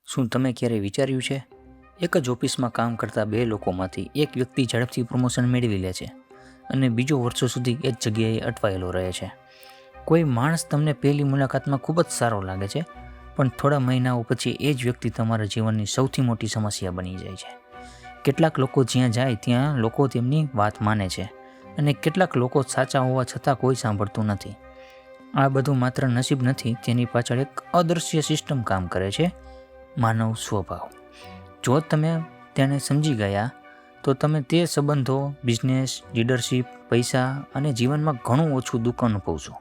શું તમે ક્યારેય વિચાર્યું છે? એક જ ઓફિસમાં કામ કરતા બે લોકોમાંથી એક વ્યક્તિ ઝડપથી પ્રમોશન મેળવી લે છે અને બીજો વર્ષો સુધી એ જ જગ્યાએ અટવાયેલો રહે છે. કોઈ માણસ તમને પહેલી મુલાકાતમાં ખૂબ જ સારો લાગે છે, પણ થોડા મહિનાઓ પછી એ જ વ્યક્તિ તમારા જીવનની સૌથી મોટી સમસ્યા બની જાય છે. કેટલાક લોકો જ્યાં જાય ત્યાં લોકો તેમની વાત માને છે અને કેટલાક લોકો સાચા હોવા છતાં કોઈ સાંભળતું નથી. આ બધું માત્ર નસીબ નથી, તેની પાછળ એક અદૃશ્ય સિસ્ટમ કામ કરે છે, માનવ સ્વભાવ. જો તમે તેને સમજી ગયા તો તમે તે સંબંધો, બિઝનેસ, લીડરશિપ, પૈસા અને જીવનમાં ઘણું ઓછું દુઃખ અનુભવશો.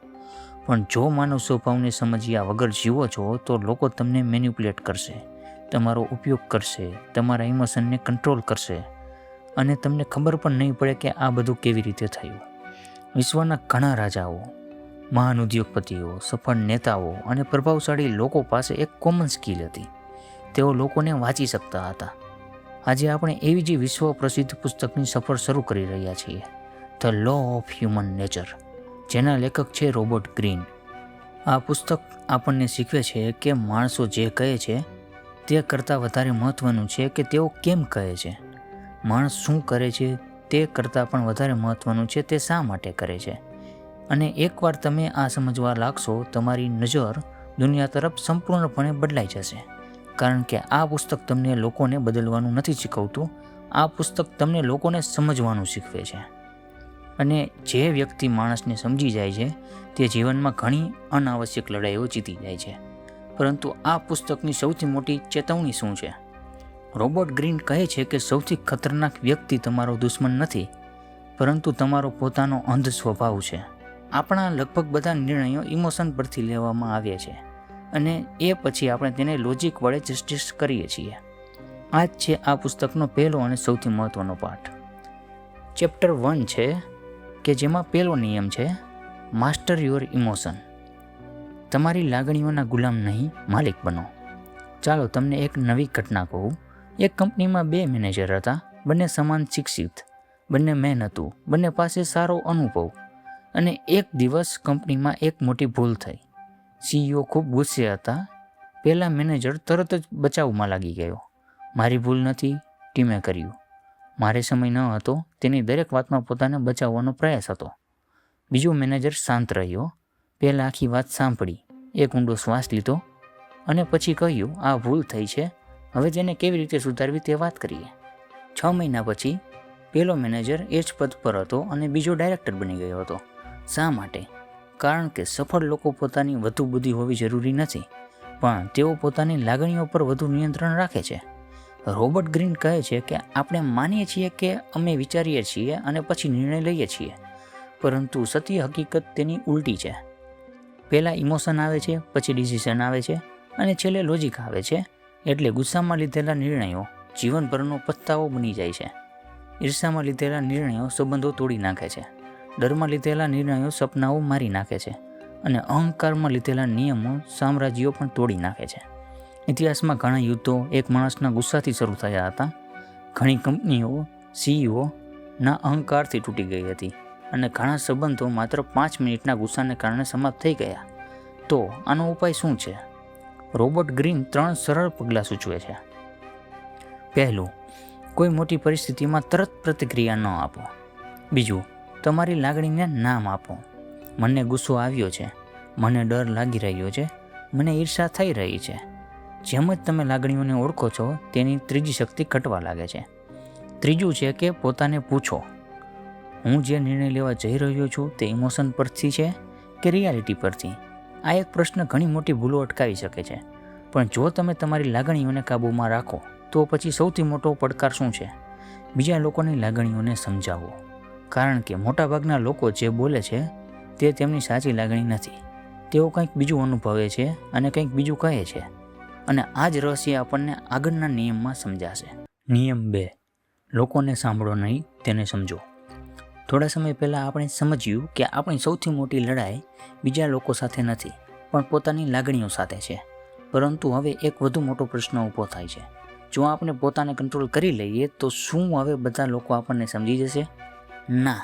પણ જો માનવ સ્વભાવને સમજ્યા વગર જીવો છો તો લોકો તમને મેન્યુપ્યુલેટ કરશે, તમારો ઉપયોગ કરશે, તમારા ઇમોશનને કંટ્રોલ કરશે અને તમને ખબર પણ નહીં પડે કે આ બધું કેવી રીતે થયું. વિશ્વના ઘણા રાજાઓ, મહાન ઉદ્યોગપતિઓ, સફળ નેતાઓ અને પ્રભાવશાળી લોકો પાસે એક કોમન સ્કિલ હતી. તેઓ લોકોને વાંચી શકતા હતા. આજે આપણે એવી જ વિશ્વ પ્રસિદ્ધ પુસ્તકની સફર શરૂ કરી રહ્યા છીએ, the law of human nature, જેના લેખક છે રોબર્ટ ગ્રીન. આ પુસ્તક આપણને શીખવે છે કે માણસો જે કહે છે તે કરતાં વધારે મહત્ત્વનું છે કે તેઓ કેમ કહે છે. માણસ શું કરે છે તે કરતાં પણ વધારે મહત્ત્વનું છે તે શા માટે કરે છે. અને એકવાર તમે આ સમજવા લાગશો, તમારી નજર દુનિયા તરફ સંપૂર્ણપણે બદલાઈ જશે. કારણ કે આ પુસ્તક તમને લોકોને બદલવાનું નથી શીખવતું, આ પુસ્તક તમને લોકોને સમજવાનું શીખવે છે. અને જે વ્યક્તિ માણસને સમજી જાય છે તે જીવનમાં ઘણી અનાવશ્યક લડાઈઓ જીતી જાય છે. પરંતુ આ પુસ્તકની સૌથી મોટી ચેતવણી શું છે? રોબર્ટ ગ્રીન કહે છે કે સૌથી ખતરનાક વ્યક્તિ તમારો દુશ્મન નથી, પરંતુ તમારો પોતાનો અંધ સ્વભાવ છે. આપણા લગભગ બધા નિર્ણયો ઇમોશન પરથી લેવામાં આવ્યા છે અને એ પછી આપણે તેને લોજિક વડે જસ્ટિસ કરીએ છીએ. આ જ છે આ પુસ્તકનો પહેલો અને સૌથી મહત્ત્વનો પાઠ. ચેપ્ટર 1 છે કે જેમાં પહેલો નિયમ છે, માસ્ટર યોર ઇમોશન. તમારી લાગણીઓના ગુલામ નહીં, માલિક બનો. ચાલો તમને એક નવી ઘટના કહું. એક કંપનીમાં બે મેનેજર હતા, બંને સમાન શિક્ષિત, બંને મહેનતુ, બંને પાસે સારો અનુભવ. અને એક દિવસ કંપનીમાં એક મોટી ભૂલ થઈ. CEO ખૂબ ગુસ્સે હતા. પહેલા મેનેજર તરત જ બચાવમાં લાગી ગયો. મારી ભૂલ નથી, ટીમે કર્યું. મારે સમય ન હતો, તેની દરેક વાતમાં પોતાને બચાવવાનો પ્રયાસ હતો. બીજો મેનેજર શાંત રહ્યો. પહેલાં આખી વાત સાંભળી, એક ઊંડો શ્વાસ લીધો અને પછી કહ્યું, આ ભૂલ થઈ છે, હવે તેને કેવી રીતે સુધારવી તે વાત કરીએ. 6 મહિના પછી પહેલો મેનેજર એ જ પદ પર હતો અને બીજો ડાયરેક્ટર બની ગયો હતો. શા માટે? કારણ કે સફળ લોકો પોતાની વધુ બુદ્ધિ હોવી જરૂરી નથી, પણ તેઓ પોતાની લાગણીઓ પર વધુ નિયંત્રણ રાખે છે. રોબર્ટ ગ્રીન કહે છે કે આપણે માનીએ છીએ કે અમે વિચારીએ છીએ અને પછી નિર્ણય લઈએ છીએ, પરંતુ સત્ય હકીકત તેની ઉલટી છે. પહેલાં ઇમોશન આવે છે, પછી ડિસિઝન આવે છે અને છેલ્લે લોજિક આવે છે. એટલે ગુસ્સામાં લીધેલા નિર્ણયો જીવનભરનો પસ્તાવો બની જાય છે. ઈર્ષામાં લીધેલા નિર્ણયો સંબંધો તોડી નાખે છે. ડરમાં લીધેલા નિર્ણયો સપનાઓ મારી નાખે છે અને અહંકારમાં લીધેલા નિયમો સામ્રાજ્યો પણ તોડી નાખે છે. ઇતિહાસમાં ઘણા યુદ્ધો એક માણસના ગુસ્સાથી શરૂ થયા હતા. ઘણી કંપનીઓ CEOના અહંકારથી તૂટી ગઈ હતી અને ઘણા સંબંધો માત્ર 5 મિનિટના ગુસ્સાને કારણે સમાપ્ત થઈ ગયા. તો આનો ઉપાય શું છે? રોબર્ટ ગ્રીન 3 સરળ પગલાં સૂચવે છે. પહેલું, કોઈ મોટી પરિસ્થિતિમાં તરત પ્રતિક્રિયા ન આપો. બીજું, તમારી લાગણીને નામ આપો. મને ગુસ્સો આવ્યો છે, મને ડર લાગી રહ્યો છે, મને ઈર્ષા થઈ રહી છે. જેમ જ તમે લાગણીઓને ઓળખો છો, તેની ત્રીજી શક્તિ ઘટવા લાગે છે. ત્રીજું છે કે પોતાને પૂછો, હું જે નિર્ણય લેવા જઈ રહ્યો છું તે ઇમોશન પરથી છે કે રિયાલિટી પરથી? આ એક પ્રશ્ન ઘણી મોટી ભૂલો અટકાવી શકે છે. પણ જો તમે તમારી લાગણીઓને કાબૂમાં રાખો તો પછી સૌથી મોટો પડકાર શું છે? બીજા લોકોની લાગણીઓને સમજાવો. કારણ કે મોટાભાગના લોકો જે બોલે છે તે તેમની સાચી લાગણી નથી. તેઓ કંઈક બીજું અનુભવે છે અને કંઈક બીજું કહે છે. અને આ જ રહસ્ય આપણને આગળના નિયમમાં સમજાશે. નિયમ 2, લોકોને સાંભળો નહીં, તેને સમજો. થોડા સમય પહેલાં આપણે સમજ્યું કે આપણી સૌથી મોટી લડાઈ બીજા લોકો સાથે નથી, પણ પોતાની લાગણીઓ સાથે છે. પરંતુ હવે એક વધુ મોટો પ્રશ્ન ઊભો થાય છે. જો આપણે પોતાને કંટ્રોલ કરી લઈએ તો શું હવે બધા લોકો આપણને સમજી જશે? ના,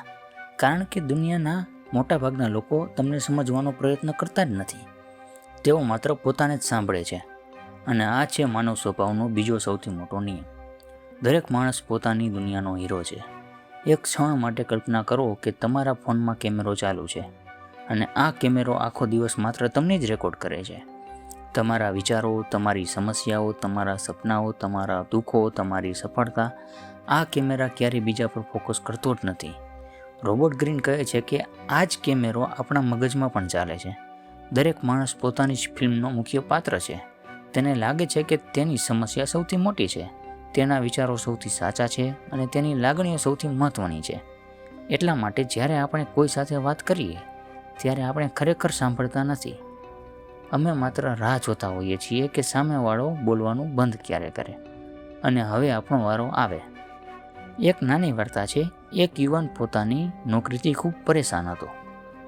કારણ કે દુનિયાના મોટાભાગના લોકો તમને સમજવાનો પ્રયત્ન કરતા જ નથી. તેઓ માત્ર પોતાને જ સાંભળે છે. અને આ છે માનવ સ્વભાવનો બીજો સૌથી મોટો નિયમ. દરેક માણસ પોતાની દુનિયાનો હીરો છે. એક ક્ષણ માટે કલ્પના કરો કે તમારા ફોનમાં કેમેરો ચાલુ છે અને આ કેમેરો આખો દિવસ માત્ર તમને જ રેકોર્ડ કરે છે. તમારા વિચારો, તમારી સમસ્યાઓ, તમારા સપનાઓ, તમારા દુઃખો, તમારી સફળતા, આ કેમેરા ક્યારેય બીજા પર ફોકસ કરતો જ નથી. રોબર્ટ ગ્રીન કહે છે કે આ જ કેમેરો આપણા મગજમાં પણ ચાલે છે. દરેક માણસ પોતાની જ ફિલ્મનો મુખ્ય પાત્ર છે. તેને લાગે છે કે તેની સમસ્યા સૌથી મોટી છે, તેના વિચારો સૌથી સાચા છે અને તેની લાગણીઓ સૌથી મહત્ત્વની છે. એટલા માટે જ્યારે આપણે કોઈ સાથે વાત કરીએ ત્યારે આપણે ખરેખર સાંભળતા નથી. અમે માત્ર રાહ જોતા હોઈએ છીએ કે સામેવાળો બોલવાનું બંધ ક્યારે કરે અને હવે આપણો વારો આવે. એક નાની વાર્તા છે. એક યુવાન પોતાની નોકરીથી ખૂબ પરેશાન હતો.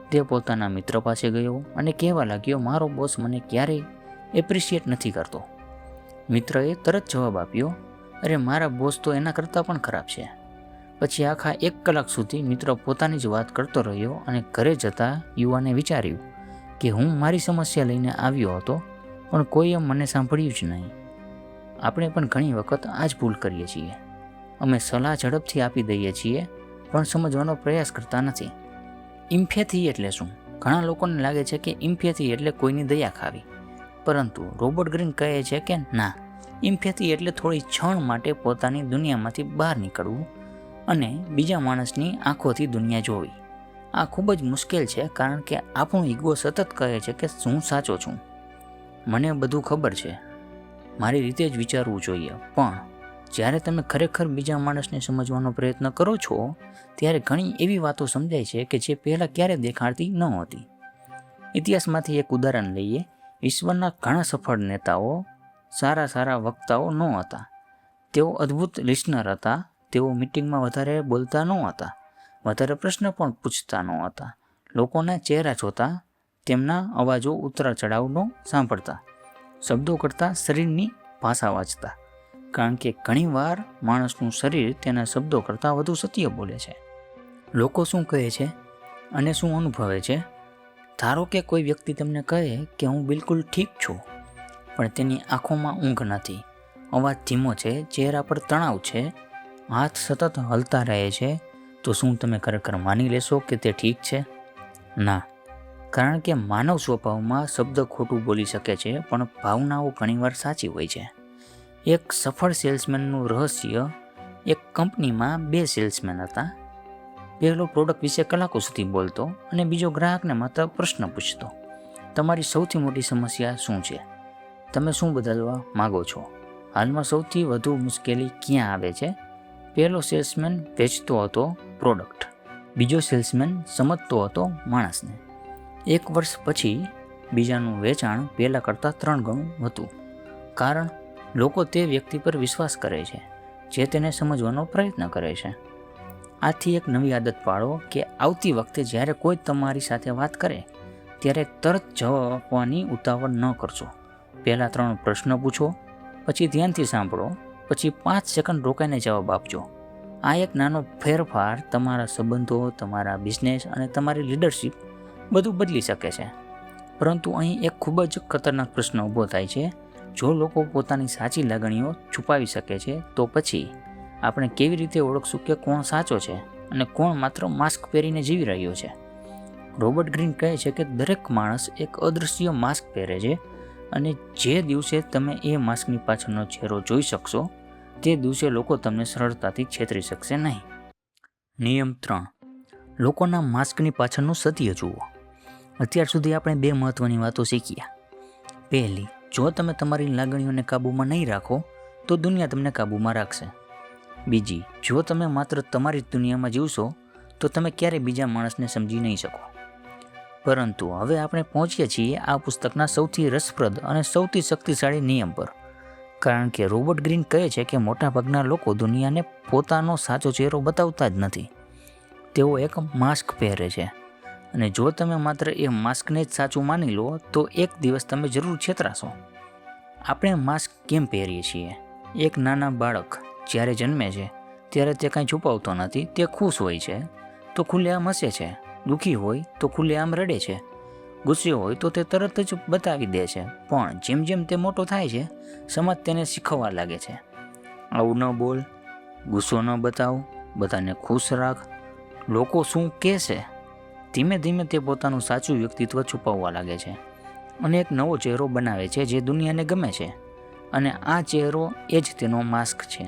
તે પોતાના મિત્ર પાસે ગયો અને કહેવા લાગ્યો, મારો બોસ મને ક્યારેય એપ્રિશિએટ નથી કરતો. મિત્રએ તરત જવાબ આપ્યો, અરે મારા બોસ તો એના કરતાં પણ ખરાબ છે. પછી આખા 1 કલાક સુધી મિત્ર પોતાની જ વાત કરતો રહ્યો અને ઘરે જતાં યુવાને વિચાર્યું કે હું મારી સમસ્યા લઈને આવ્યો હતો પણ કોઈએ મને સાંભળ્યું જ નહીં. આપણે પણ ઘણી વખત આ જ ભૂલ કરીએ છીએ. અમે સલાહ ઝડપથી આપી દઈએ છીએ પણ સમજવાનો પ્રયાસ કરતા નથી. ઇમ્પેથી એટલે શું? ઘણા લોકોને લાગે છે કે ઇમ્પેથી એટલે કોઈની દયા ખાવી, પરંતુ રોબર્ટ ગ્રીન કહે છે કે ના, ઇમ્પેથી એટલે થોડી ક્ષણ માટે પોતાની દુનિયામાંથી બહાર નીકળવું અને બીજા માણસની આંખોથી દુનિયા જોવી. આ ખૂબ જ મુશ્કેલ છે કારણ કે આપણું ઈગો સતત કહે છે કે હું સાચો છું, મને બધું ખબર છે, મારી રીતે જ વિચારવું જોઈએ. પણ જ્યારે તમે ખરેખર બીજા માણસને સમજવાનો પ્રયત્ન કરો છો ત્યારે ઘણી એવી વાતો સમજાય છે કે જે પહેલાં ક્યારેય દેખાડતી નહોતી. ઇતિહાસમાંથી એક ઉદાહરણ લઈએ. વિશ્વના ઘણા સફળ નેતાઓ સારા વક્તાઓ ન હતા. તેઓ અદ્ભુત લિસનર હતા. તેઓ મિટિંગમાં વધારે બોલતા ન હતા, વધારે પ્રશ્ન પણ પૂછતા ન હતા, લોકોના ચહેરા જોતા, તેમના અવાજો ઉતરા ચઢાવનો સાંભળતા, શબ્દો કરતાં શરીરની ભાષા વાંચતા. કારણ કે ઘણીવાર માણસનું શરીર તેના શબ્દો કરતાં વધુ સત્ય બોલે છે. લોકો શું કહે છે અને શું અનુભવે છે. ધારો કે કોઈ વ્યક્તિ તમને કહે કે હું બિલકુલ ઠીક છું, પણ તેની આંખોમાં ઊંઘ નથી, અવાજ ધીમો છે, ચહેરા પર તણાવ છે, હાથ સતત હલતા રહે છે, તો શું તમે ખરેખર માની લેશો કે તે ઠીક છે? ના, કારણ કે માનવ સ્વભાવમાં શબ્દ ખોટું બોલી શકે છે પણ ભાવનાઓ ઘણીવાર સાચી હોય છે. એક સફળ સેલ્સમેનનું રહસ્ય. એક કંપનીમાં 2 સેલ્સમેન હતા. પહેલો પ્રોડક્ટ વિશે કલાકો સુધી બોલતો અને બીજો ગ્રાહકને માત્ર પ્રશ્ન પૂછતો, તમારી સૌથી મોટી સમસ્યા શું છે? તમે શું બદલવા માગો છો? હાલમાં સૌથી વધુ મુશ્કેલી ક્યાં આવે છે? પહેલો સેલ્સમેન વેચતો હતો પ્રોડક્ટ, બીજો સેલ્સમેન સમજતો હતો માણસને. 1 વર્ષ પછી બીજાનું વેચાણ પહેલાં કરતાં 3 ગણું હતું. કારણ લોકો તે વ્યક્તિ પર વિશ્વાસ કરે છે જે તેને સમજવાનો પ્રયત્ન કરે છે. આથી એક નવી આદત પાડો કે આવતી વખતે જ્યારે કોઈ તમારી સાથે વાત કરે ત્યારે તરત જવાબ આપવાની ઉતાવળ ન કરશો. પહેલાં 3 પ્રશ્ન પૂછો, પછી ધ્યાનથી સાંભળો, પછી 5 સેકન્ડ રોકાઈને જવાબ આપજો. આ એક નાનો ફેરફાર તમારા સંબંધો, તમારા બિઝનેસ અને તમારી લીડરશિપ બધું બદલી શકે છે. પરંતુ અહીં એક ખૂબ જ ખતરનાક પ્રશ્ન ઊભો થાય છે. જો લોકો પોતાની સાચી લાગણીઓ છુપાવી શકે છે તો પછી આપણે કેવી રીતે ઓળખશું કે કોણ સાચો છે અને કોણ માત્ર માસ્ક પહેરીને જીવી રહ્યો છે? રોબર્ટ ગ્રીન કહે છે કે દરેક માણસ એક અદૃશ્ય માસ્ક પહેરે છે અને જે દિવસે તમે એ માસ્કની પાછળનો ચહેરો જોઈ શકશો તે દિવસે લોકો તમને સરળતાથી છેતરી શકશે નહીં. નિયમ 3. લોકોના માસ્કની પાછળનું સત્ય જુઓ. અત્યાર સુધી આપણે 2 મહત્વની વાતો શીખ્યા. પહેલી, જો તમે તમારી લાગણીઓને કાબૂમાં નહીં રાખો તો દુનિયા તમને કાબૂમાં રાખશે. બીજી, જો તમે માત્ર તમારી દુનિયામાં જીવશો તો તમે ક્યારેય બીજા માણસને સમજી નહીં શકો. પરંતુ હવે આપણે પહોંચીએ છીએ આ પુસ્તકના સૌથી રસપ્રદ અને સૌથી શક્તિશાળી નિયમ પર. કારણ કે રોબર્ટ ગ્રીન કહે છે કે મોટાભાગના લોકો દુનિયાને પોતાનો સાચો ચહેરો બતાવતા જ નથી. તેઓ એક માસ્ક પહેરે છે અને જો તમે માત્ર એ માસ્કને જ સાચું માની લો તો એક દિવસ તમે જરૂર છેતરાશો. આપણે માસ્ક કેમ પહેરીએ છીએ? એક નાના બાળક જ્યારે જન્મે છે ત્યારે તે કાંઈ છુપાવતો નથી. તે ખુશ હોય છે તો ખુલ્લેઆમ હસે છે, દુઃખી હોય તો ખુલ્લેઆમ રડે છે, ગુસ્સે હોય તો તે તરત જ બતાવી દે છે, પણ જેમ જેમ તે મોટો થાય છે, સમાજ તેને શીખવવા લાગે છે, આવું ન બોલ, ગુસ્સો ન બતાવ, બધાને ખુશ રાખ, લોકો શું કહેશે. ધીમે ધીમે તે પોતાનું સાચું વ્યક્તિત્વ છુપાવવા લાગે છે અને એક નવો ચહેરો બનાવે છે જે દુનિયાને ગમે છે, અને આ ચહેરો એ જ તેનો માસ્ક છે.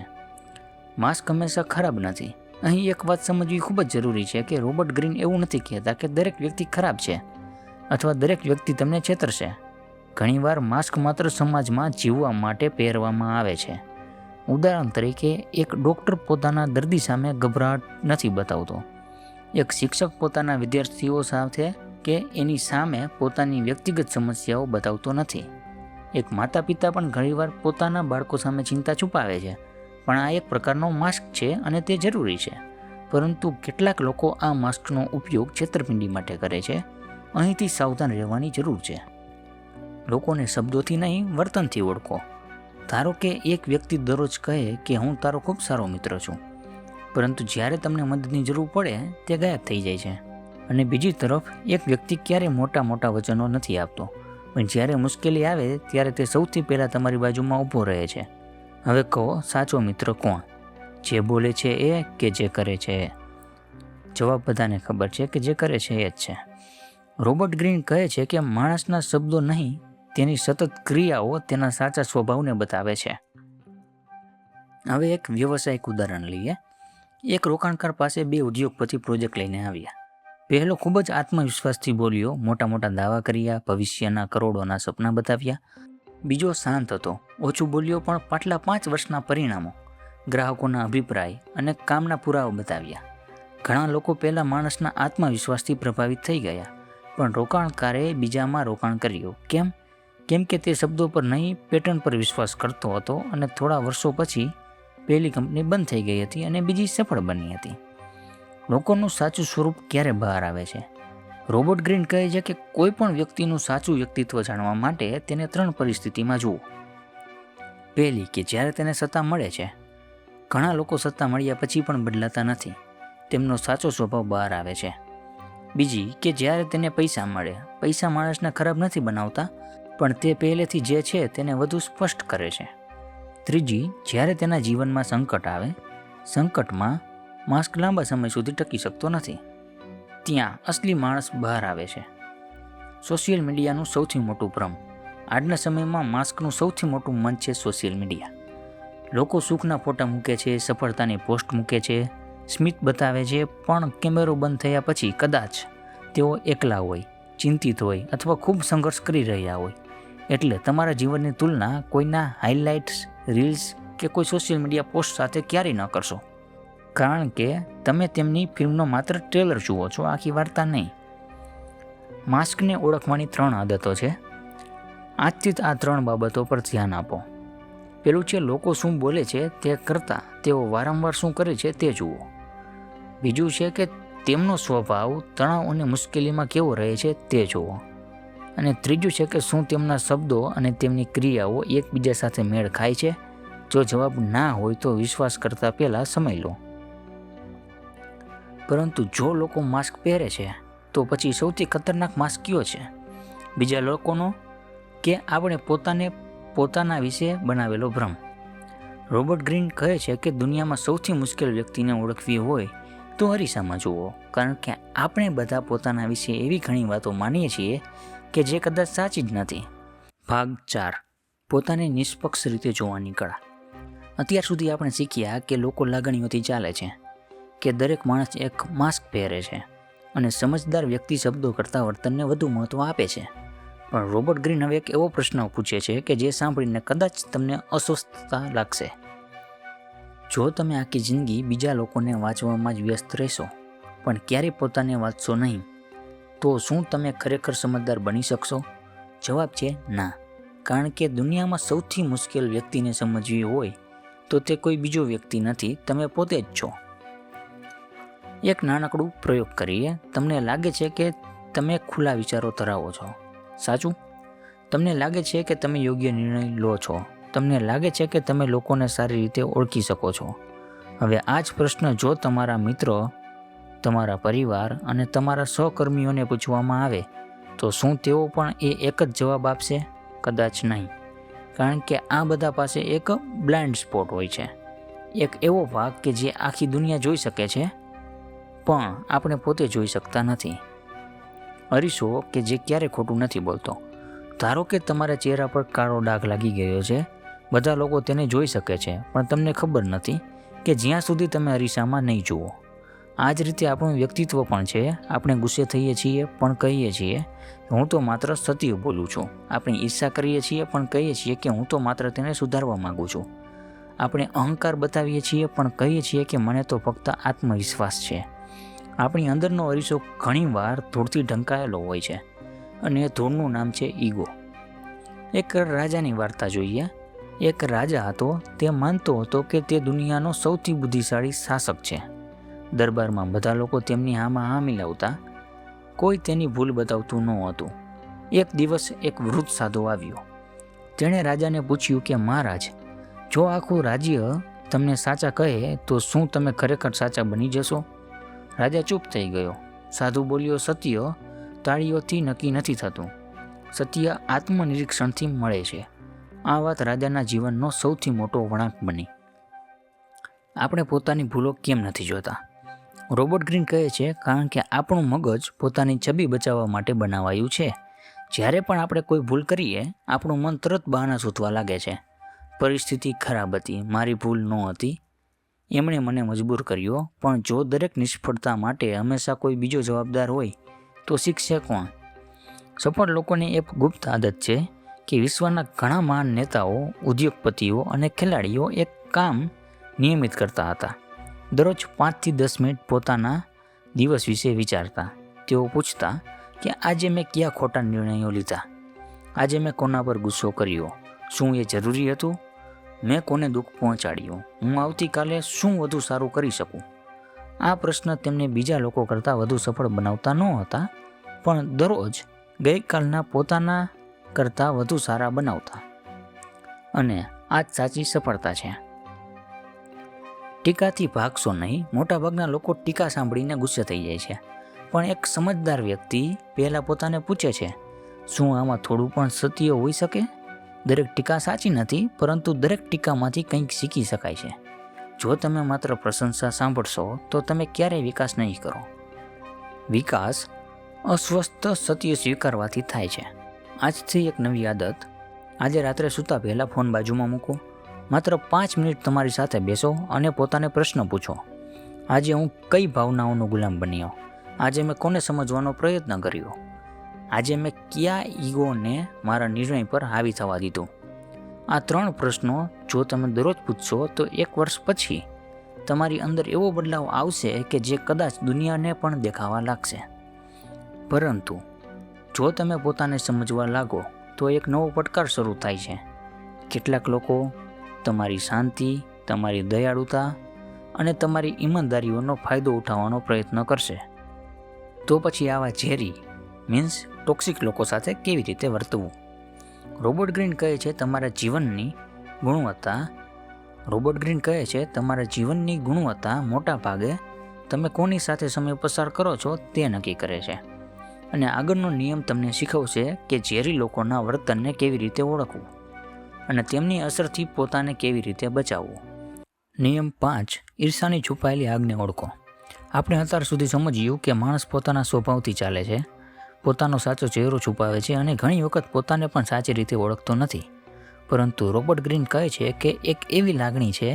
માસ્ક હંમેશા ખરાબ નથી. અહીં એક વાત સમજવી ખૂબ જ જરૂરી છે કે રોબર્ટ ગ્રીન એવું નથી કહેતા કે દરેક વ્યક્તિ ખરાબ છે અથવા દરેક વ્યક્તિ તમને છેતરશે. ઘણીવાર માસ્ક માત્ર સમાજમાં જીવવા માટે પહેરવામાં આવે છે. ઉદાહરણ તરીકે, એક ડૉક્ટર પોતાના દર્દી સામે ગભરાટ નથી બતાવતો. એક શિક્ષક પોતાના વિદ્યાર્થીઓ સાથે કે એની સામે પોતાની વ્યક્તિગત સમસ્યાઓ બતાવતો નથી. એક માતા પિતા પણ ઘણીવાર પોતાના બાળકો સામે ચિંતા છુપાવે છે, પણ આ એક પ્રકારનો માસ્ક છે અને તે જરૂરી છે. પરંતુ કેટલાક લોકો આ માસ્કનો ઉપયોગ છેતરપિંડી માટે કરે છે. અહીંથી સાવધાન રહેવાની જરૂર છે. લોકોને શબ્દોથી નહીં, વર્તનથી ઓળખો. ધારો કે એક વ્યક્તિ દરરોજ કહે કે હું તારો ખૂબ સારો મિત્ર છું, પરંતુ જ્યારે તમને મદદની જરૂર પડે તે ગાયબ થઈ જાય છે. અને બીજી તરફ, એક વ્યક્તિ ક્યારેય મોટા મોટા વચનો નથી આપતો, પણ જ્યારે મુશ્કેલી આવે ત્યારે તે સૌથી પહેલાં તમારી બાજુમાં ઊભો રહે છે. હવે કહો, સાચો મિત્ર કોણ? જે બોલે છે એ કે જે કરે છે એ? જવાબ બધાને ખબર છે કે જે કરે છે એ જ છે. રોબર્ટ ગ્રીન કહે છે કે માણસના શબ્દો નહીં, તેની સતત ક્રિયાઓ તેના સાચા સ્વભાવને બતાવે છે. હવે એક વ્યવસાયિક ઉદાહરણ લઈએ. એક રોકાણકાર પાસે બે ઉદ્યોગપતિ પ્રોજેક્ટ લઈને આવ્યા. પહેલો ખૂબ જ આત્મવિશ્વાસથી બોલ્યો, મોટા મોટા દાવા કર્યા, ભવિષ્યના કરોડોના સપના બતાવ્યા. બીજો શાંત હતો, ઓછું બોલ્યો, પણ પાછલા 5 વર્ષના પરિણામો, ગ્રાહકોના અભિપ્રાય અને કામના પુરાવા બતાવ્યા. ઘણા લોકો પહેલા માણસના આત્મવિશ્વાસથી પ્રભાવિત થઈ ગયા, પણ રોકાણકારે બીજામાં રોકાણ કર્યું. કેમ કે તે શબ્દો પર નહીં, પેટર્ન પર વિશ્વાસ કરતો હતો, અને થોડા વર્ષો પછી પહેલી કંપની બંધ થઈ ગઈ હતી અને બીજી સફળ બની હતી. લોકોનું સાચું સ્વરૂપ ક્યારે બહાર આવે છે? રોબર્ટ ગ્રીન કહે છે કે કોઈ પણ વ્યક્તિનું સાચું વ્યક્તિત્વ જાણવા માટે તેને 3 પરિસ્થિતિમાં જુઓ. પહેલી, કે જ્યારે તેને સત્તા મળે છે. ઘણા લોકો સત્તા મળ્યા પછી પણ બદલાતા નથી. તેમનો સાચો સ્વભાવ બહાર આવે છે. બીજી, કે જ્યારે તેને પૈસા મળે. પૈસા માણસને ખરાબ નથી બનાવતા, પણ તે પહેલેથી જે છે તેને વધુ સ્પષ્ટ કરે છે. ત્રીજી, જ્યારે તેના જીવનમાં સંકટ આવે. સંકટમાં માસ્ક લાંબા સમય સુધી ટકી શકતો નથી. ત્યાં અસલી માણસ બહાર આવે છે. સોશિયલ મીડિયાનું સૌથી મોટું ભ્રમ. આજના સમયમાં માસ્કનું સૌથી મોટું મંચ છે સોશિયલ મીડિયા. લોકો સુખના ફોટા મૂકે છે, સફળતાની પોસ્ટ મૂકે છે, સ્મિત બતાવે છે, પણ કેમેરો બંધ થયા પછી કદાચ તેઓ એકલા હોય, ચિંતિત હોય અથવા ખૂબ સંઘર્ષ કરી રહ્યા હોય. એટલે તમારા જીવનની તુલના કોઈના હાઇલાઇટ્સ, રીલ્સ કે કોઈ સોશિયલ મીડિયા પોસ્ટ સાથે ક્યારેય ન કરશો, કારણ કે તમે તેમની ફિલ્મનો માત્ર ટ્રેલર જુઓ છો, આખી વાર્તા નહીં. માસ્કને ઓળખવાની 3 આદતો છે. આજથી જ આ 3 બાબતો પર ધ્યાન આપો. પેલું છે, લોકો શું બોલે છે તે કરતાં તેઓ વારંવાર શું કરે છે તે જુઓ. બીજું છે કે તેમનો સ્વભાવ તણાવ અને મુશ્કેલીમાં કેવો રહે છે તે જુઓ. અને ત્રીજું છે કે શું તેમના શબ્દો અને તેમની ક્રિયાઓ એકબીજા સાથે મેળ ખાય છે. જો જવાબ ના હોય તો વિશ્વાસ કરતા પહેલાં સમય લો. પરંતુ જો લોકો માસ્ક પહેરે છે, તો પછી સૌથી ખતરનાક માસ્ક કયો છે? બીજા લોકોનો કે આપણે પોતાના વિશે બનાવેલો ભ્રમ? રોબર્ટ ગ્રીન કહે છે કે દુનિયામાં સૌથી મુશ્કેલ વ્યક્તિને ઓળખવી હોય તો અરીસામાં જુઓ, કારણ કે આપણે બધા પોતાના વિશે એવી ઘણી વાતો માનીએ છીએ કે જે કદાચ સાચી જ નથી. ભાગ 4. પોતાને નિષ્પક્ષ રીતે જોવાની કળા. અત્યાર સુધી આપણે શીખ્યા કે લોકો લાગણીઓથી ચાલે છે, કે દરેક માણસ એક માસ્ક પહેરે છે, અને સમજદાર વ્યક્તિ શબ્દો કરતાં વર્તનને વધુ મહત્ત્વ આપે છે. પણ રોબર્ટ ગ્રીન હવે એક એવો પ્રશ્ન પૂછે છે કે જે સાંભળીને કદાચ તમને અસ્વસ્થતા લાગશે. જો તમે આખી જિંદગી બીજા લોકોને વાંચવામાં જ વ્યસ્ત રહેશો, પણ ક્યારેય પોતાને વાંચશો નહીં, તો શું તમે ખરેખર સમજદાર બની શકશો? જવાબ છે ના, કારણ કે દુનિયામાં સૌથી મુશ્કેલ વ્યક્તિને સમજવી હોય તો તે કોઈ બીજો વ્યક્તિ નથી, તમે પોતે જ છો. એક નાનકડું પ્રયોગ કરીએ. તમને લાગે છે કે તમે ખુલ્લા વિચારો ધરાવો છો, સાચું? તમને લાગે છે કે તમે યોગ્ય નિર્ણય લો છો. તમને લાગે છે કે તમે લોકોને સારી રીતે ઓળખી શકો છો. હવે આ જ પ્રશ્ન જો તમારા મિત્રો, તમારા પરિવાર અને તમારા સહકર્મીઓને પૂછવામાં આવે તો શું તેઓ પણ એ એક જ જવાબ આપશે? કદાચ નહીં, કારણ કે આ બધા પાસે એક બ્લાઇન્ડ સ્પોટ હોય છે, એક એવો ભાગ કે જે આખી દુનિયા જોઈ શકે છે પણ આપણે પોતે જોઈ શકતા નથી. અરીસો કે જે ક્યારે ખોટું નથી બોલતો. ધારો કે તમારા ચહેરા પર કાળો ડાઘ લાગી ગયો છે, બધા લોકો તેને જોઈ શકે છે પણ તમને ખબર નથી કે જ્યાં સુધી તમે અરીસામાં નહીં જુઓ. આ જ રીતે આપણું વ્યક્તિત્વ પણ છે. આપણે ગુસ્સે થઈએ છીએ પણ કહીએ છીએ હું તો માત્ર સત્ય બોલું છું. આપણે ઈર્ષા કરીએ છીએ પણ કહીએ છીએ કે હું તો માત્ર તેને સુધારવા માગું છું. આપણે અહંકાર બતાવીએ છીએ પણ કહીએ છીએ કે મને તો ફક્ત આત્મવિશ્વાસ છે. આપણી અંદરનો અરીસો ઘણીવાર ધૂળથી ઢંકાયેલો હોય છે અને એ ધૂળનું નામ છે ઈગો. એક રાજાની વાર્તા જોઈએ. એક રાજા હતો. તે માનતો હતો કે તે દુનિયાનો સૌથી બુદ્ધિશાળી શાસક છે. દરબારમાં બધા લોકો તેમની હામાં હા મિલાવતા, કોઈ તેની ભૂલ બતાવતું ન હતું. એક દિવસ એક વૃદ્ધ સાધુ આવ્યો. તેણે રાજાને પૂછ્યું કે મહારાજ, જો આખું રાજ્ય તમને સાચા કહે તો શું તમે ખરેખર સાચા બની જશો? રાજા ચૂપ થઈ ગયો. સાધુ બોલ્યો, સત્ય તાળીઓથી નક્કી નથી થતું, સત્ય આત્મનિરીક્ષણથી મળે છે. આ વાત રાજાના જીવનનો સૌથી મોટો વળાંક બની. આપણે પોતાની ભૂલો કેમ નથી જોતા? રોબર્ટ ગ્રીન કહે છે કારણ કે આપણું મગજ પોતાની છબી બચાવવા માટે બનાવાયું છે. જ્યારે પણ આપણે કોઈ ભૂલ કરીએ, આપણું મન તરત બહાના શોધવા લાગે છે. પરિસ્થિતિ ખરાબ હતી, મારી ભૂલ ન હતી, એમણે મને મજબૂર કર્યો. પણ જો દરેક નિષ્ફળતા માટે હંમેશા કોઈ બીજો જવાબદાર હોય તો શીખશે કોણ? સફળ લોકોની એક ગુપ્ત આદત છે કે વિશ્વના ઘણા મહાન નેતાઓ, ઉદ્યોગપતિઓ અને ખેલાડીઓ એક કામ નિયમિત કરતા હતા. દરરોજ 5 થી 10 મિનિટ પોતાના દિવસ વિશે વિચારતા. તેઓ પૂછતા કે આજે મેં કયા ખોટા નિર્ણયો લીધા? આજે મેં કોના પર ગુસ્સો કર્યો? શું એ જરૂરી હતું? મેં કોને દુઃખ પહોંચાડ્યું? હું આવતીકાલે શું વધુ સારું કરી શકું? આ પ્રશ્ન તેમને બીજા લોકો કરતાં વધુ સફળ બનાવતા ન હતા, પણ દરરોજ ગઈકાલના પોતાના કરતાં વધુ સારા બનાવતા. અને આ જ સાચી સફળતા છે. ટીકાથી ભાગશો નહીં. મોટાભાગના લોકો ટીકા સાંભળીને ગુસ્સે થઈ જાય છે, પણ એક સમજદાર વ્યક્તિ પહેલાં પોતાને પૂછે છે, શું આમાં થોડું પણ સત્ય હોઈ શકે? દરેક ટીકા સાચી નથી, પરંતુ દરેક ટીકામાંથી કંઈક શીખી શકાય છે. જો તમે માત્ર પ્રશંસા સાંભળશો તો તમે ક્યારેય વિકાસ નહીં કરો. વિકાસ અસ્વસ્થ સત્ય સ્વીકારવાથી થાય છે. આજથી એક નવી આદત. આજે રાત્રે સૂતા પહેલાં ફોન બાજુમાં મૂકો. માત્ર 5 મિનિટ તમારી સાથે બેસો અને પોતાને પ્રશ્ન પૂછો, આજે હું કઈ ભાવનાઓનો ગુલામ બન્યો? આજે મેં કોને સમજવાનો પ્રયત્ન કર્યો? આજે મેં કયા ઈગોને મારા નિર્ણય પર હાવી થવા દીધું? આ 3 પ્રશ્નો જો તમે દરરોજ પૂછશો તો 1 વર્ષ પછી તમારી અંદર એવો બદલાવ આવશે કે જે કદાચ દુનિયાને પણ દેખાવા લાગશે. પરંતુ જો તમે પોતાને સમજવા લાગો તો એક નવો પડકાર શરૂ થાય છે. કેટલાક લોકો તમારી શાંતિ, તમારી દયાળુતા અને તમારી ઈમાનદારીઓનો ફાયદો ઉઠાવવાનો પ્રયત્ન કરશે. તો પછી આવા ઝેરી ટોક્સિક લોકો સાથે કેવી રીતે વર્તવું? રોબર્ટ ગ્રીન કહે છે તમારા જીવનની ગુણવત્તા મોટા ભાગે તમે કોની સાથે સમય પસાર કરો છો તે નક્કી કરે છે. અને આગળનો નિયમ તમને શીખવશે કે ઝેરી લોકોના વર્તનને કેવી રીતે ઓળખવું અને તેમની અસરથી પોતાને કેવી રીતે બચાવવું. નિયમ 5. ઈર્ષાની છુપાયેલી આગને ઓળખો. આપણે અત્યાર સુધી સમજ્યું કે માણસ પોતાના સ્વભાવથી ચાલે છે, પોતાનો સાચો ચહેરો છુપાવે છે અને ઘણી વખત પોતાને પણ સાચી રીતે ઓળખતો નથી. પરંતુ રોબર્ટ ગ્રીન કહે છે કે એક એવી લાગણી છે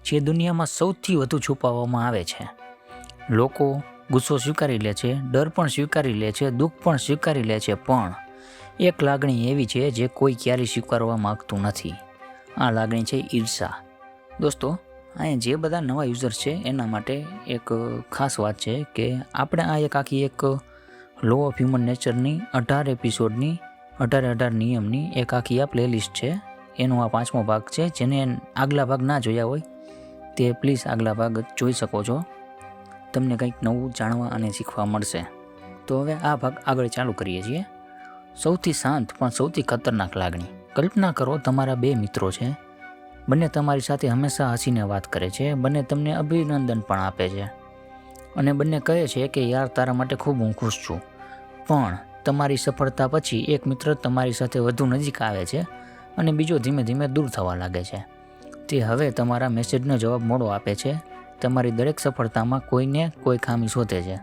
જે દુનિયામાં સૌથી વધુ છુપાવવામાં આવે છે. લોકો ગુસ્સો સ્વીકારી લે છે, ડર પણ સ્વીકારી લે છે, દુઃખ પણ સ્વીકારી લે છે, પણ એક લાગણી એવી છે જે કોઈ ક્યારેય સ્વીકારવા માગતું નથી. આ લાગણી છે ઈર્ષા. દોસ્તો, અહીંયા જે બધા નવા યુઝર્સ છે એના માટે એક ખાસ વાત છે કે આપણે આ આખી લો ઓફ હ્યુમન નેચરની 18 એપિસોડની 18 નિયમની એક આખી આ પ્લેલિસ્ટ છે. એનો આ 5મો ભાગ છે. જેને આગલા ભાગ ના જોયા હોય તે પ્લીઝ આગલા ભાગ જોઈ શકો છો. તમને કંઈક નવું જાણવા અને શીખવા મળશે. તો હવે આ ભાગ આગળ ચાલુ કરીએ છીએ. સૌથી શાંત પણ સૌથી ખતરનાક લાગણી. કલ્પના કરો તમારા 2 મિત્રો છે. બંને તમારી સાથે હંમેશા હસીને વાત કરે છે, બંને તમને અભિનંદન પણ આપે છે અને બંને કહે છે કે યાર તારા માટે ખૂબ હું ખુશ છું. પણ તમારી સફળતા પછી એક મિત્ર તમારી સાથે વધુ નજીક આવે છે અને બીજો ધીમે ધીમે દૂર થવા લાગે છે. તે હવે તમારા મેસેજનો જવાબ મોડો આપે છે, તમારી દરેક સફળતામાં કોઈને કોઈ ખામી શોધે છે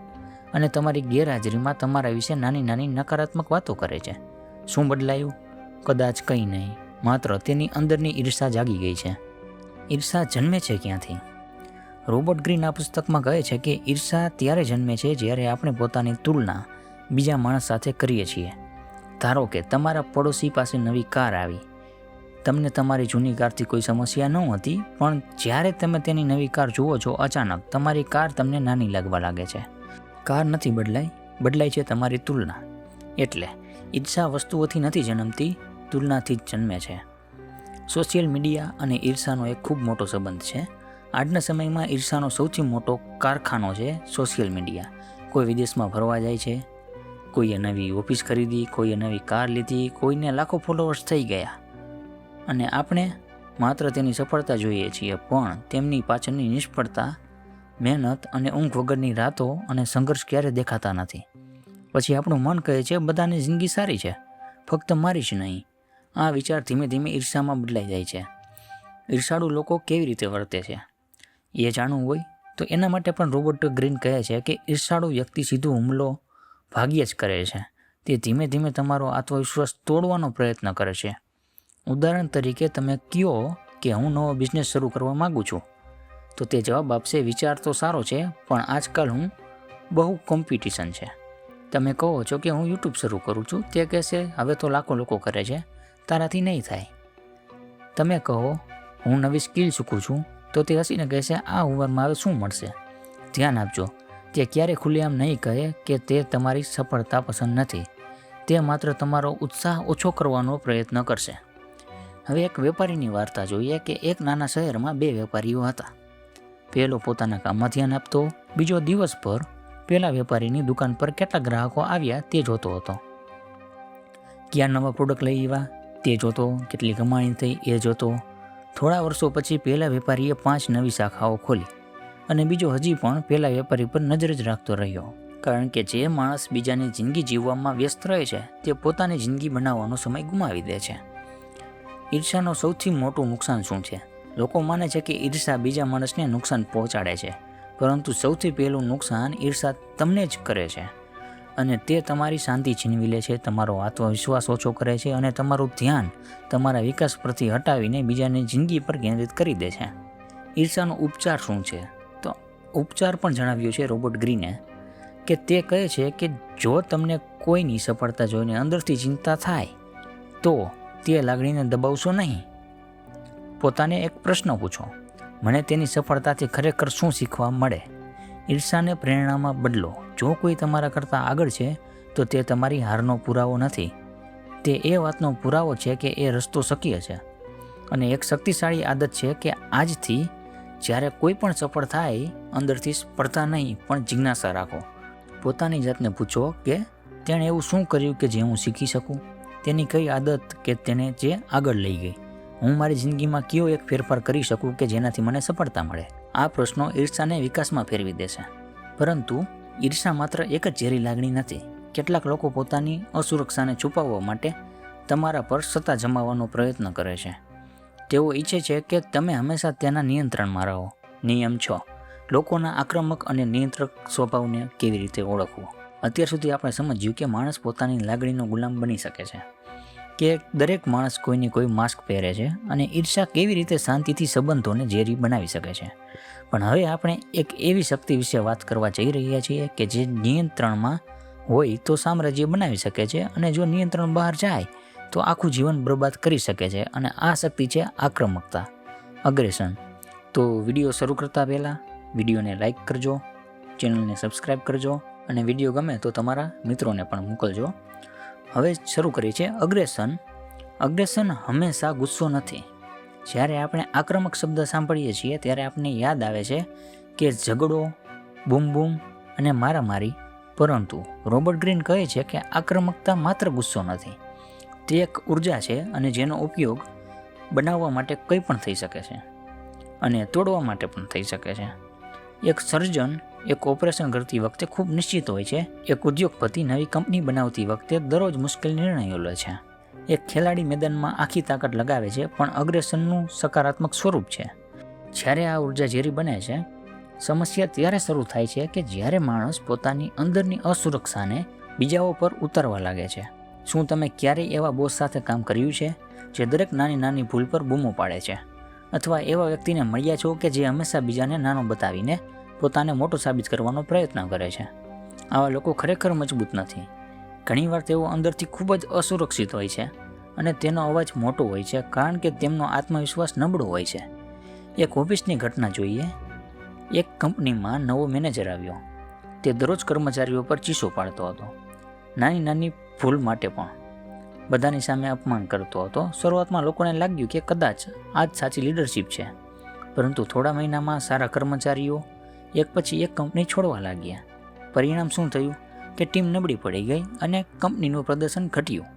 અને તમારી ગેરહાજરીમાં તમારા વિશે નાની નાની નકારાત્મક વાતો કરે છે. શું બદલાયું? કદાચ કંઈ નહીં, માત્ર તેની અંદરની ઈર્ષા જાગી ગઈ છે. ઈર્ષા જન્મે છે ક્યાંથી? રોબર્ટ ગ્રીન આ પુસ્તકમાં કહે છે કે ઈર્ષા ત્યારે જન્મે છે જ્યારે આપણે પોતાની તુલના બીજા માણસ સાથે કરીએ છીએ. ધારો કે તમારા પડોશી પાસે નવી કાર આવી. તમને તમારી જૂની કારથી કોઈ સમસ્યા ન હતી, પણ જ્યારે તમે તેની નવી કાર જુઓ છો, અચાનક તમારી કાર તમને નાની લાગવા લાગે છે. કાર નથી બદલાય છે તમારી તુલના. એટલે ઈર્ષા વસ્તુઓથી નથી જન્મતી, તુલનાથી જ જન્મે છે. સોશિયલ મીડિયા અને ઈર્ષાનો એક ખૂબ મોટો સંબંધ છે. આજના સમયમાં ઈર્ષાનો સૌથી મોટો કારખાનો છે સોશિયલ મીડિયા. કોઈ વિદેશમાં ફરવા જાય છે, કોઈએ નવી ઓફિસ ખરીદી, કોઈએ નવી કાર લીધી, કોઈને લાખો ફોલોઅર્સ થઈ ગયા અને આપણે માત્ર તેની સફળતા જોઈએ છીએ, પણ તેમની પાછળની નિષ્ફળતા, મહેનત અને ઊંઘ વગરની રાતો અને સંઘર્ષ ક્યારે દેખાતા નથી. પછી આપણું મન કહે છે બધાની જિંદગી સારી છે, ફક્ત મારી જ નહીં. આ વિચાર ધીમે ધીમે ઈર્ષામાં બદલાઈ જાય છે. ઈર્ષાળુ લોકો કેવી રીતે વર્તે છે એ જાણવું હોય તો એના માટે પણ રોબર્ટ ગ્રીન કહે છે કે ઈર્ષાળુ વ્યક્તિ સીધો હુમલો ભાગ્યે જ કરે છે. તે ધીમે ધીમે તમારો આત્મવિશ્વાસ તોડવાનો પ્રયત્ન કરે છે. ઉદાહરણ તરીકે તમે કહો કે હું નવો બિઝનેસ શરૂ કરવા માગું છું, તો તે જવાબ આપશે વિચાર તો સારો છે, પણ આજકાલ હું બહુ કોમ્પિટિશન છે. તમે કહો છો કે હું યુટ્યુબ શરૂ કરું છું, તે કહેશે હવે તો લાખો લોકો કરે છે, તારાથી નહીં થાય. તમે કહો હું નવી સ્કિલ શીખું છું, તો તે હસીને કહેશે આ ઉંમરમાં હવે શું મળશે. ધ્યાન આપજો, તે ક્યારે ખુલ્લેઆમ નહીં કહે કે તે તમારી સફળતા પસંદ નથી. તે માત્ર તમારો ઉત્સાહ ઓછો કરવાનો પ્રયત્ન કરશે. હવે એક વેપારીની વાર્તા જોઈએ કે એક નાના શહેરમાં બે વેપારીઓ હતા. પહેલો પોતાના કામમાં ધ્યાન આપતો, બીજો દિવસ પર પહેલા વેપારીની દુકાન પર કેટલા ગ્રાહકો આવ્યા તે જોતો હતો. ક્યાં નવા પ્રોડક્ટ લઈ આવ્યા તે જોતો, કેટલી કમાણી થઈ એ જોતો. થોડા વર્ષો પછી પહેલા વેપારીએ 5 નવી શાખાઓ ખોલી અને બીજો હજી પણ પહેલા વેપારી પર નજર જ રાખતો રહ્યો. કારણ કે જે માણસ બીજાની જિંદગી જીવવામાં વ્યસ્ત રહે છે તે પોતાની જિંદગી બનાવવાનો સમય ગુમાવી દે છે. ઈર્ષાનો સૌથી મોટું નુકસાન શું છે? લોકો માને છે કે ઈર્ષા બીજા માણસને નુકસાન પહોંચાડે છે, પરંતુ સૌથી પહેલું નુકસાન ઈર્ષા તમને જ કરે છે અને તે તમારી શાંતિ છીનવી લે છે, તમારો આત્મવિશ્વાસ ઓછો કરે છે અને તમારું ધ્યાન તમારા વિકાસ પરથી હટાવીને બીજાની જિંદગી પર કેન્દ્રિત કરી દે છે. ઈર્ષાનો ઉપચાર શું છે? તો ઉપચાર પણ જણાવ્યો છે રોબર્ટ ગ્રીને કે તે કહે છે કે જો તમને કોઈની સફળતા જોઈને અંદરથી ચિંતા થાય તો તે લાગણીને દબાવશો નહીં. પોતાને એક પ્રશ્ન પૂછો, મને તેની સફળતાથી ખરેખર શું શીખવા મળે? ઈર્ષાને પ્રેરણામાં બદલો. જો કોઈ તમારા કરતાં આગળ છે તો તે તમારી હારનો પુરાવો નથી, તે એ વાતનો પુરાવો છે કે એ રસ્તો શક્ય છે. અને એક શક્તિશાળી આદત છે કે આજથી જ્યારે કોઈ પણ સફળ થાય, અંદરથી સ્પર્ધા નહીં પણ જિજ્ઞાસા રાખો. પોતાની જાતને પૂછો કે તેણે એવું શું કર્યું કે જે હું શીખી શકું? તેની કઈ આદત કે તેને જે આગળ લઈ ગઈ? હું મારી જિંદગીમાં કયો એક ફેરફાર કરી શકું કે જેનાથી મને સફળતા મળે? આ પ્રશ્નો ઈર્ષાને વિકાસમાં ફેરવી દેશે. પરંતુ ઈર્ષા માત્ર એક જ ઝેરી લાગણી નથી. કેટલાક લોકો પોતાની અસુરક્ષાને છુપાવવા માટે તમારા પર સત્તા જમાવવાનો પ્રયત્ન કરે છે. તેઓ ઈચ્છે છે કે તમે હંમેશા તેના નિયંત્રણમાં રહો. નિયમ 6. લોકોના આક્રમક અને નિયંત્રક સ્વભાવને કેવી રીતે ઓળખવો? અત્યાર સુધી આપણે સમજ્યું કે માણસ પોતાની લાગણીનો ગુલામ બની શકે છે, કે દરેક માણસ કોઈને કોઈ માસ્ક પહેરે છે અને ઈર્ષા કેવી રીતે શાંતિથી સંબંધોને ઝેરી બનાવી શકે છે. પણ હવે આપણે એક એવી શક્તિ વિશે વાત કરવા જઈ રહ્યા છીએ કે જે નિયંત્રણમાં હોય તો સામ્રાજ્ય બનાવી શકે છે અને જો નિયંત્રણ બહાર જાય તો આખું જીવન બરબાદ કરી શકે છે. અને આ શક્તિ છે આક્રમકતા, અગ્રેશન. તો વિડીયો શરૂ કરતાં પહેલાં વિડીયોને લાઇક કરજો, ચેનલને સબસ્ક્રાઈબ કરજો અને વિડીયો ગમે તો તમારા મિત્રોને પણ મોકલજો. હવે શરૂ કરીએ છીએ અગ્રેશન. અગ્રેશન હંમેશા ગુસ્સો નથી. જ્યારે આપણે આક્રમક શબ્દ સાંભળીએ છીએ ત્યારે આપણને યાદ આવે છે કે ઝઘડો, બૂમ બૂમ અને મારામારી. પરંતુ રોબર્ટ ગ્રીન કહે છે કે આક્રમકતા માત્ર ગુસ્સો નથી, તે એક ઉર્જા છે અને જેનો ઉપયોગ બનાવવા માટે કંઈ પણ થઈ શકે છે અને તોડવા માટે પણ થઈ શકે છે. એક સર્જન એક ઓપરેશન કરતી વખતે ખૂબ નિશ્ચિત હોય છે. એક ઉદ્યોગપતિ નવી કંપની બનાવતી વખતે દરરોજ મુશ્કેલ નિર્ણયો લે છે. એક ખેલાડી મેદાનમાં આખી તાકાત લગાવે છે, પણ અગ્રેસનનું સકારાત્મક સ્વરૂપ છે. જ્યારે આ ઉર્જા ઝેરી બને છે, સમસ્યા ત્યારે શરૂ થાય છે કે જ્યારે માણસ પોતાની અંદરની અસુરક્ષાને બીજાઓ પર ઉતારવા લાગે છે. શું તમે ક્યારેય એવા બોસ સાથે કામ કર્યું છે જે દરેક નાની નાની ભૂલ પર બૂમો પાડે છે? અથવા એવા વ્યક્તિને મળ્યા છો કે જે હંમેશા બીજાને નાનો બતાવીને પોતાને મોટો સાબિત કરવાનો પ્રયત્ન કરે છે? આવા લોકો ખરેખર મજબૂત નથી. ઘણીવાર તેઓ અંદરથી ખૂબ જ અસુરક્ષિત હોય છે અને તેનો અવાજ મોટો હોય છે કારણ કે તેમનો આત્મવિશ્વાસ નબળો હોય છે. એક ઓફિસની ઘટના જોઈએ. એક કંપનીમાં નવો મેનેજર આવ્યો. તે દરરોજ કર્મચારીઓ પર ચીસો પાડતો હતો, નાની નાની ભૂલ માટે પણ બધાની સામે અપમાન કરતો હતો. શરૂઆતમાં લોકોને લાગ્યું કે કદાચ આ જ સાચી લીડરશિપ છે, પરંતુ થોડા મહિનામાં સારા કર્મચારીઓ એક પછી એક કંપની છોડવા લાગ્યા. પરિણામ શું થયું કે ટીમ નબળી પડી ગઈ અને કંપનીનું પ્રદર્શન ઘટ્યું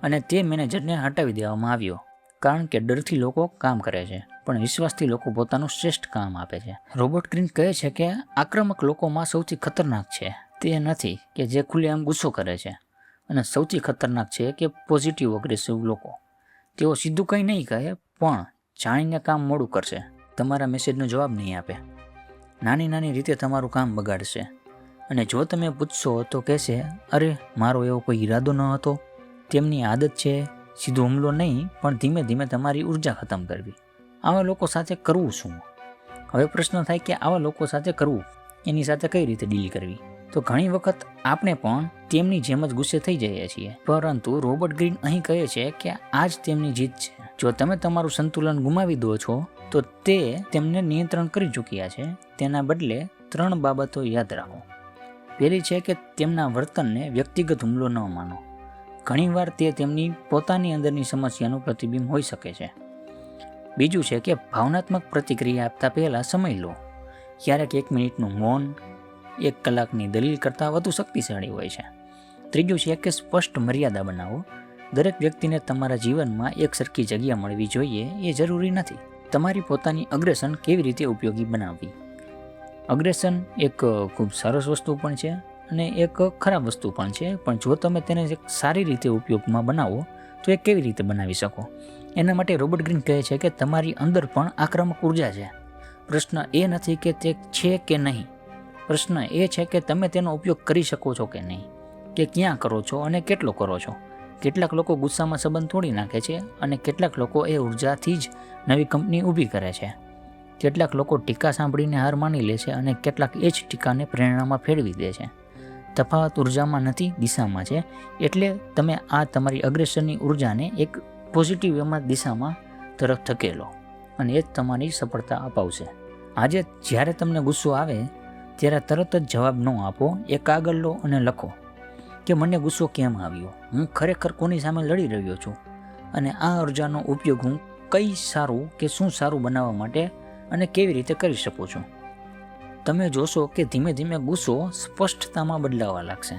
અને તે મેનેજરને હટાવી દેવામાં આવ્યો. કારણ કે ડરથી લોકો કામ કરે છે, પણ વિશ્વાસથી લોકો પોતાનું શ્રેષ્ઠ કામ આપે છે. રોબર્ટ ગ્રીન કહે છે કે આક્રમક લોકોમાં સૌથી ખતરનાક છે તે નથી કે જે ખુલ્લેઆમ ગુસ્સો કરે છે, અને સૌથી ખતરનાક છે કે પોઝિટિવ અગ્રેસિવ લોકો. તેઓ સીધું કંઈ નહીં કહે, પણ જાણીને કામ મોડું કરશે, તમારા મેસેજનો જવાબ નહીં આપે, નાની નાની રીતે તમારું કામ બગાડશે. અને જો તમે પૂછશો તો કહેશે, અરે મારો એવો કોઈ ઈરાદો ન હતો. તેમની આદત છે સીધો હુમલો નહીં, પણ ધીમે ધીમે તમારી ઉર્જા ખતમ કરવી. આવા લોકો સાથે કરવું શું? હવે પ્રશ્ન થાય કે આવા લોકો સાથે કરવું, એની સાથે કઈ રીતે ડીલ કરવી? તો ઘણી વખત આપણે પણ તેમની જેમ જ ગુસ્સે થઈ જઈએ છીએ. પરંતુ રોબર્ટ ગ્રીન અહીં કહે છે કે આ જ તેમની જીત છે. જો તમે તમારું સંતુલન ગુમાવી દો છો, તો તે તેમને નિયંત્રણ કરી ચૂક્યા છે. તેના બદલે 3 બાબતો યાદ રાખો. પહેલી છે કે તેમના વર્તનને વ્યક્તિગત હુમલો ન માનો. ઘણીવાર તે તેમની પોતાની અંદરની સમસ્યાનું પ્રતિબિંબ હોઈ શકે છે. બીજું છે કે ભાવનાત્મક પ્રતિક્રિયા આપતા પહેલાં સમય લો. ક્યારેક 1 મિનિટનું મૌન 1 કલાકની દલીલ કરતાં વધુ શક્તિશાળી હોય છે. ત્રીજું છે કે સ્પષ્ટ મર્યાદા બનાવો. દરેક વ્યક્તિને તમારા જીવનમાં એક સરખી જગ્યા મળવી જોઈએ એ જરૂરી નથી. તમારી પોતાની અગ્રેસન કેવી રીતે ઉપયોગી બનાવવી? અગ્રેસન એક ખૂબ સરસ વસ્તુ પણ છે અને એક ખરાબ વસ્તુ પણ છે, પણ જો તમે તેને એક સારી રીતે ઉપયોગમાં બનાવો તો એ કેવી રીતે બનાવી શકો? એના માટે રોબર્ટ ગ્રીન કહે છે કે તમારી અંદર પણ આક્રમક ઉર્જા છે. પ્રશ્ન એ નથી કે તે છે કે નહીં, પ્રશ્ન એ છે કે તમે તેનો ઉપયોગ કરી શકો છો કે નહીં, કે ક્યાં કરો છો અને કેટલો કરો છો. કેટલાક લોકો ગુસ્સામાં સંબંધ તોડી નાખે છે અને કેટલાક લોકો એ ઉર્જાથી જ નવી કંપની ઊભી કરે છે. કેટલાક લોકો ટીકા સાંભળીને હાર માની લે છે અને કેટલાક એ જ ટીકાને પ્રેરણામાં ફેરવી દે છે. તફાવત ઉર્જામાં નથી, દિશામાં છે. એટલે તમે આ તમારી અગ્રેસનની ઉર્જાને એક પોઝિટિવ દિશામાં તરફ ધકેલો અને એ જ તમારી સફળતા અપાવશે. આજે જ્યારે તમને ગુસ્સો આવે ત્યારે તરત જ જવાબ ન આપો. એ કાગળ લો અને લખો કે મને ગુસ્સો કેમ આવ્યો, હું ખરેખર કોની સામે લડી રહ્યો છું, અને આ ઉર્જાનો ઉપયોગ હું કઈ સારું કે શું સારું બનાવવા માટે અને કેવી રીતે કરી શકું છું. તમે જોશો કે ધીમે ધીમે ગુસ્સો સ્પષ્ટતામાં બદલાવા લાગશે.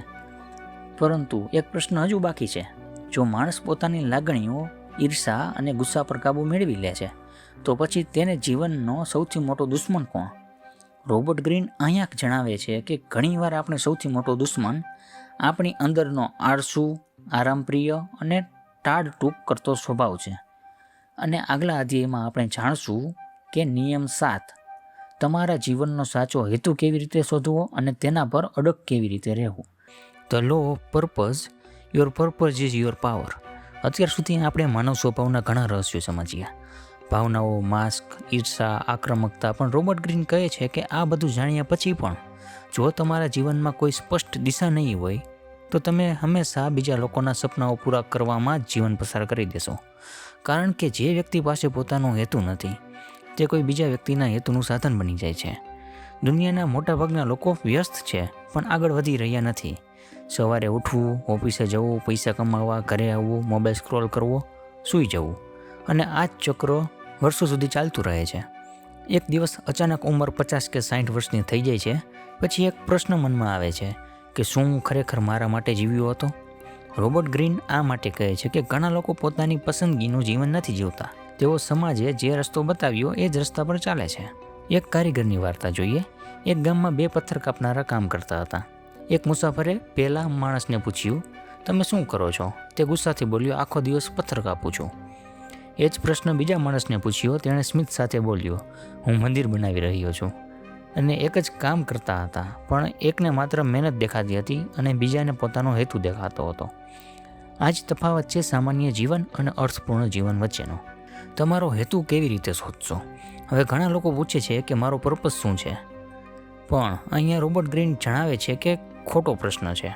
પરંતુ એક પ્રશ્ન હજુ બાકી છે. જો માણસ પોતાની લાગણીઓ, ઈર્ષા અને ગુસ્સા પર કાબૂ મેળવી લે છે, તો પછી તેને જીવનનો સૌથી મોટો દુશ્મન કોણ? રોબર્ટ ગ્રીન અહીંયા જણાવે છે કે ઘણીવાર આપણે સૌથી મોટો દુશ્મન આપણી અંદરનો આળસુ, આરામપ્રિય અને ટાળટૂક કરતો સ્વભાવ છે. અને આગલા અધ્યાયમાં આપણે જાણશું કે નિયમ 7, તમારા જીવનનો સાચો હેતુ કેવી રીતે શોધવો અને તેના પર અડગ કેવી રીતે રહેવું. The law of purpose, your purpose is your power. અત્યાર સુધી આપણે માનવ સ્વભાવના ઘણા રહસ્યો સમજ્યા. ભાવનાઓ, માસ્ક, ઈર્ષા, આક્રમકતા. પણ રોબર્ટ ગ્રીન કહે છે કે આ બધું જાણ્યા પછી પણ જો તમારા જીવનમાં કોઈ સ્પષ્ટ દિશા નહીં હોય, તો તમે હંમેશા બીજા લોકોના સપનાઓ પૂરા કરવામાં જ જીવન પસાર કરી દેશો. કારણ કે જે વ્યક્તિ પાસે પોતાનો હેતુ નથી, તે કોઈ બીજા વ્યક્તિના હેતુનું સાધન બની જાય છે. દુનિયાના મોટાભાગના લોકો વ્યસ્ત છે, પણ આગળ વધી રહ્યા નથી. સવારે ઉઠવું, ઓફિસે જવું, પૈસા કમાવા, ઘરે આવવું, મોબાઈલ સ્ક્રોલ કરવો, સૂઈ જવું, અને આ જ ચક્ર વર્ષો સુધી ચાલતું રહે છે. એક દિવસ અચાનક ઉંમર 50 કે 60 વર્ષની થઈ જાય છે. પછી એક પ્રશ્ન મનમાં આવે છે કે શું હું ખરેખર મારા માટે જીવ્યો હતો? રોબર્ટ ગ્રીન આ માટે કહે છે કે ઘણા લોકો પોતાની પસંદગીનું જીવન નથી જીવતા. તેઓ સમાજે જે રસ્તો બતાવ્યો એ જ રસ્તા પર ચાલે છે. એક કારીગરની વાર્તા જોઈએ. એક ગામમાં 2 પથ્થર કાપનારા કામ કરતા હતા. એક મુસાફરે પહેલા માણસને પૂછ્યું, તમે શું કરો છો? તે ગુસ્સાથી બોલ્યો, આખો દિવસ પથ્થર કાપું છું. એ જ પ્રશ્ન બીજા માણસને પૂછ્યો. તેણે સ્મિત સાથે બોલ્યો, હું મંદિર બનાવી રહ્યો છું. અને એક જ કામ કરતા હતા, પણ એકને માત્ર મહેનત દેખાતી હતી અને બીજાને પોતાનો હેતુ દેખાતો હતો. આ જ તફાવત છે સામાન્ય જીવન અને અર્થપૂર્ણ જીવન વચ્ચેનો. તમારો હેતુ કેવી રીતે શોધશો? હવે ઘણા લોકો પૂછે છે કે મારો પર્પસ શું છે? પણ અહીંયા રોબર્ટ ગ્રીન જણાવે છે કે ખોટો પ્રશ્ન છે.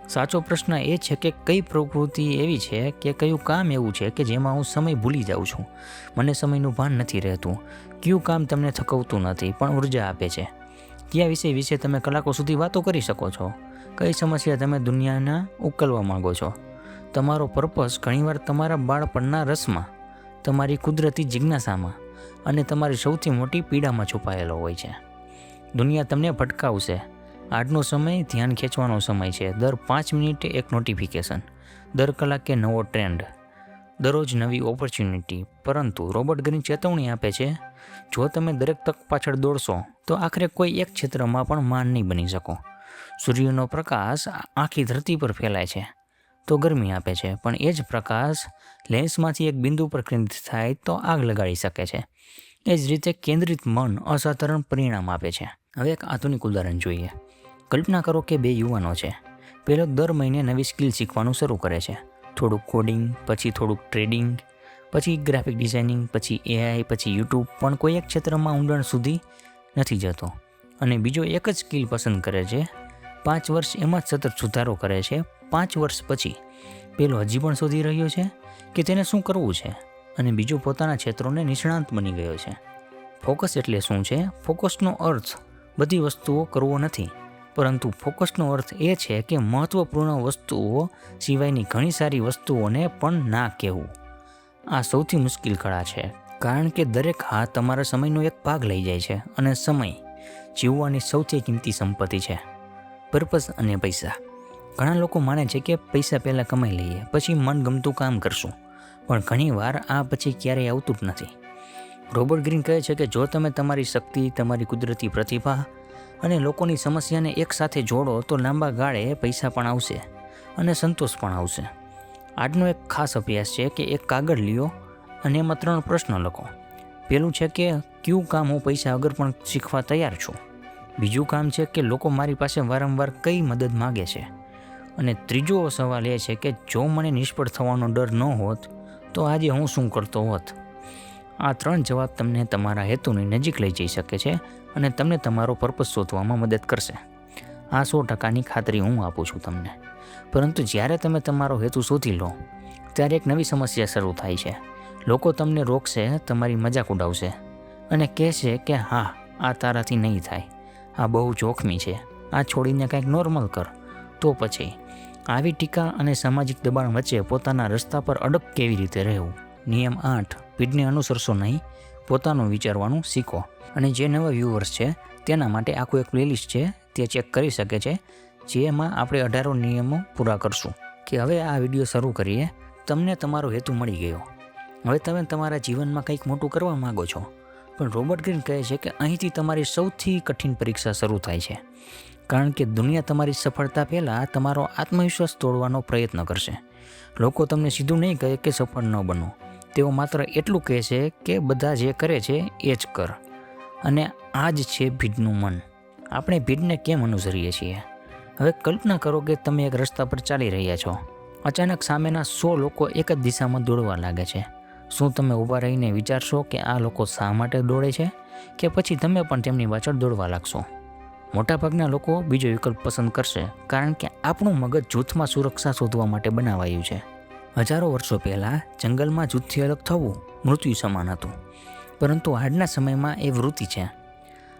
સાચો પ્રશ્ન એ છે કે કઈ પ્રવૃત્તિ એવી છે કે કયું કામ એવું છે કે જેમાં હું સમય ભૂલી જાઉં છું, મને સમયનું ભાન નથી રહેતું. કયું કામ તમને થકવતું નથી પણ ઉર્જા આપે છે? કયા વિષય વિશે તમે કલાકો સુધી વાતો કરી શકો છો? કઈ સમસ્યા તમે દુનિયાના ઉકેલવા માંગો છો? તમારો પર્પસ ઘણીવાર તમારા બાળપણના રસમાં, તમારી કુદરતી જિજ્ઞાસામાં અને તમારી સૌથી મોટી પીડામાં છુપાયેલો હોય છે. દુનિયા તમને ભટકાવશે. આજનો સમય ધ્યાન ખેંચવાનો સમય છે. દર 5 મિનિટે એક નોટિફિકેશન, દર કલાકે નવો ટ્રેન્ડ, દરરોજ નવી ઓપોર્ચ્યુનિટી. પરંતુ રોબર્ટ ગ્રીન ચેતવણી આપે છે, જો તમે દરેક તક પાછળ દોડશો તો આખરે કોઈ એક ક્ષેત્રમાં પણ મહાન નહીં બની શકો. સૂર્યનો પ્રકાશ આખી ધરતી પર ફેલાય છે તો ગરમી આપે છે, પણ એ જ પ્રકાશ લેન્સમાંથી એક બિંદુ પર કેન્દ્રિત થાય તો આગ લગાડી શકે છે. એ જ રીતે કેન્દ્રિત મન અસાધારણ પરિણામ આપે છે. હવે એક આધુનિક ઉદાહરણ જોઈએ. કલ્પના કરો કે 2 યુવાનો છે. પહેલો દર મહિને નવી સ્કિલ શીખવાનું શરૂ કરે છે. થોડુંક કોડિંગ, પછી થોડુંક ટ્રેડિંગ, પછી ગ્રાફિક ડિઝાઇનિંગ, પછી AI, પછી યુટ્યુબ, પણ કોઈ એક ક્ષેત્રમાં ઊંડાણ સુધી નથી જતો. અને બીજો એક જ સ્કિલ પસંદ કરે છે, 5 વર્ષ એમાં જ સતત સુધારો કરે છે. 5 વર્ષ પછી પેલો હજી પણ શોધી રહ્યો છે કે તેને શું કરવું છે, અને બીજો પોતાના ક્ષેત્રોને નિષ્ણાંત બની ગયો છે. ફોકસ એટલે શું છે? ફોકસનો અર્થ બધી વસ્તુઓ કરવો નથી, પરંતુ ફોકસનો અર્થ એ છે કે મહત્ત્વપૂર્ણ વસ્તુઓ સિવાયની ઘણી સારી વસ્તુઓને પણ ના કહેવું. આ સૌથી મુશ્કેલ કળા છે, કારણ કે દરેક હાથ તમારા સમયનો એક ભાગ લઈ જાય છે, અને સમય જીવવાની સૌથી કિંમતી સંપત્તિ છે. પર્પસ અને પૈસા. ઘણા લોકો માને છે કે પૈસા પહેલાં કમાઈ લઈએ, પછી મનગમતું કામ કરશું, પણ ઘણીવાર આ પછી ક્યારેય આવતું જ નથી. રોબર્ટ ગ્રીન કહે છે કે જો તમે તમારી શક્તિ, તમારી કુદરતી પ્રતિભા અને લોકોની સમસ્યાને એકસાથે જોડો તો લાંબા ગાળે પૈસા પણ આવશે અને સંતોષ પણ આવશે. આજનો એક ખાસ અભ્યાસ છે કે એક કાગળ લ્યો અને એમાં 3 પ્રશ્નો લખો. પહેલું છે કે કયું કામ હું પૈસા વગર પણ શીખવા તૈયાર છું? બીજું કામ છે કે લોકો મારી પાસે વારંવાર કઈ મદદ માગે છે? અને ત્રીજો સવાલ એ છે કે જો મને નિષ્ફળ થવાનો ડર ન હોત તો આજે હું શું કરતો હોત? આ 3 જવાબ તમને તમારા હેતુની નજીક લઈ જઈ શકે છે અને તમને તમારો પર્પસ શોધવામાં મદદ કરશે. આ 100%ની ખાતરી હું આપું છું તમને. પરંતુ જ્યારે તમે તમારો હેતુ શોધી લો ત્યારે એક નવી સમસ્યા શરૂ થાય છે. લોકો તમને રોકશે, તમારી મજાક ઉડાવશે અને કહેશે કે હા, આ તારાથી નહીં થાય, આ બહુ જોખમી છે, આ છોડીને કંઈક નોર્મલ કર. તો પછી આવી ટીકા અને સામાજિક દબાણ વચ્ચે પોતાના રસ્તા પર અડગ કેવી રીતે રહેવું? નિયમ 8, ભીડને અનુસરશો નહીં, પોતાનું વિચારવાનું શીખો. અને જે નવા વ્યુઅર્સ છે તેના માટે આખું એક પ્લેલિસ્ટ છે, તે ચેક કરી શકે છે, જેમાં આપણે 18 નિયમો પૂરા કરશું. કે હવે આ વિડીયો શરૂ કરીએ. તમને તમારો હેતુ મળી ગયો. હવે તમે તમારા જીવનમાં કંઈક મોટું કરવા માગો છો. પણ રોબર્ટ ગ્રીન કહે છે કે અહીંથી તમારી સૌથી કઠિન પરીક્ષા શરૂ થાય છે, કારણ કે દુનિયા તમારી સફળતા પહેલાં તમારો આત્મવિશ્વાસ તોડવાનો પ્રયત્ન કરશે. લોકો તમને સીધું નહીં કહે કે સફળ ન બનો, તેઓ માત્ર એટલું કહેશે કે બધા જે કરે છે એ જ કર. અને આ જ છે ભીડનું મન. આપણે ભીડને કેમ અનુસરીએ છીએ? હવે કલ્પના કરો કે તમે એક રસ્તા પર ચાલી રહ્યા છો. અચાનક સામેના 100 લોકો એક જ દિશામાં દોડવા લાગે છે. શું તમે ઊભા રહીને વિચારશો કે આ લોકો શા માટે દોડે છે, કે પછી તમે પણ તેમની પાછળ દોડવા લાગશો? મોટાભાગના લોકો બીજો વિકલ્પ પસંદ કરશે, કારણ કે આપણું મગજ જૂથમાં સુરક્ષા શોધવા માટે બનાવાયું છે. હજારો વર્ષો પહેલાં જંગલમાં જૂથથી અલગ થવું મૃત્યુ સમાન હતું, પરંતુ આજના સમયમાં એ વૃત્તિ છે.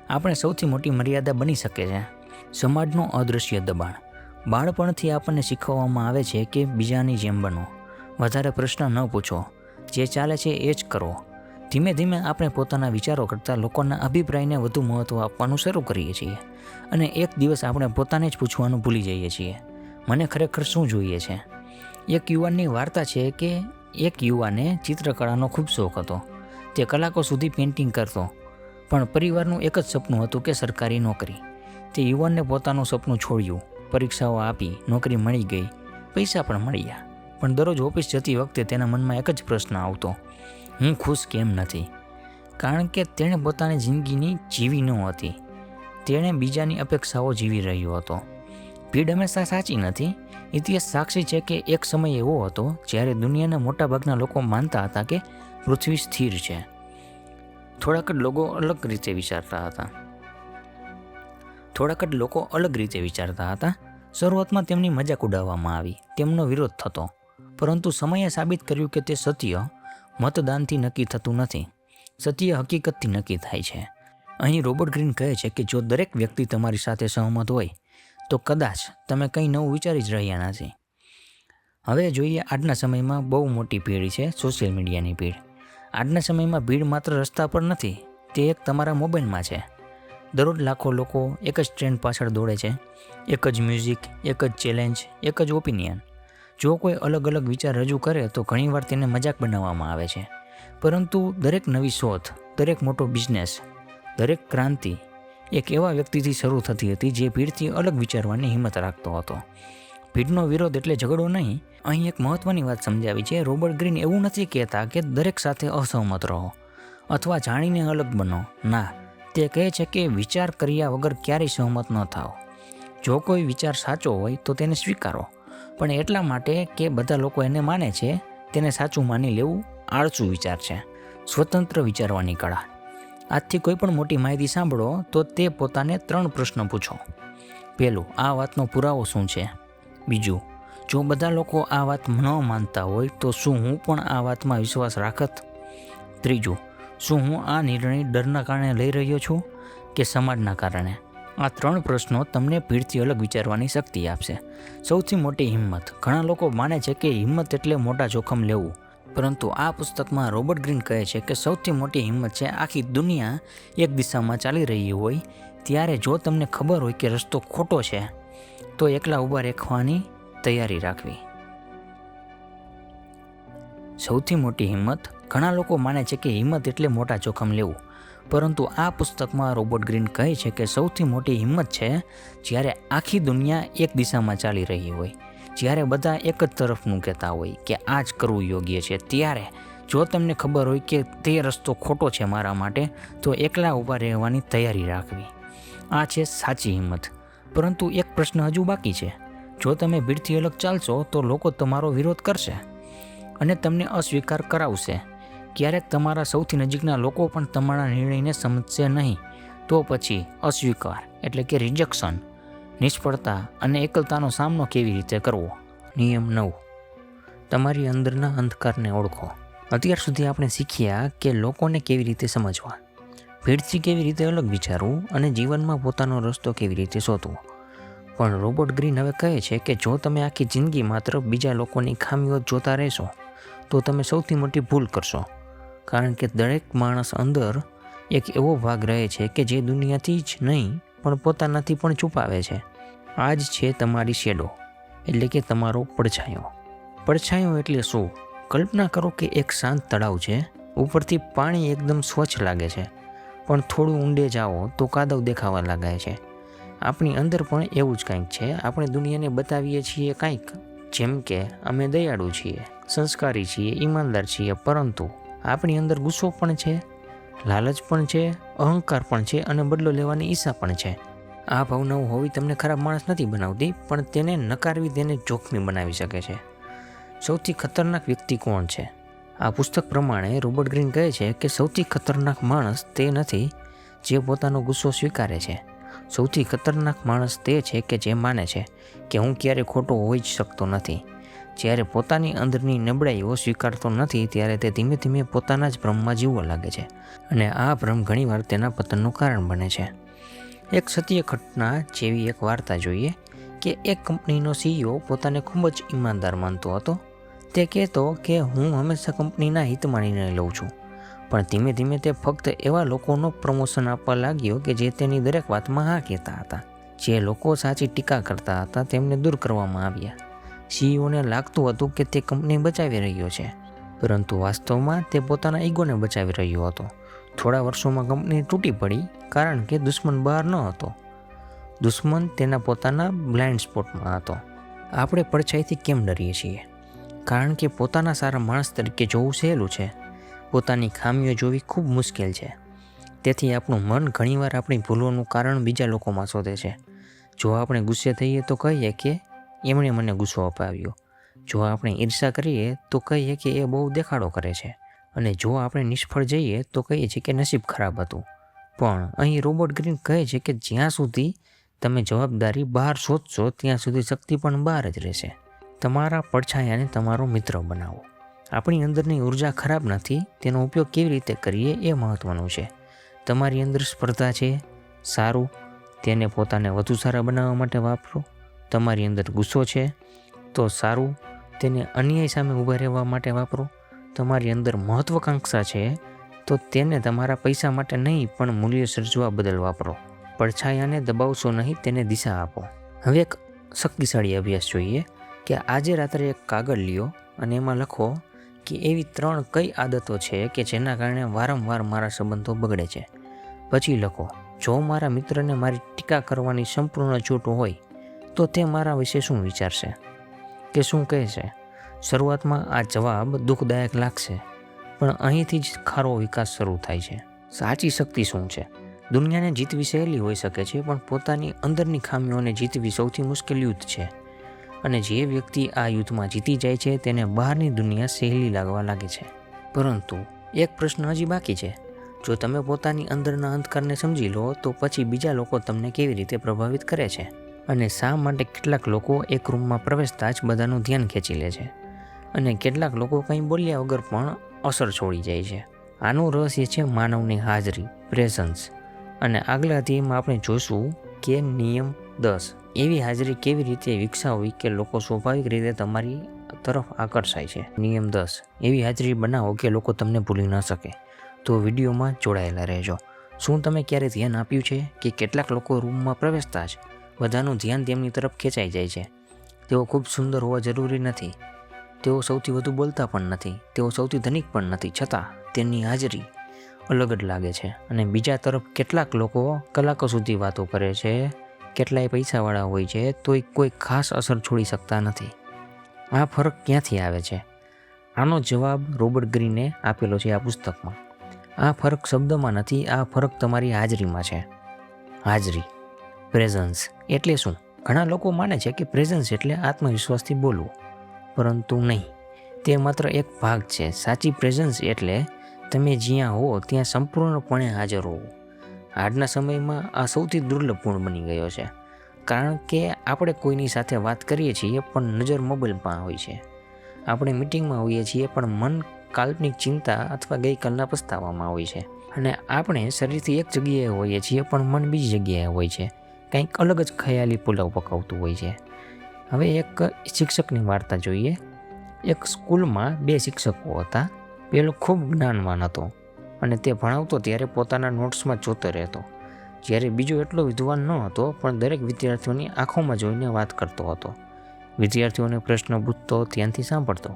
આપણે સૌથી મોટી મર્યાદા બની શકે છે સમાજનો અદૃશ્ય દબાણ. બાળપણથી આપણને શીખવવામાં આવે છે કે બીજાની જેમ બનો, વધારે પ્રશ્ન ન પૂછો, જે ચાલે છે એ જ કરો. ધીમે ધીમે આપણે પોતાના વિચારો કરતાં લોકોના અભિપ્રાયને વધુ મહત્ત્વ આપવાનું શરૂ કરીએ છીએ, અને એક દિવસ આપણે પોતાને જ પૂછવાનું ભૂલી જઈએ છીએ, મને ખરેખર શું જોઈએ છે? એક યુવાનની વાર્તા છે કે એક યુવાને ચિત્રકળાનો ખૂબ શોખ હતો. તે કલાકો સુધી પેઇન્ટિંગ કરતો, પણ પરિવારનું એક જ સપનું હતું કે સરકારી નોકરી. તે યુવાનને પોતાનું સપનું છોડ્યું, પરીક્ષાઓ આપી, નોકરી મળી ગઈ, પૈસા પણ મળ્યા. પણ દરરોજ ઓફિસ જતી વખતે તેના મનમાં એક જ પ્રશ્ન આવતો, હું ખુશ કેમ નથી? કારણ કે તેણે પોતાની જિંદગીની જીવી ન હતી, તેણે બીજાની અપેક્ષાઓ જીવી રહ્યો હતો. ભીડ હંમેશા સાચી નથી. ઇતિહાસ સાક્ષી છે કે એક સમય એવો હતો જ્યારે દુનિયાના મોટાભાગના લોકો માનતા હતા કે પૃથ્વી સ્થિર છે. થોડાક જ લોકો અલગ રીતે વિચારતા હતા. શરૂઆતમાં તેમની મજાક ઉડાવવામાં આવી, તેમનો વિરોધ થતો, પરંતુ સમયે સાબિત કર્યું કે તે સત્ય મતદાનથી નક્કી થતું નથી, સત્ય હકીકતથી નક્કી થાય છે. અહીં રોબર્ટ ગ્રીન કહે છે કે જો દરેક વ્યક્તિ તમારી સાથે સહમત હોય તો કદાચ તમે કંઈ નવું વિચારી જ રહ્યા નથી. હવે જોઈએ આજના સમયમાં બહુ મોટી ભીડ છે સોશિયલ મીડિયાની ભીડ. આજના સમયમાં ભીડ માત્ર રસ્તા પર નથી, તે એક તમારા મોબાઈલમાં છે. દરરોજ લાખો લોકો એક જ ટ્રેન્ડ પાછળ દોડે છે, એક જ મ્યુઝિક, એક જ ચેલેન્જ, એક જ ઓપિનિયન. જો કોઈ અલગ અલગ વિચાર રજૂ કરે તો ઘણીવાર તેને મજાક બનાવવામાં આવે છે. પરંતુ દરેક નવી શોધ, દરેક મોટો બિઝનેસ, દરેક ક્રાંતિ એક એવા વ્યક્તિથી શરૂ થતી હતી જે ભીડથી અલગ વિચારવાની હિંમત રાખતો હતો. ભીડનો વિરોધ એટલે ઝઘડો નહીં. અહીં એક મહત્ત્વની વાત સમજાવી છે. રોબર્ટ ગ્રીન એવું નથી કહેતા કે દરેક સાથે અસહમત રહો અથવા જાણીને અલગ બનો. ના, તે કહે છે કે વિચાર કર્યા વગર ક્યારેય સહમત ન થાઓ. જો કોઈ વિચાર સાચો હોય તો તેને સ્વીકારો, પણ એટલા માટે કે બધા લોકો એને માને છે તેને સાચું માની લેવું આળસુ વિચાર છે. સ્વતંત્ર વિચારવાની કળા. આજથી કોઈ પણ મોટી માહિતી સાંભળો તો તે પોતાને 3 પ્રશ્ન પૂછો. પહેલું, આ વાતનો પુરાવો શું છે? બીજું, જો બધા લોકો આ વાત ન માનતા હોય તો શું હું પણ આ વાતમાં વિશ્વાસ રાખત? ત્રીજું, શું હું આ નિર્ણય ડરના કારણે લઈ રહ્યો છું કે સમાજના કારણે? આ 3 પ્રશ્નો તમને ભીડથી અલગ વિચારવાની શક્તિ આપશે. સૌથી મોટી હિંમત. ઘણા લોકો માને છે કે હિંમત એટલે મોટા જોખમ લેવું, પરંતુ આ પુસ્તકમાં રોબર્ટ ગ્રીન કહે છે કે સૌથી મોટી હિંમત છે આખી દુનિયા એક દિશામાં ચાલી રહી હોય ત્યારે જો તમને ખબર હોય કે રસ્તો ખોટો છે તો એકલા ઊભા રાખવાની તૈયારી રાખવી. સૌથી મોટી હિંમત. ઘણા લોકો માને છે કે હિંમત એટલે મોટા જોખમ લેવું, પરંતુ આ પુસ્તકમાં રોબર્ટ ગ્રીન કહે છે કે સૌથી મોટી હિંમત છે જ્યારે આખી દુનિયા એક દિશામાં ચાલી રહી હોય, જ્યારે બધા એક જ તરફનું કહેતા હોય કે આ જ કરવું યોગ્ય છે, ત્યારે જો તમને ખબર હોય કે તે રસ્તો ખોટો છે મારા માટે, તો એકલા ઊભા રહેવાની તૈયારી રાખવી. આ છે સાચી હિંમત. પરંતુ એક પ્રશ્ન હજુ બાકી છે. જો તમે ભીડથી અલગ ચાલશો તો લોકો તમારો વિરોધ કરશે અને તમને અસ્વીકાર કરાવશે. ક્યારેક તમારા સૌથી નજીકના લોકો પણ તમારા નિર્ણયને સમજશે નહીં. તો પછી અસ્વીકાર એટલે કે રિજેક્શન, નિષ્ફળતા અને એકલતાનો સામનો કેવી રીતે કરવો? નિયમ 9. તમારી અંદરના અંધકારને ઓળખો. અત્યાર સુધી આપણે શીખ્યા કે લોકોને કેવી રીતે સમજવા, ભીડથી કેવી રીતે અલગ વિચારવું અને જીવનમાં પોતાનો રસ્તો કેવી રીતે શોધવો. પણ રોબર્ટ ગ્રીન હવે કહે છે કે જો તમે આખી જિંદગી માત્ર બીજા લોકોની ખામીઓ જોતા રહેશો તો તમે સૌથી મોટી ભૂલ કરશો. કારણ કે દરેક માણસ અંદર એક એવો ભાગ રહે છે કે જે દુનિયાથી જ નહીં પણ પોતાનાથી પણ છુપાવે છે. આ જ છે તમારી શેડો, એટલે કે તમારો પડછાયો. પડછાયો એટલે શું? કલ્પના કરો કે એક શાંત તળાવ છે. ઉપરથી પાણી એકદમ સ્વચ્છ લાગે છે, પણ થોડું ઊંડે જાઓ તો કાદવ દેખાવા લાગે છે. આપણી અંદર પણ એવું જ કંઈક છે. આપણે દુનિયાને બતાવીએ છીએ કંઈક, જેમ કે અમે દયાળુ છીએ, સંસ્કારી છીએ, ઈમાનદાર છીએ, પરંતુ આપણી અંદર ગુસ્સો પણ છે, લાલચ પણ છે, અહંકાર પણ છે અને બદલો લેવાની ઈચ્છા પણ છે. આ ભાવનાઓ હોવી તમને ખરાબ માણસ નથી બનાવતી, પણ તેને નકારવી તેને જોખમી બનાવી શકે છે. સૌથી ખતરનાક વ્યક્તિ કોણ છે? આ પુસ્તક પ્રમાણે રોબર્ટ ગ્રીન કહે છે કે સૌથી ખતરનાક માણસ તે નથી જે પોતાનો ગુસ્સો સ્વીકારે છે. સૌથી ખતરનાક માણસ તે છે કે જે માને છે કે હું ક્યારેય ખોટો હોઈ જ શકતો નથી. જ્યારે પોતાની અંદરની નબળાઈઓ સ્વીકારતો નથી ત્યારે તે ધીમે ધીમે પોતાના જ ભ્રમમાં જીવવા લાગે છે, અને આ ભ્રમ ઘણીવાર તેના પતનનું કારણ બને છે. એક સત્ય ઘટના જેવી એક વાર્તા જોઈએ કે એક કંપનીનો CEO પોતાને ખૂબ જ ઈમાનદાર માનતો હતો. તે કહેતો કે હું હંમેશા કંપનીના હિતમાં નિર્ણય લઉં છું, પણ ધીમે ધીમે તે ફક્ત એવા લોકોનો પ્રમોશન આપવા લાગ્યો કે જે તેની દરેક વાતમાં હા કહેતા હતા. જે લોકો સાચી ટીકા કરતા હતા તેમને દૂર કરવામાં આવ્યા. CEOને લાગતું હતું કે તે કંપની બચાવી રહ્યો છે, પરંતુ વાસ્તવમાં તે પોતાના ઈગોને બચાવી રહ્યો હતો. થોડા વર્ષોમાં કંપની તૂટી પડી કારણ કે દુશ્મન બહાર ન હતો. દુશ્મન તેના પોતાના બ્લાઇન્ડ સ્પોટમાં હતો. આપણે પડછાઈથી કેમ ડરીએ છીએ? કારણ કે પોતાના સારા માણસ તરીકે જોવું સહેલું છે, પોતાની ખામીઓ જોવી ખૂબ મુશ્કેલ છે. તેથી આપણું મન ઘણીવાર આપણી ભૂલોનું કારણ બીજા લોકોમાં શોધે છે. જો આપણે ગુસ્સે થઈએ તો કહીએ કે એમણે મને ગુસ્સો અપાવ્યો. જો આપણે ઈર્ષા કરીએ તો કહીએ કે એ બહુ દેખાડો કરે છે. અને જો આપણે નિષ્ફળ જઈએ તો કહીએ છીએ કે નસીબ ખરાબ હતું. પણ અહીં રોબર્ટ ગ્રીન કહે છે કે જ્યાં સુધી તમે જવાબદારી બહાર શોધશો ત્યાં સુધી શક્તિ પણ બહાર જ રહેશે. તમારા પડછાયાને તમારો મિત્ર બનાવો. આપણી અંદરની ઉર્જા ખરાબ નથી, તેનો ઉપયોગ કેવી રીતે કરીએ એ મહત્ત્વનું છે. તમારી અંદર સ્પર્ધા છે, સારું, તેને પોતાને વધુ સારા બનાવવા માટે વાપરો. તમારી અંદર ગુસ્સો છે, તો સારું, તેને અન્યાય સામે ઊભા રહેવા માટે વાપરો. તમારી અંદર મહત્વાકાંક્ષા છે, તો તેને તમારા પૈસા માટે નહીં પણ મૂલ્ય સર્જવા બદલ વાપરો. પડછાયાને દબાવશો નહીં, તેને દિશા આપો. હવે એક શક્તિશાળી અભ્યાસ જોઈએ કે આજે રાત્રે એક કાગળ લ્યો અને એમાં લખો કે એવી 3 કઈ આદતો છે કે જેના કારણે વારંવાર મારા સંબંધો બગડે છે. પછી લખો, જો મારા મિત્રને મારી ટીકા કરવાની સંપૂર્ણ છૂટ હોય તો તે મારા વિશે શું વિચારશે કે શું કહેશે? શરૂઆતમાં આ જવાબ દુઃખદાયક લાગશે, પણ અહીંથી જ ખારો વિકાસ શરૂ થાય છે. સાચી શક્તિ શું છે? દુનિયાને જીતવી સહેલી હોઈ શકે છે, પણ પોતાની અંદરની ખામીઓને જીતવી સૌથી મુશ્કેલ યુદ્ધ છે. અને જે વ્યક્તિ આ યુદ્ધમાં જીતી જાય છે તેને બહારની દુનિયા સહેલી લાગવા લાગે છે. પરંતુ એક પ્રશ્ન હજી બાકી છે. જો તમે પોતાની અંદરના અંધકારને સમજી લો તો પછી બીજા લોકો તમને કેવી રીતે પ્રભાવિત કરે છે? અને શા માટે કેટલાક લોકો એક રૂમમાં પ્રવેશતા જ બધાનું ધ્યાન ખેંચી લે છે અને કેટલાક લોકો કંઈ બોલ્યા વગર પણ અસર છોડી જાય છે? આનું રહસ્ય છે માનવની હાજરી, પ્રેઝન્સ. અને આગલા અધ્યાયમાં આપણે જોશું કે નિયમ 10 એવી હાજરી કેવી રીતે વિકસાવવી કે લોકો સ્વાભાવિક રીતે તમારી તરફ આકર્ષાય છે. નિયમ 10 એવી હાજરી બનાવો કે લોકો તમને ભૂલી ન શકે. તો વિડીયોમાં જોડાયેલા રહેજો. શું તમે ક્યારે ધ્યાન આપ્યું છે કે કેટલાક લોકો રૂમમાં પ્રવેશતા જ બધાનું ધ્યાન તેમની તરફ ખેંચાઈ જાય છે? તેઓ ખૂબ સુંદર હોવા જરૂરી નથી, તેઓ સૌથી વધુ બોલતા પણ નથી, તેઓ સૌથી ધનિક પણ નથી, છતાં તેમની હાજરી અલગ જ લાગે છે. અને બીજા તરફ કેટલાક લોકો કલાકો સુધી વાતો કરે છે, કેટલાય પૈસાવાળા હોય છે, તોય કોઈ ખાસ અસર છોડી શકતા નથી. આ ફરક ક્યાંથી આવે છે? આનો જવાબ રોબર્ટ ગ્રીને આપેલો છે આ પુસ્તકમાં. આ ફરક શબ્દમાં નથી, આ ફરક તમારી હાજરીમાં છે. હાજરી, પ્રેઝન્સ એટલે શું? ઘણા લોકો માને છે કે પ્રેઝન્સ એટલે આત્મવિશ્વાસથી બોલવું, પરંતુ નહીં, તે માત્ર એક ભાગ છે. સાચી પ્રેઝન્સ એટલે તમે જ્યાં હો ત્યાં સંપૂર્ણપણે હાજર હોવું. આજના સમયમાં આ સૌથી દુર્લભ ગુણ બની ગયો છે, કારણ કે આપણે કોઈની સાથે વાત કરીએ છીએ પણ નજર મોબાઈલમાં હોય છે. આપણે મિટિંગમાં હોઈએ છીએ પણ મન કાલ્પનિક ચિંતા અથવા ગઈકાલના પસ્તાવામાં હોય છે. અને આપણે શરીરથી એક જગ્યાએ હોઈએ છીએ પણ મન બીજી જગ્યાએ હોય છે, કંઈક અલગ જ ખયાલી પુલાવ પકાવતું હોય છે. હવે એક શિક્ષકની વાર્તા જોઈએ. એક સ્કૂલમાં 2 શિક્ષકો હતા. પેલો ખૂબ જ્ઞાનવાન હતો અને તે ભણાવતો ત્યારે પોતાના નોટ્સમાં જોતો રહેતો, જ્યારે બીજો એટલો વિદ્વાન ન હતો પણ દરેક વિદ્યાર્થીઓની આંખોમાં જોઈને વાત કરતો હતો. વિદ્યાર્થીઓને પ્રશ્ન પૂછતો, ધ્યાનથી સાંભળતો.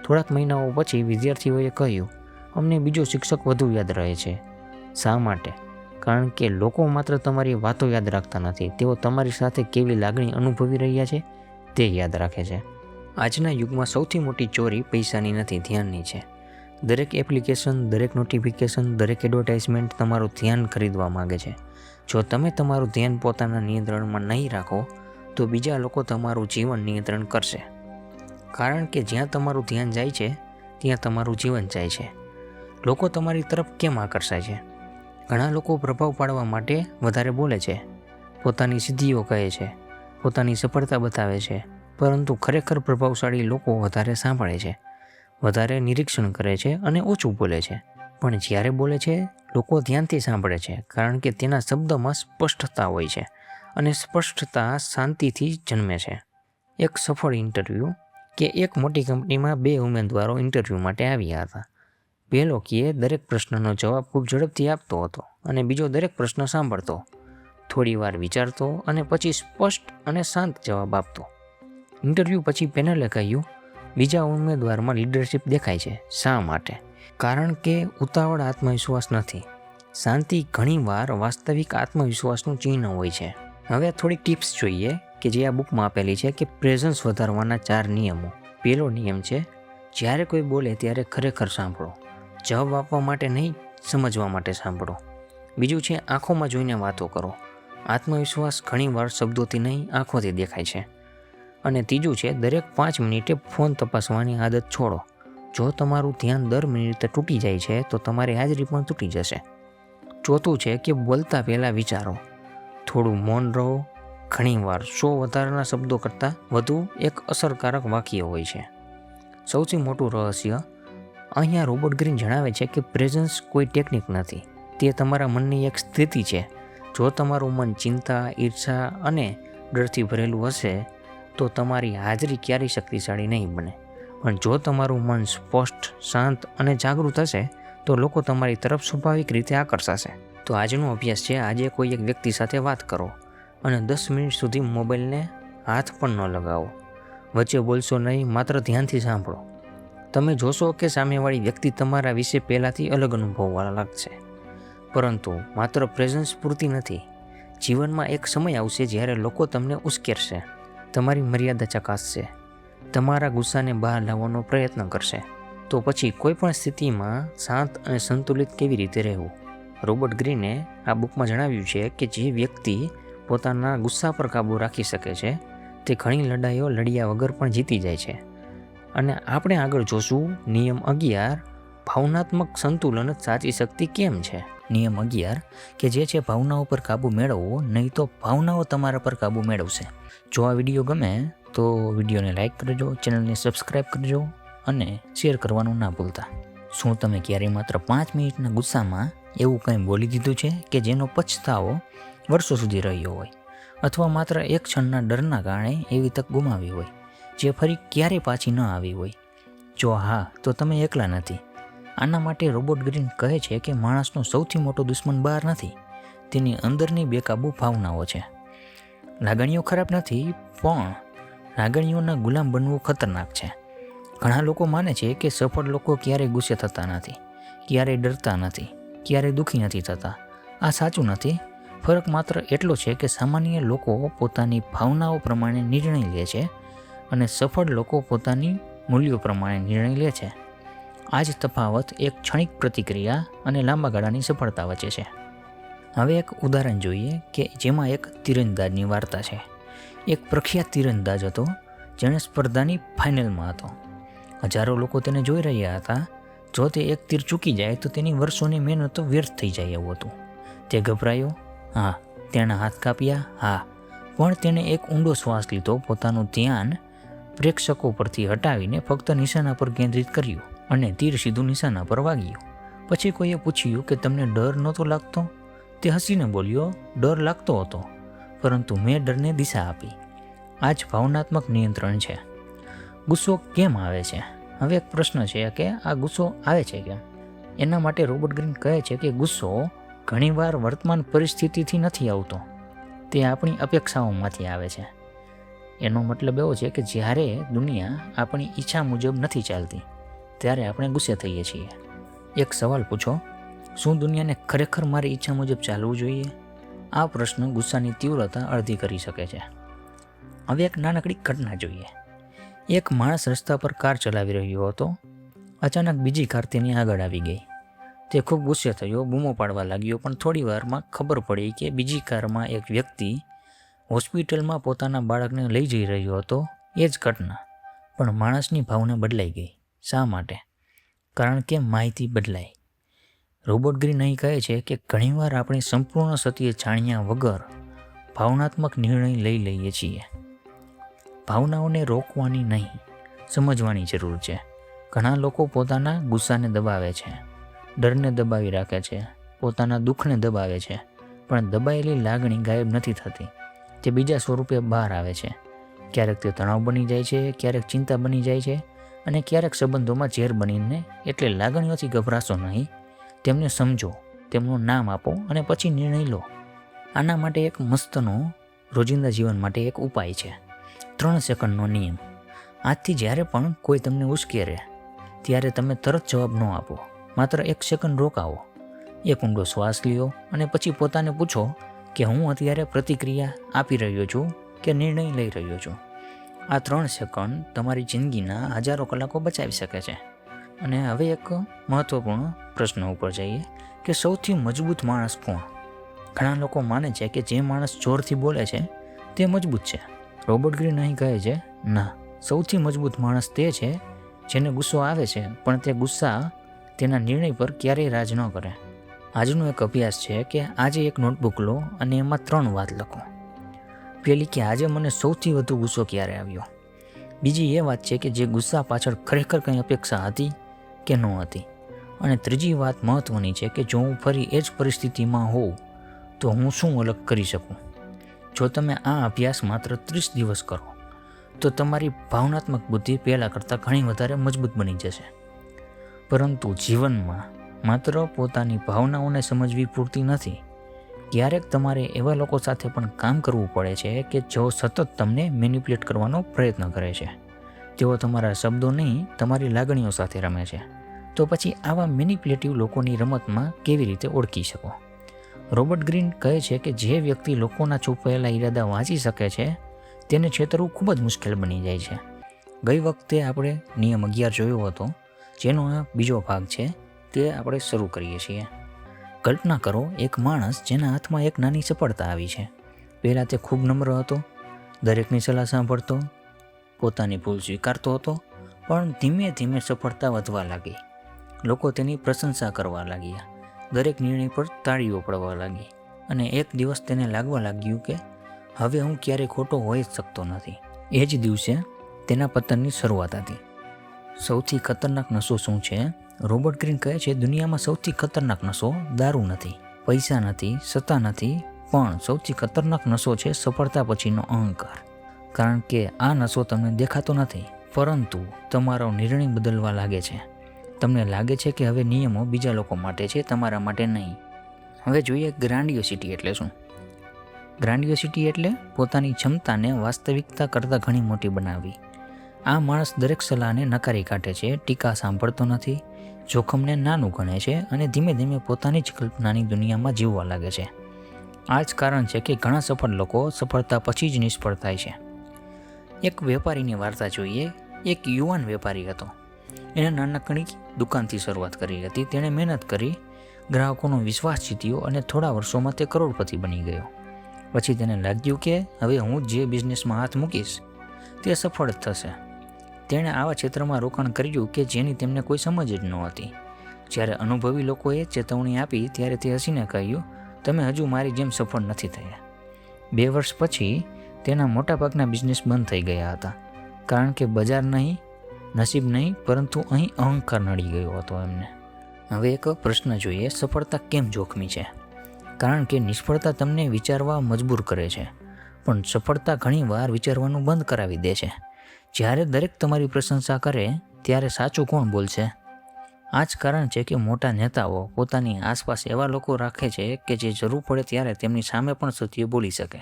થોડાક મહિનાઓ પછી વિદ્યાર્થીઓએ કહ્યું, અમને બીજો શિક્ષક વધુ યાદ રહે છે. શા માટે? કારણ કે લોકો માત્ર તમારી વાતો યાદ રાખતા નથી, તેઓ તમારી સાથે કેવી લાગણી અનુભવી રહ્યા છે તે યાદ રાખે છે. આજના યુગમાં સૌથી મોટી ચોરી પૈસાની નથી, ધ્યાનની છે. દરેક એપ્લિકેશન, દરેક નોટિફિકેશન, દરેક એડવર્ટાઇઝમેન્ટ તમારું ધ્યાન ખરીદવા માગે છે. જો તમે તમારું ધ્યાન પોતાના નિયંત્રણમાં નહીં રાખો તો બીજા લોકો તમારું જીવન નિયંત્રણ કરશે. કારણ કે જ્યાં તમારું ધ્યાન જાય છે ત્યાં તમારું જીવન જાય છે. લોકો તમારી તરફ કેમ આકર્ષાય છે? ઘણા લોકો પ્રભાવ પાડવા માટે વધારે બોલે છે, પોતાની સિદ્ધિઓ કહે છે, પોતાની સફળતા બતાવે છે, પરંતુ ખરેખર પ્રભાવશાળી લોકો વધારે સાંભળે છે, વધારે નિરીક્ષણ કરે છે અને ઓછું બોલે છે. પણ જ્યારે બોલે છે લોકો ધ્યાનથી સાંભળે છે, કારણ કે તેના શબ્દમાં સ્પષ્ટતા હોય છે અને સ્પષ્ટતા શાંતિથી જન્મે છે. એક સફળ ઇન્ટરવ્યૂ કે એક મોટી કંપનીમાં 2 ઉમેદવારો ઇન્ટરવ્યૂ માટે આવ્યા હતા. પહેલો દરેક પ્રશ્નનો જવાબ ખૂબ ઝડપથી આપતો હતો અને બીજો દરેક પ્રશ્ન સાંભળતો, થોડી વાર વિચારતો અને પછી સ્પષ્ટ અને શાંત જવાબ આપતો. ઇન્ટરવ્યૂ પછી પેનલે કહ્યું, બીજા ઉમેદવારમાં લીડરશિપ દેખાય છે. શા માટે? કારણ કે ઉતાવળ આત્મવિશ્વાસ નથી, શાંતિ ઘણીવાર વાસ્તવિક આત્મવિશ્વાસનું ચિહ્ન હોય છે. હવે થોડીક ટિપ્સ જોઈએ કે જે આ બુકમાં આપેલી છે કે પ્રેઝન્સ વધારવાના 4 નિયમો. પહેલો નિયમ છે, જ્યારે કોઈ બોલે ત્યારે ખરેખર સાંભળો. જવાબ આપવા માટે નહીં, સમજવા માટે સાંભળો. બીજું છે, આંખોમાં જોઈને વાતો કરો. આત્મવિશ્વાસ ઘણીવાર શબ્દોથી નહીં, આંખોથી દેખાય છે. અને ત્રીજું છે, દરેક 5 મિનિટે ફોન તપાસવાની આદત છોડો. જો તમારું ધ્યાન દર મિનિટે તૂટી જાય છે તો તમારી હાજરી પણ તૂટી જશે. ચોથું છે કે બોલતા પહેલાં વિચારો. થોડું મૌન રહો. ઘણીવાર 100 વધારાના શબ્દો કરતાં વધુ એક અસરકારક વાક્ય હોય છે. સૌથી મોટું રહસ્ય અહીંયા રોબર્ટ ગ્રીન જણાવે છે કે પ્રેઝન્સ કોઈ ટેકનિક નથી, તે તમારા મનની એક સ્થિતિ છે. જો તમારું મન ચિંતા, ઈર્ષા અને ડરથી ભરેલું હશે તો તમારી હાજરી ક્યારેય શક્તિશાળી નહીં બને. પણ જો તમારું મન સ્પષ્ટ, શાંત અને જાગૃત હશે તો લોકો તમારી તરફ સ્વાભાવિક રીતે આકર્ષાશે. તો આજનો અભ્યાસ છે, આજે કોઈ એક વ્યક્તિ સાથે વાત કરો અને 10 મિનિટ સુધી મોબાઈલને હાથ પણ ન લગાવો. વચ્ચે બોલશો નહીં, માત્ર ધ્યાનથી સાંભળો. તમે જોશો કે સામેવાળી વ્યક્તિ તમારા વિશે પહેલાંથી અલગ અનુભવવા લાગશે. પરંતુ માત્ર પ્રેઝન્સ પૂરતી નથી. જીવનમાં એક સમય આવશે જ્યારે લોકો તમને ઉશ્કેરશે, તમારી મર્યાદા ચકાસશે, તમારા ગુસ્સાને બહાર લાવવાનો પ્રયત્ન કરશે. તો પછી કોઈ પણ સ્થિતિમાં શાંત અને સંતુલિત કેવી રીતે રહેવું? રોબર્ટ ગ્રીને આ બુકમાં જણાવ્યું છે કે જે વ્યક્તિ પોતાના ગુસ્સા પર કાબૂ રાખી શકે છે તે ઘણી લડાઈઓ લડ્યા વગર પણ જીતી જાય છે. અને આપણે આગળ જોશું નિયમ 11, ભાવનાત્મક સંતુલન જ સાચી શક્તિ કેમ છે. નિયમ 11 કે જે છે ભાવનાઓ પર કાબૂ મેળવવો, નહીં તો ભાવનાઓ તમારા પર કાબૂ મેળવશે. જો આ વિડીયો ગમે તો વિડીયોને લાઇક કરજો, ચેનલને સબસ્ક્રાઈબ કરજો અને શેર કરવાનું ના ભૂલતા. શું તમે ક્યારેય માત્ર 5 મિનિટના ગુસ્સામાં એવું કંઈ બોલી દીધું છે કે જેનો પછતાવો વર્ષો સુધી રહ્યો હોય? અથવા માત્ર એક ક્ષણના ડરના કારણે એવી તક ગુમાવી હોય જે ફરી ક્યારેય પાછી ન આવી હોય? જો હા, તો તમે એકલા નથી. આના માટે રોબર્ટ ગ્રીન કહે છે કે માણસનો સૌથી મોટો દુશ્મન બહાર નથી, તેની અંદરની બેકાબૂ ભાવનાઓ છે. લાગણીઓ ખરાબ નથી, પણ લાગણીઓના ગુલામ બનવું ખતરનાક છે. ઘણા લોકો માને છે કે સફળ લોકો ક્યારેય ગુસ્સે થતા નથી, ક્યારેય ડરતા નથી, ક્યારેય દુઃખી નથી થતા. આ સાચું નથી. ફરક માત્ર એટલો છે કે સામાન્ય લોકો પોતાની ભાવનાઓ પ્રમાણે નિર્ણય લે છે અને સફળ લોકો પોતાની મૂલ્યો પ્રમાણે નિર્ણય લે છે. આ જ તફાવત એક ક્ષણિક પ્રતિક્રિયા અને લાંબા ગાળાની સફળતા વચ્ચે છે. હવે એક ઉદાહરણ જોઈએ કે જેમાં એક તીરંદાજની વાર્તા છે. એક પ્રખ્યાત તીરંદાજ હતો જેણે સ્પર્ધાની ફાઇનલમાં હતો. હજારો લોકો તેને જોઈ રહ્યા હતા. જો તે એક તીર ચૂકી જાય તો તેની વર્ષોની મહેનત વ્યર્થ થઈ જાય એવું હતું. તે ગભરાયો, હા. તેના હાથ કાપ્યા, હા. પણ તેણે એક ઊંડો શ્વાસ લીધો, પોતાનું ધ્યાન પ્રેક્ષકો પરથી હટાવીને ફક્ત નિશાના પર કેન્દ્રિત કર્યું અને તીર સીધું નિશાના પર વાગ્યું. પછી કોઈએ પૂછ્યું કે તમને ડર નહોતો લાગતો? તે હસીને બોલ્યો, ડર લાગતો હતો, પરંતુ મેં ડરને દિશા આપી. આ જ ભાવનાત્મક નિયંત્રણ છે. ગુસ્સો કેમ આવે છે? હવે એક પ્રશ્ન છે કે આ ગુસ્સો આવે છે કેમ? એના માટે રોબર્ટ ગ્રીન કહે છે કે ગુસ્સો ઘણીવાર વર્તમાન પરિસ્થિતિથી નથી આવતો, તે આપણી અપેક્ષાઓમાંથી આવે છે. એનો મતલબ એવો છે કે જ્યારે દુનિયા આપણી ઈચ્છા મુજબ નથી ચાલતી ત્યારે આપણે ગુસ્સે થઈએ છીએ. એક સવાલ પૂછો, શું દુનિયાને ખરેખર મારી ઈચ્છા મુજબ ચાલવું જોઈએ? આ પ્રશ્ન ગુસ્સાની તીવ્રતા અડધી કરી શકે છે. હવે એક નાનકડી ઘટના જોઈએ. એક માણસ રસ્તા પર કાર ચલાવી રહ્યો હતો. અચાનક બીજી કાર તેની આગળ આવી ગઈ. તે ખૂબ ગુસ્સે થયો, બૂમો પાડવા લાગ્યો, પણ થોડી વારમાં ખબર પડી કે બીજી કારમાં એક વ્યક્તિ હોસ્પિટલમાં પોતાના બાળકને લઈ જઈ રહ્યો હતો. એ જ ઘટના, પણ માણસની ભાવના બદલાઈ ગઈ. શા માટે? કારણ કે માહિતી બદલાઈ. રોબર્ટ ગ્રીન અહીં કહે છે કે ઘણીવાર આપણે સંપૂર્ણ સત્ય જાણ્યા વગર ભાવનાત્મક નિર્ણય લઈ લઈએ છીએ. ભાવનાઓને રોકવાની નહીં, સમજવાની જરૂર છે. ઘણા લોકો પોતાના ગુસ્સાને દબાવે છે, ડરને દબાવી રાખે છે, પોતાના દુઃખને દબાવે છે, પણ દબાયેલી લાગણી ગાયબ નથી થતી. તે બીજા સ્વરૂપે બહાર આવે છે. ક્યારેક તે તણાવ બની જાય છે, ક્યારેક ચિંતા બની જાય છે અને ક્યારેક સંબંધોમાં ઝેર બનીને. એટલે લાગણીઓથી ગભરાશો નહીં, તેમને સમજો, તેમનું નામ આપો અને પછી નિર્ણય લો. આના માટે એક મસ્તનો રોજિંદા જીવન માટે એક ઉપાય છે, 3 સેકન્ડનો નિયમ. આજથી જ્યારે પણ કોઈ તમને ઉશ્કેરે ત્યારે તમે તરત જવાબ ન આપો, માત્ર 1 સેકન્ડ રોકાવો. એક ઊંડો શ્વાસ લ્યો અને પછી પોતાને પૂછો કે હું અત્યારે પ્રતિક્રિયા આપી રહ્યો છું કે નિર્ણય લઈ રહ્યો છું. આ 3 સેકન્ડ તમારી જિંદગીના હજારો કલાકો બચાવી શકે છે. અને હવે એક મહત્વપૂર્ણ પ્રશ્ન ઉપર જઈએ કે સૌથી મજબૂત માણસ કોણ? ઘણા લોકો માને છે કે જે માણસ જોરથી બોલે છે તે મજબૂત છે. રોબર્ટ ગ્રીન અહીં કહે છે, ના, સૌથી મજબૂત માણસ તે છે જેને ગુસ્સો આવે છે પણ તે ગુસ્સા તેના નિર્ણય પર ક્યારેય રાજ ન કરે. આજનો એક અભ્યાસ છે કે આજે એક નોટબુક લો અને એમાં 3 વાત લખો. પહેલી કે આજે મને સૌથી વધુ ગુસ્સો ક્યારે આવ્યો. બીજી એ વાત છે કે જે ગુસ્સા પાછળ ખરેખર કંઈ અપેક્ષા હતી કે ન હતી. અને ત્રીજી વાત મહત્વની છે કે જો હું ફરી એ જ પરિસ્થિતિમાં હોઉં તો હું શું અલગ કરી શકું. જો તમે આ અભ્યાસ માત્ર 30 દિવસ કરો તો તમારી ભાવનાત્મક બુદ્ધિ પહેલાં કરતાં ઘણી વધારે મજબૂત બની જશે. પરંતુ જીવનમાં માત્ર પોતાની ભાવનાઓને સમજવી પૂરતી નથી. ક્યારેક તમારે એવા લોકો સાથે પણ કામ કરવું પડે છે કે જેઓ સતત તમને મેનિપ્યુલેટ કરવાનો પ્રયત્ન કરે છે. તેઓ તમારા શબ્દો નહીં, તમારી લાગણીઓ સાથે રમે છે. તો પછી આવા મેનિપ્યુલેટિવ લોકોની રમતમાં કેવી રીતે ઓળખી શકો? રોબર્ટ ગ્રીન કહે છે કે જે વ્યક્તિ લોકોના છુપાયેલા ઈરાદા વાંચી શકે છે તેને છેતરવું ખૂબ જ મુશ્કેલ બની જાય છે. ગઈ વખતે આપણે નિયમ 11 જોયો હતો, જેનો આ બીજો ભાગ છે, તે આપણે શરૂ કરીએ છીએ. કલ્પના કરો એક માણસ જેના હાથમાં એક નાની સફળતા આવી છે. પહેલાં તે ખૂબ નમ્ર હતો, દરેકની સલાહ સાંભળતો, પોતાની ભૂલ સ્વીકારતો હતો, પણ ધીમે ધીમે સફળતા વધવા લાગી. લોકો તેની પ્રશંસા કરવા લાગ્યા, દરેક નિર્ણય પર તાળીઓ પડવા લાગી અને એક દિવસ તેને લાગવા લાગ્યું કે હવે હું ક્યારેય ખોટો હોઈ જ શકતો નથી. એ જ દિવસે તેના પતનની શરૂઆત હતી. સૌથી ખતરનાક નશો શું છે? રોબર્ટ ગ્રીન કહે છે દુનિયામાં સૌથી ખતરનાક નશો દારૂ નથી, પૈસા નથી, સત્તા નથી, પણ સૌથી ખતરનાક નશો છે સફળતા પછીનો અહંકાર. કારણ કે આ નશો તમને દેખાતો નથી, પરંતુ તમારો નિર્ણય બદલવા લાગે છે. તમને લાગે છે કે હવે નિયમો બીજા લોકો માટે છે, તમારા માટે નહીં. હવે જોઈએ ગ્રાન્ડિયોસિટી એટલે શું. ગ્રાન્ડિયોસિટી એટલે પોતાની ક્ષમતાને વાસ્તવિકતા કરતાં ઘણી મોટી બનાવવી. આ માણસ દરેક સલાહને નકારી કાઢે છે, ટીકા સાંભળતો નથી, જોખમને નાનું ગણે છે અને ધીમે ધીમે પોતાની જ કલ્પનાની દુનિયામાં જીવવા લાગે છે. આ જ કારણ છે કે ઘણા સફળ લોકો સફળતા પછી જ નિષ્ફળ થાય છે. એક વેપારીની વાર્તા જોઈએ. એક યુવાન વેપારી હતો. એણે નાનકડી દુકાનથી શરૂઆત કરી હતી. તેણે મહેનત કરી, ગ્રાહકોનો વિશ્વાસ જીત્યો અને થોડા વર્ષોમાં તે કરોડપતિ બની ગયો. પછી તેને લાગ્યું કે હવે હું જે બિઝનેસમાં હાથ મૂકીશ તે સફળ જ થશે. તેણે આવા ક્ષેત્રમાં રોકાણ કર્યું કે જેની તેમને કોઈ સમજ જ નહોતી. જ્યારે અનુભવી લોકોએ ચેતવણી આપી ત્યારે તે હસીને કહ્યું, તમે હજુ મારી જેમ સફળ નથી થયા. 2 વર્ષ પછી તેના મોટાભાગના બિઝનેસ બંધ થઈ ગયા હતા, કારણ કે બજાર નહીં, નસીબ નહીં, પરંતુ અહીં અહંકાર નડી ગયો હતો એમને. હવે એક પ્રશ્ન જોઈએ, સફળતા કેમ જોખમી છે? કારણ કે નિષ્ફળતા તમને વિચારવા મજબૂર કરે છે, પણ સફળતા ઘણીવાર વિચારવાનું બંધ કરાવી દે છે. જ્યારે દરેક તમારી પ્રશંસા કરે ત્યારે સાચું કોણ બોલશે? આ જ કારણ છે કે મોટા નેતાઓ પોતાની આસપાસ એવા લોકો રાખે છે કે જે જરૂર પડે ત્યારે તેમની સામે પણ સત્ય બોલી શકે.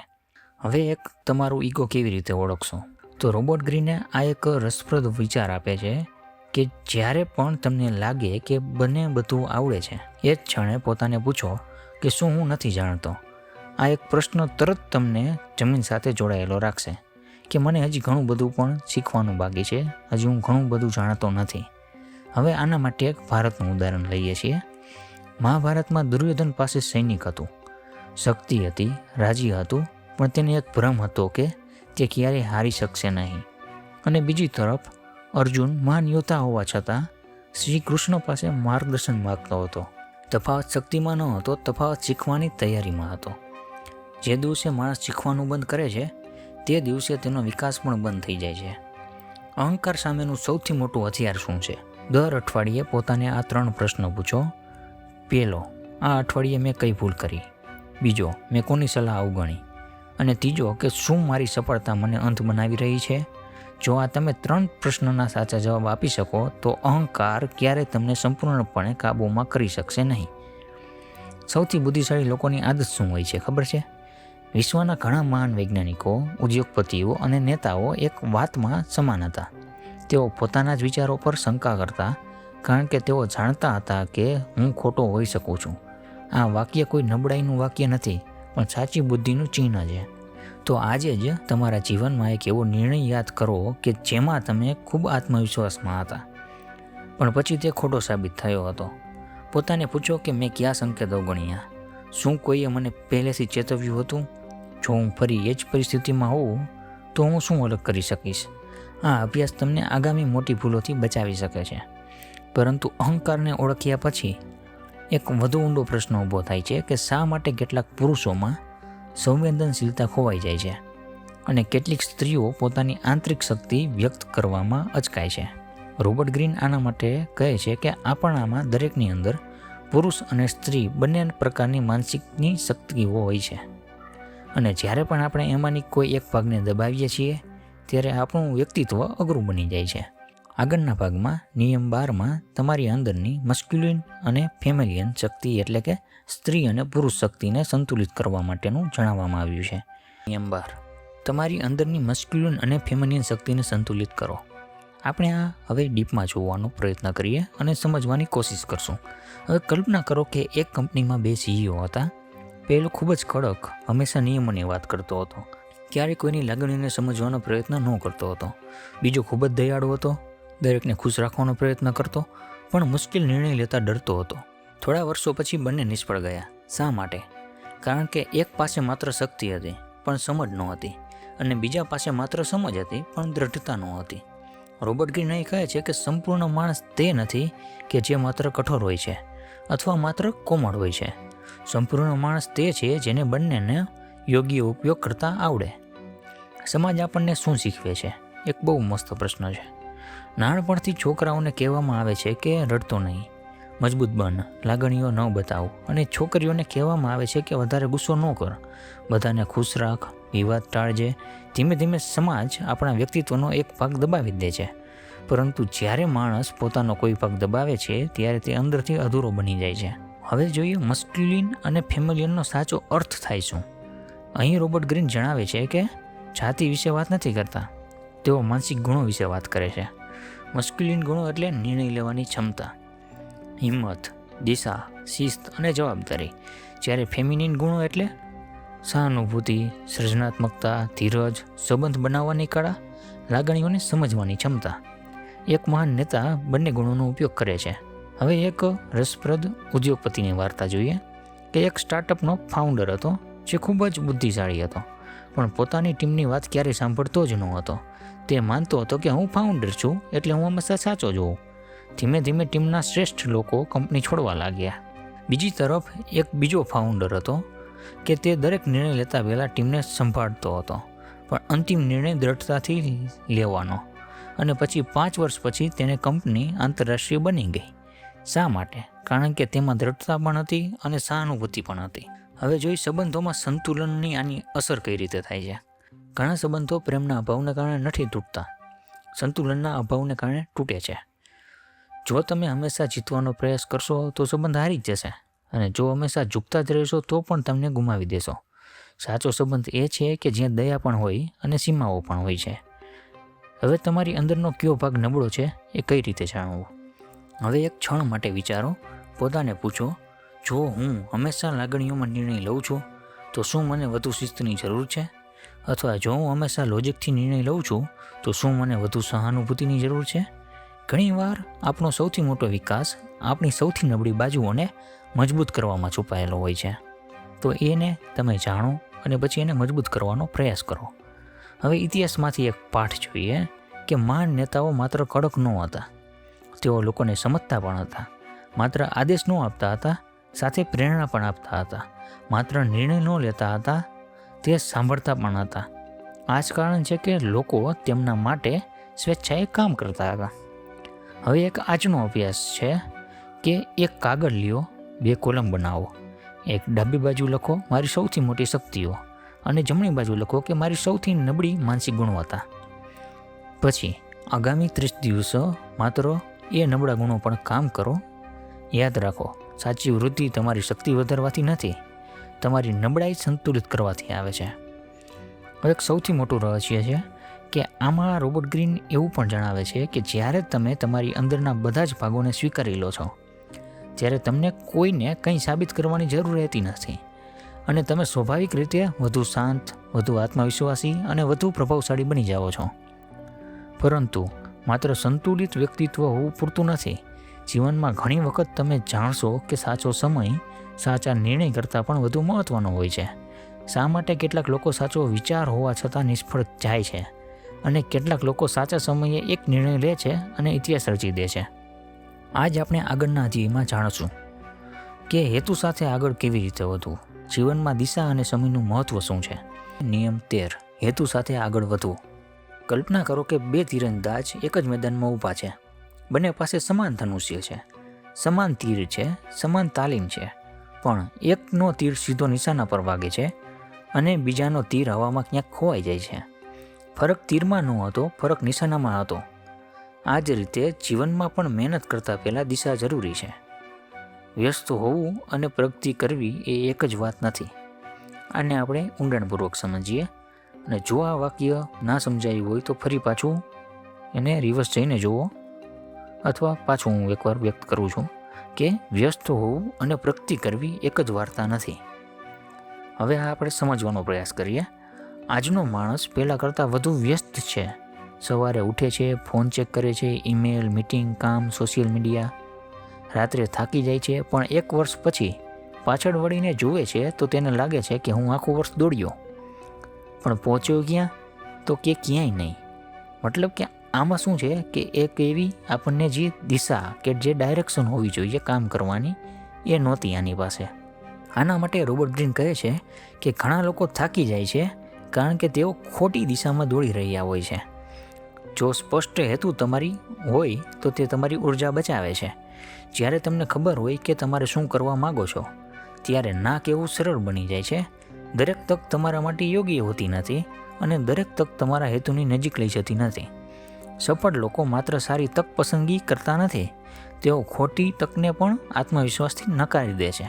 હવે એક તમારું ઈગો કેવી રીતે ઓળખશો? તો રોબર્ટ ગ્રીને આ એક રસપ્રદ વિચાર આપે છે કે જ્યારે પણ તમને લાગે કે બને બધું આવડે છે, એ જ ક્ષણે પોતાને પૂછો કે શું હું નથી જાણતો? આ એક પ્રશ્ન તરત તમને જમીન સાથે જોડાયેલો રાખશે કે મને હજી ઘણું બધું પણ શીખવાનું બાકી છે, હજી હું ઘણું બધું જાણતો નથી. હવે આના માટે એક ભારતનું ઉદાહરણ લઈએ છીએ. મહાભારતમાં દુર્યોધન પાસે સૈનિક હતું, શક્તિ હતી, રાજ્ય હતું, પણ તેને એક ભ્રમ હતો કે તે ક્યારેય હારી શકશે નહીં. અને બીજી તરફ અર્જુન મહાન યોદ્ધા હોવા છતાં શ્રી કૃષ્ણ પાસે માર્ગદર્શન માગતો હતો. તફાવત શક્તિમાં ન હતો, તફાવત શીખવાની તૈયારીમાં હતો. જે દિવસે માણસ શીખવાનું બંધ કરે છે તે દિવસે તેનો વિકાસ પણ બંધ થઈ જાય છે. અહંકાર સામેનું સૌથી મોટું હથિયાર શું છે? દર અઠવાડિયે પોતાને આ 3 પ્રશ્નો પૂછો. પહેલો, આ અઠવાડિયે મેં કઈ ભૂલ કરી? બીજો, મેં કોની સલાહ અવગણી? અને ત્રીજો, કે શું મારી સફળતા મને અંત બનાવી રહી છે? જો આ તમે 3 પ્રશ્નોના સાચા જવાબ આપી શકો તો અહંકાર ક્યારેય તમને સંપૂર્ણપણે કાબૂમાં કરી શકશે નહીં. સૌથી બુદ્ધિશાળી લોકોની આદત શું હોય છે ખબર છે? વિશ્વના ઘણા મહાન વૈજ્ઞાનિકો, ઉદ્યોગપતિઓ અને નેતાઓ એક વાતમાં સમાન હતા. તેઓ પોતાના જ વિચારો પર શંકા કરતા, કારણ કે તેઓ જાણતા હતા કે હું ખોટો હોઈ શકું છું, આ વાક્ય કોઈ નબળાઈનું વાક્ય નથી, પણ સાચી બુદ્ધિનું ચિહ્ન છે. તો આજે જ તમારા જીવનમાં એક એવો નિર્ણય યાદ કરો કે જેમાં તમે ખૂબ આત્મવિશ્વાસમાં હતા, પણ પછી તે ખોટો સાબિત થયો હતો. પોતાને પૂછો કે મેં કયા સંકેતો ગણ્યા? શું કોઈએ મને પહેલેથી ચેતવ્યું હતું? જો હું ફરી એ જ પરિસ્થિતિમાં હોઉં તો હું શું અલગ કરી શકીશ? આ અભ્યાસ તમને આગામી મોટી ભૂલોથી બચાવી શકે છે. પરંતુ અહંકારને ઓળખ્યા પછી એક વધુ ઊંડો પ્રશ્ન ઊભો થાય છે કે શા માટે કેટલાક પુરુષોમાં સંવેદનશીલતા ખોવાઈ જાય છે અને કેટલીક સ્ત્રીઓ પોતાની આંતરિક શક્તિ વ્યક્ત કરવામાં અચકાય છે. રોબર્ટ ગ્રીન આના માટે કહે છે કે આપણામાં દરેકની અંદર પુરુષ અને સ્ત્રી બંને પ્રકારની માનસિકની શક્તિઓ હોય છે, અને જ્યારે પણ આપણે એમાંની કોઈ એક ભાગને દબાવીએ છીએ ત્યારે આપણું વ્યક્તિત્વ અઘરું બની જાય છે. આગળના ભાગમાં નિયમ 12માં તમારી અંદરની મસ્ક્યુલિન અને ફેમિલિયન શક્તિ એટલે કે સ્ત્રી અને પુરુષ શક્તિને સંતુલિત કરવા માટેનું જણાવવામાં આવ્યું છે. નિયમ 12, તમારી અંદરની મસ્ક્યુલિન અને ફેમિલિયન શક્તિને સંતુલિત કરો. આપણે આ હવે ડીપમાં જોવાનો પ્રયત્ન કરીએ અને સમજવાની કોશિશ કરશું. હવે કલ્પના કરો કે એક કંપનીમાં 2 CEO હતા. પહેલો ખૂબ જ કડક, હંમેશા નિયમોની વાત કરતો હતો, ક્યારેય કોઈની લાગણીઓને સમજવાનો પ્રયત્ન ન કરતો હતો. બીજો ખૂબ જ દયાળુ હતો, દરેકને ખુશ રાખવાનો પ્રયત્ન કરતો, પણ મુશ્કેલ નિર્ણય લેતા ડરતો હતો. થોડા વર્ષો પછી બંને નિષ્ફળ ગયા. શા માટે? કારણ કે એક પાસે માત્ર શક્તિ હતી પણ સમજ નહોતી, અને બીજા પાસે માત્ર સમજ હતી પણ દ્રઢતા નહોતી. રોબર્ટ ગ્રીન અહીં કહે છે કે સંપૂર્ણ માણસ તે નથી કે જે માત્ર કઠોર હોય છે અથવા માત્ર કોમળ હોય છે. સંપૂર્ણ માણસ તે છે જેને બંનેને યોગ્ય ઉપયોગ કરતા આવડે. સમાજ આપણને શું શીખવે છે? એક બહુ મસ્ત પ્રશ્ન છે. નાનપણથી છોકરાઓને કહેવામાં આવે છે કે રડતો નહીં, મજબૂત બન, લાગણીઓ ન બતાવ, અને છોકરીઓને કહેવામાં આવે છે કે વધારે ગુસ્સો ન કર, બધાને ખુશ રાખ, વિવાદ ટાળજે. ધીમે ધીમે સમાજ આપણા વ્યક્તિત્વનો એક ભાગ દબાવી દે છે, પરંતુ જ્યારે માણસ પોતાનો કોઈ ભાગ દબાવે છે ત્યારે તે અંદરથી અધૂરો બની જાય છે. હવે જોઈએ મસ્ક્યુલિન અને ફેમિલિયનનો સાચો અર્થ થાય શું. અહીં રોબર્ટ ગ્રીન જણાવે છે કે જાતિ વિશે વાત નથી કરતા, તેઓ માનસિક ગુણો વિશે વાત કરે છે. મસ્ક્યુલિન ગુણો એટલે નિર્ણય લેવાની ક્ષમતા, હિંમત, દિશા, શિસ્ત અને જવાબદારી, જ્યારે ફેમિનિન ગુણો એટલે સહાનુભૂતિ, સર્જનાત્મકતા, ધીરજ, સંબંધ બનાવવાની કળા, લાગણીઓને સમજવાની ક્ષમતા. એક મહાન નેતા બંને ગુણોનો ઉપયોગ કરે છે. હવે એક રસપ્રદ ઉદ્યોગપતિની વાર્તા જોઈએ કે એક સ્ટાર્ટઅપનો ફાઉન્ડર હતો જે ખૂબ જ બુદ્ધિશાળી હતો, પણ પોતાની ટીમની વાત ક્યારેય સાંભળતો જ ન હતો. તે માનતો હતો કે હું ફાઉન્ડર છું એટલે હું હંમેશા સાચો જ હોઉં. ધીમે ધીમે ટીમના શ્રેષ્ઠ લોકો કંપની છોડવા લાગ્યા. બીજી તરફ એક બીજો ફાઉન્ડર હતો કે તે દરેક નિર્ણય લેતા પહેલાં ટીમને સંભાળતો હતો, પણ અંતિમ નિર્ણય દ્રઢતાથી લેવાનો. અને પછી 5 વર્ષ પછી તેને કંપની આંતરરાષ્ટ્રીય બની ગઈ. શા માટે? કારણ કે તેમાં દ્રઢતા પણ હતી અને સહાનુભૂતિ પણ હતી. હવે જોઈ સંબંધોમાં સંતુલનની આની અસર કઈ રીતે થાય છે. ઘણા સંબંધો પ્રેમના અભાવને કારણે નથી તૂટતા, સંતુલનના અભાવને કારણે તૂટે છે. જો તમે હંમેશા જીતવાનો પ્રયાસ કરશો તો સંબંધ હારી જ જશે, અને જો હંમેશા ઝૂકતા જ રહેશો તો પણ તમને ગુમાવી દેશો. સાચો સંબંધ એ છે કે જ્યાં દયા પણ હોય અને સીમાઓ પણ હોય છે. હવે તમારી અંદરનો કયો ભાગ નબળો છે એ કઈ રીતે જાણવું? હવે એક ક્ષણ માટે વિચારો, પોતાને પૂછો, જો હું હંમેશા લાગણીઓમાં નિર્ણય લઉં છું તો શું મને વધુ શિસ્તની જરૂર છે? અથવા જો હું હંમેશા લોજિકથી નિર્ણય લઉં છું તો શું મને વધુ સહાનુભૂતિની જરૂર છે? ઘણીવાર આપણો સૌથી મોટો વિકાસ આપણી સૌથી નબળી બાજુઓને મજબૂત કરવામાં છુપાયેલો હોય છે. તો એને તમે જાણો અને પછી એને મજબૂત કરવાનો પ્રયાસ કરો. હવે ઇતિહાસમાંથી એક પાઠ જોઈએ કે મહાન નેતાઓ માત્ર કડક ન હતા, તેઓ લોકોને સમજતા પણ હતા. માત્ર આદેશ ન આપતા હતા, સાથે પ્રેરણા પણ આપતા હતા. માત્ર નિર્ણય ન લેતા હતા, તે સાંભળતા પણ હતા. આ જ કારણ છે કે લોકો તેમના માટે સ્વેચ્છાએ કામ કરતા હતા. હવે એક આજનો અભ્યાસ છે કે એક કાગળ લ્યો, 2 કોલમ બનાવો. એક ડાબી બાજુ લખો મારી સૌથી મોટી શક્તિઓ, અને જમણી બાજુ લખો કે મારી સૌથી નબળી માનસિક ગુણવત્તા. પછી આગામી 30 દિવસો માત્ર એ નબળા ગુણો પણ કામ કરો. યાદ રાખો, સાચી વૃદ્ધિ તમારી શક્તિ વધારવાથી નથી, તમારી નબળાઈ સંતુલિત કરવાથી આવે છે. હવે એક સૌથી મોટું રહસ્ય છે કે આમાં રોબર્ટ ગ્રીન એવું પણ જણાવે છે કે જ્યારે તમે તમારી અંદરના બધા જ ભાગોને સ્વીકારી લો છો, ત્યારે તમને કોઈને કંઈ સાબિત કરવાની જરૂર રહેતી નથી અને તમે સ્વાભાવિક રીતે વધુ શાંત, વધુ આત્મવિશ્વાસી અને વધુ પ્રભાવશાળી બની જાઓ છો. પરંતુ માત્ર સંતુલિત વ્યક્તિત્વ હોવું પૂરતું નથી. જીવનમાં ઘણી વખત તમે જાણશો કે સાચો સમય સાચા નિર્ણય કરતાં પણ વધુ મહત્ત્વનો હોય છે. શા માટે કેટલાક લોકો સાચો વિચાર હોવા છતાં નિષ્ફળ જાય છે અને કેટલાક લોકો સાચા સમયે એક નિર્ણય લે છે અને ઇતિહાસ રચી દે છે. આજ આપણે આગળના અધ્યાયમાં જાણશું કે હેતુ સાથે આગળ કેવી રીતે વધવું, જીવનમાં દિશા અને સમયનું મહત્ત્વ શું છે. નિયમ 13. હેતુ સાથે આગળ વધવું. કલ્પના કરો કે બે તીરંદાજ એક જ મેદાનમાં ઊભા છે. બંને પાસે સમાન ધનુષ્ય છે, સમાન તીર છે, સમાન તાલીમ છે, પણ એકનો તીર સીધો નિશાના પર વાગે છે અને બીજાનો તીર હવામાં ક્યાંક ખોવાઈ જાય છે. ફરક તીરમાં ન હતો, ફરક નિશાનામાં હતો. આ જ રીતે જીવનમાં પણ મહેનત કરતાં પહેલાં દિશા જરૂરી છે. વ્યસ્ત હોવું અને પ્રગતિ કરવી એ એક જ વાત નથી. આને આપણે ઊંડાણપૂર્વક સમજીએ અને જો આ વાક્ય ના સમજાયું હોય તો ફરી પાછું એને રિવર્સ જઈને જુઓ, અથવા પાછું હું એકવાર વ્યક્ત કરું છું કે વ્યસ્ત હોવું અને પ્રગતિ કરવી એક જ વાર્તા નથી. હવે આ આપણે સમજવાનો પ્રયાસ કરીએ. આજનો માણસ પહેલાં કરતાં વધુ વ્યસ્ત છે. સવારે ઉઠે છે, ફોન ચેક કરે છે, ઈમેલ, મીટિંગ, કામ, સોશિયલ મીડિયા. રાત્રે થાકી જાય છે, પણ 1 વર્ષ પછી પાછળ વળીને જુએ છે તો તેને લાગે છે કે હું આખું વર્ષ દોડ્યો, પણ પહોંચ્યો ક્યાં? તો કે ક્યાંય નહીં. મતલબ કે આમાં શું છે કે એક એવી આપણને જે દિશા કે જે ડાયરેક્શન હોવી જોઈએ કામ કરવાની એ નહોતી આની પાસે. આના માટે રોબર્ટ ગ્રીન કહે છે કે ઘણા લોકો થાકી જાય છે કારણ કે તેઓ ખોટી દિશામાં દોડી રહ્યા હોય છે. જો સ્પષ્ટ હેતુ તમારી હોય તો તે તમારી ઉર્જા બચાવે છે. જ્યારે તમને ખબર હોય કે તમારે શું કરવા માગો છો ત્યારે ના કહેવું સરળ બની જાય છે. દરેક તક તમારા માટે યોગ્ય હોતી નથી અને દરેક તક તમારા હેતુની નજીક લઈ જતી નથી. સફળ લોકો માત્ર સારી તક પસંદગી કરતા નથી, તેઓ ખોટી તકને પણ આત્મવિશ્વાસથી નકારી દે છે.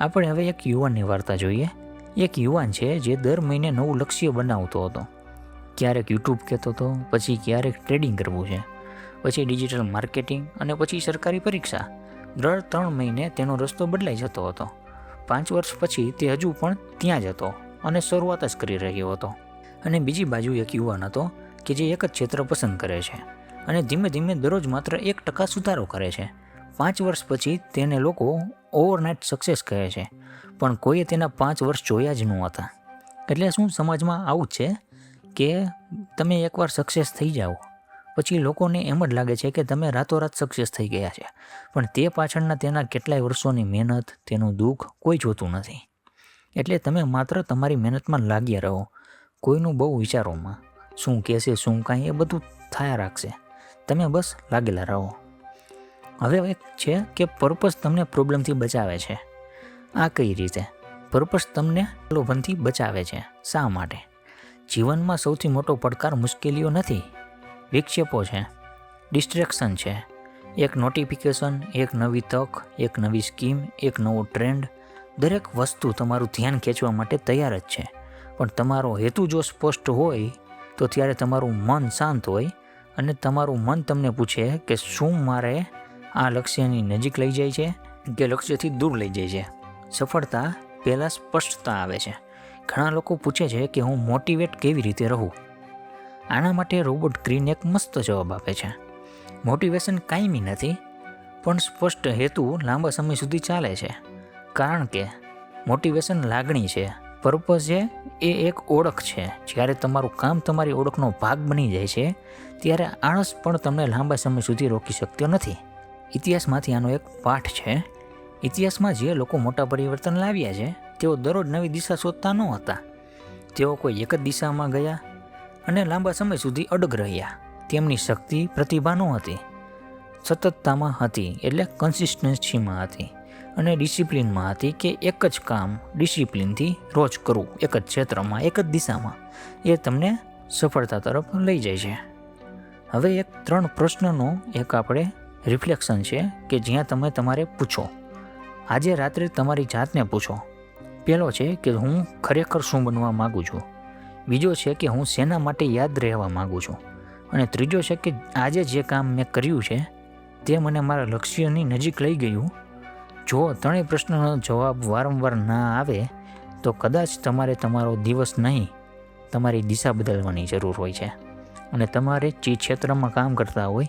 આપણે હવે એક યુવાનની વાર્તા જોઈએ. એક યુવાન છે જે દર મહિને નવું લક્ષ્ય બનાવતો હતો. ક્યારેક યુટ્યુબ કહેતો હતો, પછી ક્યારેક ટ્રેડિંગ કરવું છે, પછી ડિજિટલ માર્કેટિંગ અને પછી સરકારી પરીક્ષા. દર 3 મહિને તેનો રસ્તો બદલાઈ જતો હતો. 5 વર્ષ પછી તે હજુ પણ ત્યાં જ હતો અને શરૂઆત જ કરી રહ્યો હતો. અને બીજી બાજુ એક યુવાન હતો કે જે એક જ ક્ષેત્ર પસંદ કરે છે અને ધીમે ધીમે દરરોજ માત્ર 1% સુધારો કરે છે. 5 વર્ષ પછી તેને લોકો ઓવરનાઇટ સક્સેસ કહે છે, પણ કોઈએ તેના 5 વર્ષ જોયા જ નહોતા. એટલે શું સમાજમાં આવું જ છે કે તમે એકવાર સક્સેસ થઈ જાઓ પછી લોકોને એમ જ લાગે છે કે તમે રાતોરાત સક્સેસ થઈ ગયા છે, પણ તે પાછળના તેના કેટલાય વર્ષોની મહેનત, તેનું દુઃખ કોઈ જોતું નથી. એટલે તમે માત્ર તમારી મહેનતમાં લાગ્યા રહો, કોઈનું બહુ વિચારોમાં. શું કહેશે, શું કાંઈ, એ બધું થયા રાખશે. તમે બસ લાગેલા રહો. હવે એક છે કે પર્પસ તમને પ્રોબ્લેમથી બચાવે છે. આ કઈ રીતે? પર્પસ તમને પ્રલોભનથી બચાવે છે. શા માટે? જીવનમાં સૌથી મોટો પડકાર મુશ્કેલીઓ નથી, વિક્ષેપો છે, ડિસ્ટ્રેક્શન છે. એક નોટિફિકેશન, એક નવી તક, એક નવી સ્કીમ, એક નવો ટ્રેન્ડ, દરેક વસ્તુ તમારું ધ્યાન ખેંચવા માટે તૈયાર જ છે. પણ તમારો હેતુ જો સ્પષ્ટ હોય તો ત્યારે તમારું મન શાંત હોય અને તમારું મન તમને પૂછે કે શું મારે આ લક્ષ્યની નજીક લઈ જાય છે કે લક્ષ્યથી દૂર લઈ જાય છે. સફળતા પહેલાં સ્પષ્ટતા આવે છે. ઘણા લોકો પૂછે છે કે હું મોટિવેટ કેવી રીતે રહું. આના માટે રોબર્ટ ગ્રીન એક મસ્ત જવાબ આપે છે. મોટિવેશન કાયમી નથી, પણ સ્પષ્ટ હેતુ લાંબા સમય સુધી ચાલે છે. કારણ કે મોટિવેશન લાગણી છે, પર્પસ છે એ એક ઓળખ છે. જ્યારે તમારું કામ તમારી ઓળખનો ભાગ બની જાય છે ત્યારે આળસ પણ તમને લાંબા સમય સુધી રોકી શકતો નથી. ઇતિહાસમાંથી આનો એક પાઠ છે. ઇતિહાસમાં જે લોકો મોટા પરિવર્તન લાવ્યા છે તેઓ દરરોજ નવી દિશા શોધતા ન હતા. તેઓ કોઈ એક જ દિશામાં ગયા અને લાંબા સમય સુધી અડગ રહ્યા. તેમની શક્તિ પ્રતિભા ન હતી, સતતતામાં હતી, એટલે કન્સિસ્ટન્સીમાં હતી અને ડિસિપ્લિનમાં હતી કે એક જ કામ ડિસિપ્લિનથી રોજ કરવું, એક જ ક્ષેત્રમાં, એક જ દિશામાં. એ તમને સફળતા તરફ લઈ જાય છે. હવે એક 3 પ્રશ્નનો એક આપણે રિફ્લેક્શન છે કે જ્યાં તમે તમારે પૂછો. આજે રાત્રે તમારી જાતને પૂછો. પહેલો છે કે હું ખરેખર શું બનવા માગું છું. બીજો છે કે હું શેના માટે યાદ રહેવા માગું છું. અને ત્રીજો છે કે આજે જે કામ મેં કર્યું છે તે મને મારા લક્ષ્યની નજીક લઈ ગયું જો ત્રણેય પ્રશ્નનો જવાબ વારંવાર ના આવે તો કદાચ તમારે તમારો દિવસ નહીં, તમારી દિશા બદલવાની જરૂર હોય છે. અને તમારે જે ક્ષેત્રમાં કામ કરતા હોય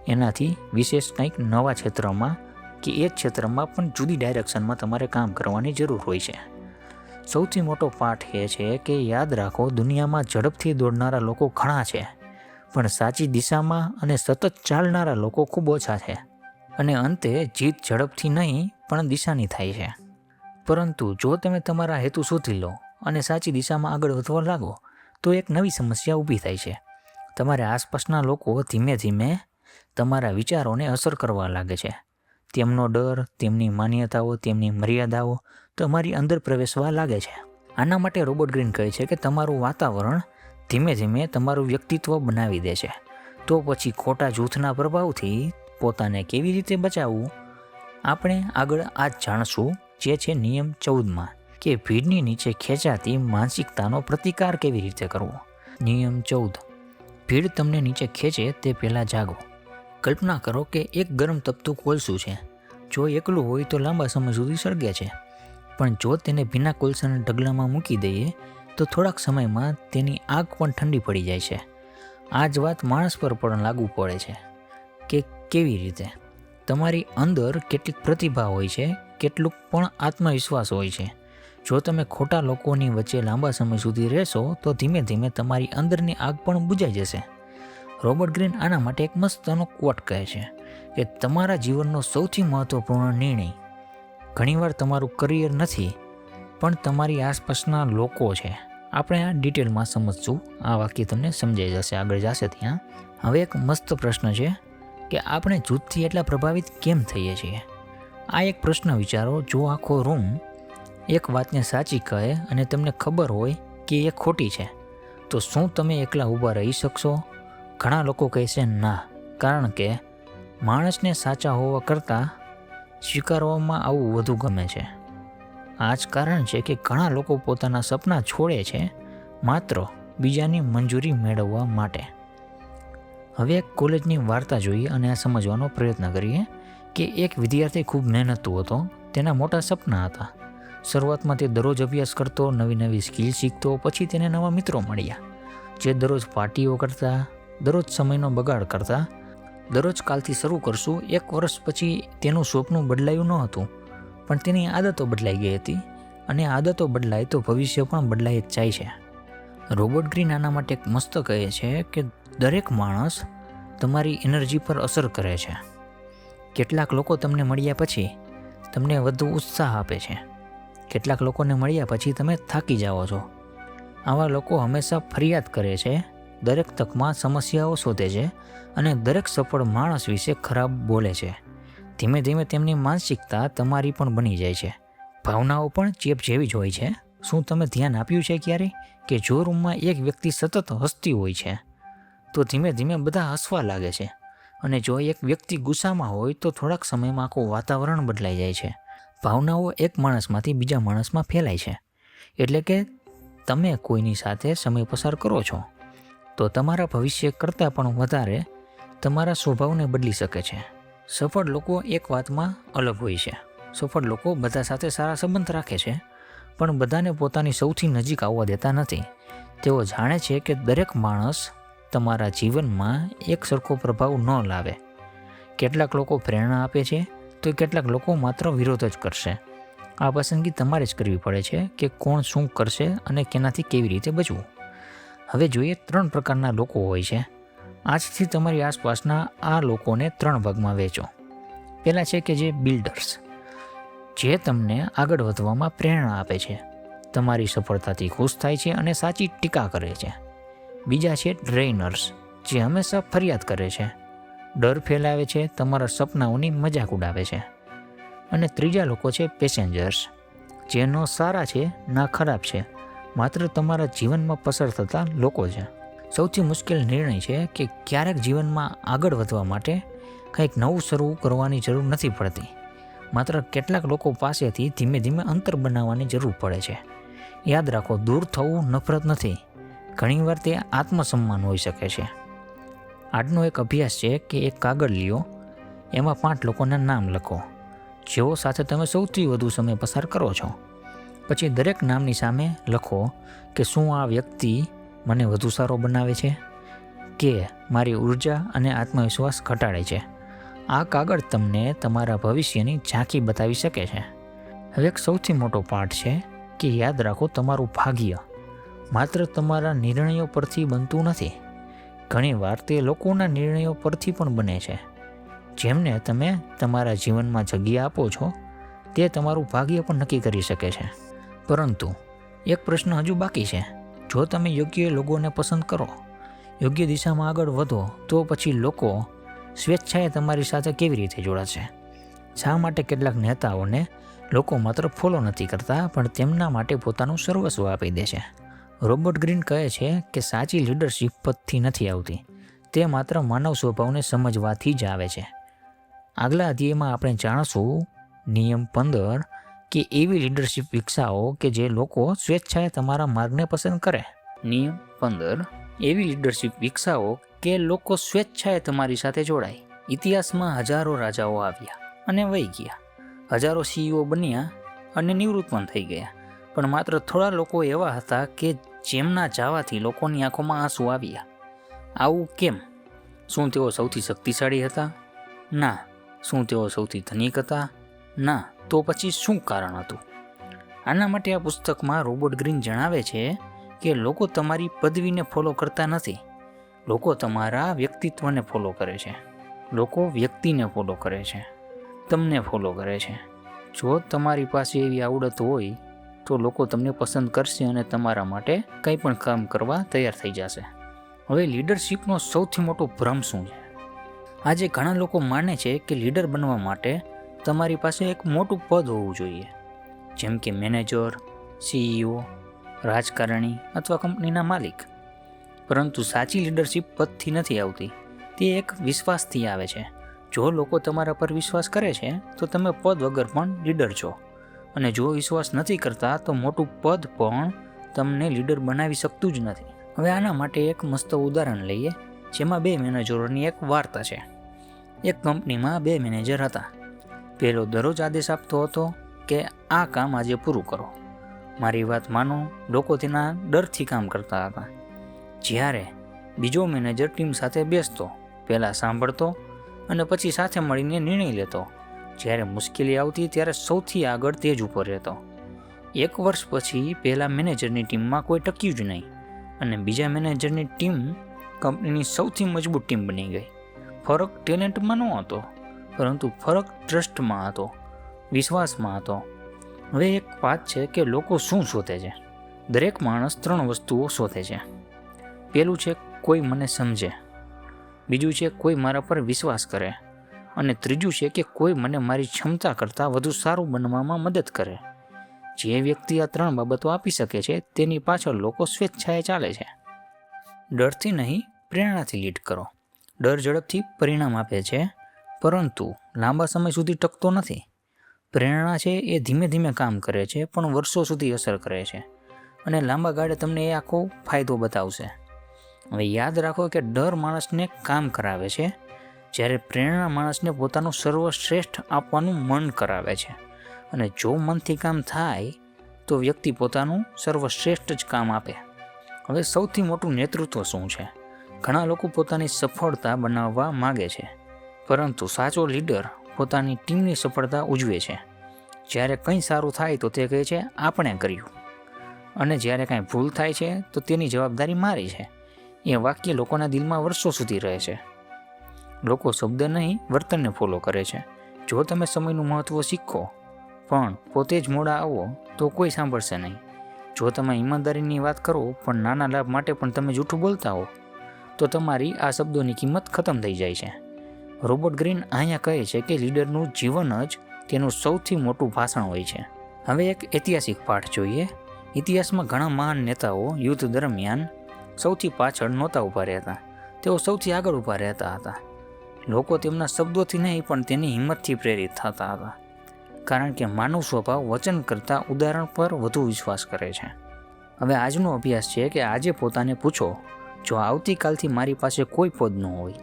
એનાથી વિશેષ કંઈક નવા ક્ષેત્રમાં કે એ જ ક્ષેત્રમાં પણ જુદી ડાયરેક્શનમાં તમારે કામ કરવાની જરૂર હોય છે. સૌથી મોટો પાઠ એ છે કે યાદ રાખો, દુનિયામાં ઝડપથી દોડનારા લોકો ઘણા છે, પણ સાચી દિશામાં અને સતત ચાલનારા લોકો ખૂબ ઓછા છે. અને અંતે જીત ઝડપથી નહીં પણ દિશાની થાય છે. પરંતુ જો તમે તમારા હેતુ શોધી લો અને સાચી દિશામાં આગળ વધવા લાગો તો એક નવી સમસ્યા ઊભી થાય છે. તમારા આસપાસના લોકો ધીમે ધીમે તમારા વિચારોને અસર કરવા લાગે છે. તેમનો ડર, તેમની માન્યતાઓ, તેમની મર્યાદાઓ તમારી અંદર પ્રવેશવા લાગે છે. આના માટે રોબર્ટ ગ્રીન કહે છે કે તમારું વાતાવરણ ધીમે ધીમે તમારું વ્યક્તિત્વ બનાવી દે છે. તો પછી ખોટા જૂથના પ્રભાવથી પોતાને કેવી રીતે બચાવવું? આપણે આગળ આ જ જાણશું, જે છે નિયમ 14માં, કે ભીડની નીચે ખેંચાતી માનસિકતાનો પ્રતિકાર કેવી રીતે કરવો. નિયમ 14. ભીડ તમને નીચે ખેંચે તે પહેલાં જાગો. કલ્પના કરો કે એક ગરમ તપતું કોલસું છે. જો એકલું હોય તો લાંબા સમય સુધી સળગે છે, પણ જો તેને ભીના કોલસાને ઢગલામાં મૂકી દઈએ તો થોડાક સમયમાં તેની આગ પણ ઠંડી પડી જાય છે. આ જ વાત માણસ પર પણ લાગુ પડે છે. કે કેવી રીતે? તમારી અંદર કેટલીક પ્રતિભા હોય છે, કેટલુંક પણ આત્મવિશ્વાસ હોય છે. જો તમે ખોટા લોકોની વચ્ચે લાંબા સમય સુધી રહેશો તો ધીમે ધીમે તમારી અંદરની આગ પણ બુઝાઈ જશે. રોબર્ટ ગ્રીન આના માટે એક મસ્તનો કોટ કહે છે કે તમારા જીવનનો સૌથી મહત્વપૂર્ણ નિર્ણય ઘણીવાર તમારું કરિયર નથી, પણ તમારી આસપાસના લોકો છે. આપણે આ ડિટેલમાં સમજશું. આ વાક્ય તમને સમજાઈ જશે આગળ જશે ત્યાં. હવે એક મસ્ત પ્રશ્ન છે કે આપણે જૂથથી એટલા પ્રભાવિત કેમ થઈએ છીએ? આ એક પ્રશ્ન વિચારો. જો આખો રૂમ એક વાતને સાચી કહે અને તમને ખબર હોય કે એ ખોટી છે, તો શું તમે એકલા ઊભા રહી શકશો? ઘણા લોકો કહેશે ના, કારણ કે માણસને સાચા હોવા કરતાં સ્વીકારવામાં આવવું વધુ ગમે છે. આ જ કારણ છે કે ઘણા લોકો પોતાના સપના છોડે છે માત્ર બીજાની મંજૂરી મેળવવા માટે. હવે એક કોલેજની વાર્તા જોઈએ અને આ સમજવાનો પ્રયત્ન કરીએ કે એક વિદ્યાર્થી ખૂબ મહેનતુ હતો. તેના મોટા સપના હતા. શરૂઆતમાં તે દરરોજ અભ્યાસ કરતો, નવી નવી સ્કિલ શીખતો. પછી તેને નવા મિત્રો મળ્યા જે દરરોજ પાર્ટીઓ કરતા, દરરોજ સમયનો બગાડ કરતા. દરરોજ કાલથી શરૂ કરશું. 1 વર્ષ પછી તેનું સ્વપ્ન બદલાયું ન હતું, પણ તેની આદતો બદલાઈ ગઈ હતી. અને આદતો બદલાય તો ભવિષ્ય પણ બદલાઈ જ જાય છે. રોબર્ટ ગ્રીન આના માટે એક મસ્ત કહે છે કે દરેક માણસ તમારી એનર્જી પર અસર કરે છે. કેટલાક લોકો તમને મળ્યા પછી તમને વધુ ઉત્સાહ આપે છે. કેટલાક લોકોને મળ્યા પછી તમે થાકી જાઓ છો. આવા લોકો હંમેશા ફરિયાદ કરે છે, દરેક તકમાં સમસ્યાઓ શોધે છે અને દરેક સફળ માણસ વિશે ખરાબ બોલે છે. ધીમે ધીમે તેમની માનસિકતા તમારી પણ બની જાય છે. ભાવનાઓ પણ ચેપ જેવી જ હોય છે. શું તમે ધ્યાન આપ્યું છે ક્યારેય કે જો રૂમમાં એક વ્યક્તિ સતત હસતી હોય છે તો ધીમે ધીમે બધા હસવા લાગે છે, અને જો એક વ્યક્તિ ગુસ્સામાં હોય તો થોડાક સમયમાં આખું વાતાવરણ બદલાઈ જાય છે. ભાવનાઓ એક માણસમાંથી બીજા માણસમાં ફેલાય છે. એટલે કે તમે કોઈની સાથે સમય પસાર કરો છો તો તમારા ભવિષ્ય કરતાં પણ વધારે તમારા સ્વભાવને બદલી શકે છે. સફળ લોકો એક વાતમાં અલગ હોય છે. સફળ લોકો બધા સાથે સારા સંબંધ રાખે છે, પણ બધાને પોતાની સૌથી નજીક આવવા દેતા નથી. તેઓ જાણે છે કે દરેક માણસ તમારા જીવનમાં એક સરખો પ્રભાવ ન લાવે. કેટલાક લોકો પ્રેરણા આપે છે તો કેટલાક લોકો માત્ર વિરોધ જ કરશે. આ પસંદગી તમારે જ કરવી પડે છે કે કોણ શું કરશે અને કેનાથી કેવી રીતે બચવું. હવે જોઈએ 3 પ્રકારના લોકો હોય છે. આજથી તમારી આસપાસના આ લોકોને 3 ભાગમાં વહેંચો. પહેલા છે કે જે બિલ્ડર્સ, જે તમને આગળ વધવામાં પ્રેરણા આપે છે, તમારી સફળતાથી ખુશ થાય છે અને સાચી ટીકા કરે છે. બીજા છે ડ્રેઇનર્સ, જે હંમેશા ફરિયાદ કરે છે, ડર ફેલાવે છે, તમારા સપનાઓની મજાક ઉડાવે છે. અને ત્રીજા લોકો છે પેસેન્જર્સ, જે ન સારા છે ના ખરાબ છે, માત્ર તમારા જીવનમાં પસાર થતા લોકો છે. સૌથી મુશ્કેલ નિર્ણય છે કે ક્યારેક જીવનમાં આગળ વધવા માટે કંઈક નવું શરૂ કરવાની જરૂર નથી પડતી. માત્ર કેટલાક લોકો પાસેથી ધીમે ધીમે અંતર બનાવવાની જરૂર પડે છે. યાદ રાખો, દૂર થવું નફરત નથી, ઘણીવાર તે આત્મસન્માન હોઈ શકે છે. આજનો એક અભ્યાસ છે કે એક કાગળ લ્યો, એમાં 5 લોકોના નામ લખો. જેઓ સાથે તમે સૌથી વધુ સમય પસાર કરો છો. પછી દરેક નામની સામે લખો કે શું આ વ્યક્તિ મને વધુ સારો બનાવે છે કે મારી ઉર્જા અને આત્મવિશ્વાસ ઘટાડે છે. આ કાગળ તમને તમારા ભવિષ્યની ઝાંખી બતાવી શકે છે. હવે એક સૌથી મોટો પાઠ છે કે યાદ રાખો, તમારું ભાગ્ય માત્ર તમારા નિર્ણયો પરથી બનતું નથી. ઘણીવાર તે લોકોના નિર્ણયો પરથી પણ બને છે. જેમને તમે તમારા જીવનમાં જગ્યા આપો છો તે તમારું ભાગ્ય પણ નક્કી કરી શકે છે. પરંતુ એક પ્રશ્ન હજુ બાકી છે. જો તમે યોગ્ય લોકોને પસંદ કરો, યોગ્ય દિશામાં આગળ વધો, તો પછી લોકો સ્વેચ્છાએ તમારી સાથે કેવી રીતે જોડાશે? શા માટે કેટલાક નેતાઓને લોકો માત્ર ફોલો નથી કરતા, પણ તેમના માટે પોતાનું સર્વસ્વ આપી દે છે? રોબર્ટ ગ્રીન કહે છે કે સાચી લીડરશિપ પદથી નથી આવતી, તે માત્ર માનવ સ્વભાવને સમજવાથી જ આવે છે. આગલા અધ્યાયમાં આપણે જાણશું નિયમ 15 કે એવી લીડરશિપ વિકસાવો કે જે લોકો સ્વેચ્છાએ તમારા માર્ગને પસંદ કરે. નિયમ 15 એવી લીડરશિપ વિકસાવો કે લોકો સ્વેચ્છાએ તમારી સાથે જોડાય. ઇતિહાસમાં હજારો રાજાઓ આવ્યા અને વહી ગયા, હજારો CEO બન્યા અને નિવૃત્ત પણ થઈ ગયા, પણ માત્ર થોડા લોકો એવા હતા કે જેમના જવાથી લોકોની આંખોમાં આંસુ આવ્યા. આવું કેમ? શું તેઓ સૌથી શક્તિશાળી હતા? ના. શું તેઓ સૌથી ધનિક હતા? ના. તો પછી શું કારણ હતું? આના માટે આ પુસ્તકમાં રોબર્ટ ગ્રીન જણાવે છે કે લોકો તમારી પદવીને ફોલો કરતા નથી, લોકો તમારા વ્યક્તિત્વને ફોલો કરે છે. લોકો વ્યક્તિને ફોલો કરે છે, તમને ફોલો કરે છે. જો તમારી પાસે એવી આવડત હોય તો લોકો તમને પસંદ કરશે અને તમારા માટે કંઈ પણ કામ કરવા તૈયાર થઈ જશે. હવે લીડરશિપનો સૌથી મોટો ભ્રમ શું છે? આજે ઘણા લોકો માને છે કે લીડર બનવા માટે તમારી પાસે એક મોટું પદ હોવું જોઈએ, જેમ કે મેનેજર, CEO, રાજકારણી અથવા કંપનીના માલિક. પરંતુ સાચી લીડરશિપ પદથી નથી આવતી, તે એક વિશ્વાસથી આવે છે. જો લોકો તમારા પર વિશ્વાસ કરે છે તો તમે પદ વગર પણ લીડર છો, અને જો વિશ્વાસ નથી કરતા તો મોટું પદ પણ તમને લીડર બનાવી શકતું જ નથી. હવે આના માટે એક મસ્ત ઉદાહરણ લઈએ, જેમાં 2 મેનેજરોની એક વાર્તા છે. એક કંપનીમાં 2 મેનેજર હતા. પહેલો દરરોજ આદેશ આપતો હતો કે આ કામ આજે પૂરું કરો, મારી વાત માનો. લોકો તેના ડરથી કામ કરતા હતા. જ્યારે બીજો મેનેજર ટીમ સાથે બેસતો, પહેલાં સાંભળતો અને પછી સાથે મળીને નિર્ણય લેતો. જ્યારે મુશ્કેલી આવતી ત્યારે સૌથી આગળ તેજ ઉપર રહેતો. 1 વર્ષ પછી પહેલા મેનેજરની ટીમમાં કોઈ ટક્યું જ નહીં અને બીજા મેનેજરની ટીમ કંપનીની સૌથી મજબૂત ટીમ બની ગઈ. ફરક ટેલેન્ટમાં ન હતો, પરંતુ ફરક ટ્રસ્ટમાં હતો, વિશ્વાસમાં હતો. હવે એક વાત છે કે લોકો શું શોધે છે? દરેક માણસ 3 વસ્તુઓ શોધે છે. પહેલું છે કોઈ મને સમજે, બીજું છે કોઈ મારા પર વિશ્વાસ કરે, અને ત્રીજું છે કે કોઈ મને મારી ક્ષમતા કરતાં વધુ સારું બનવામાં મદદ કરે. જે વ્યક્તિ આ 3 બાબતો આપી શકે છે તેની પાછળ લોકો સ્વેચ્છાએ ચાલે છે. ડરથી નહીં, પ્રેરણાથી લીડ કરો. ડર ઝડપથી પરિણામ આપે છે, પરંતુ લાંબા સમય સુધી ટકતો નથી. પ્રેરણા છે એ ધીમે ધીમે કામ કરે છે, પણ વર્ષો સુધી અસર કરે છે, અને લાંબા ગાળે તમને એ આખો ફાયદો બતાવશે. હવે યાદ રાખો કે ડર માણસને કામ કરાવે છે, જ્યારે પ્રેરણા માણસને પોતાનું સર્વશ્રેષ્ઠ આપવાનું મન કરાવે છે. અને જો મનથી કામ થાય તો વ્યક્તિ પોતાનું સર્વશ્રેષ્ઠ જ કામ આપે. હવે સૌથી મોટું નેતૃત્વ શું છે? ઘણા લોકો પોતાની સફળતા બનાવવા માગે છે, પરંતુ સાચો લીડર પોતાની ટીમની સફળતા ઉજવે છે. જ્યારે કંઈ સારું થાય તો તે કહે છે આપણે કર્યું, અને જ્યારે કાંઈ ભૂલ થાય છે તો તેની જવાબદારી મારી છે. એ વાક્ય લોકોના દિલમાં વર્ષો સુધી રહે છે. લોકો શબ્દ નહીં, વર્તનને ફોલો કરે છે. જો તમે સમયનું મહત્ત્વ શીખો પણ પોતે જ મોડા આવો તો કોઈ સાંભળશે નહીં. જો તમે ઈમાનદારીની વાત કરો પણ નાના લાભ માટે પણ તમે જૂઠું બોલતા હો તો તમારી આ શબ્દોની કિંમત ખતમ થઈ જાય છે. રોબર્ટ ગ્રીન અહીંયા કહે છે કે લીડરનું જીવન જ તેનું સૌથી મોટું ભાષણ હોય છે. હવે એક ઐતિહાસિક પાઠ જોઈએ. ઇતિહાસમાં ઘણા મહાન નેતાઓ યુદ્ધ દરમિયાન સૌથી પાછળ નહોતા ઊભા રહેતા, તેઓ સૌથી આગળ ઊભા રહેતા હતા. લોકો તેમના શબ્દોથી નહીં પણ તેની હિંમતથી પ્રેરિત થતા હતા, કારણ કે માનવ સ્વભાવ વચન કરતાં ઉદાહરણ પર વધુ વિશ્વાસ કરે છે. હવે આજનો અભ્યાસ છે કે આજે પોતાને પૂછો, જો આવતીકાલથી મારી પાસે કોઈ પદ ન હોય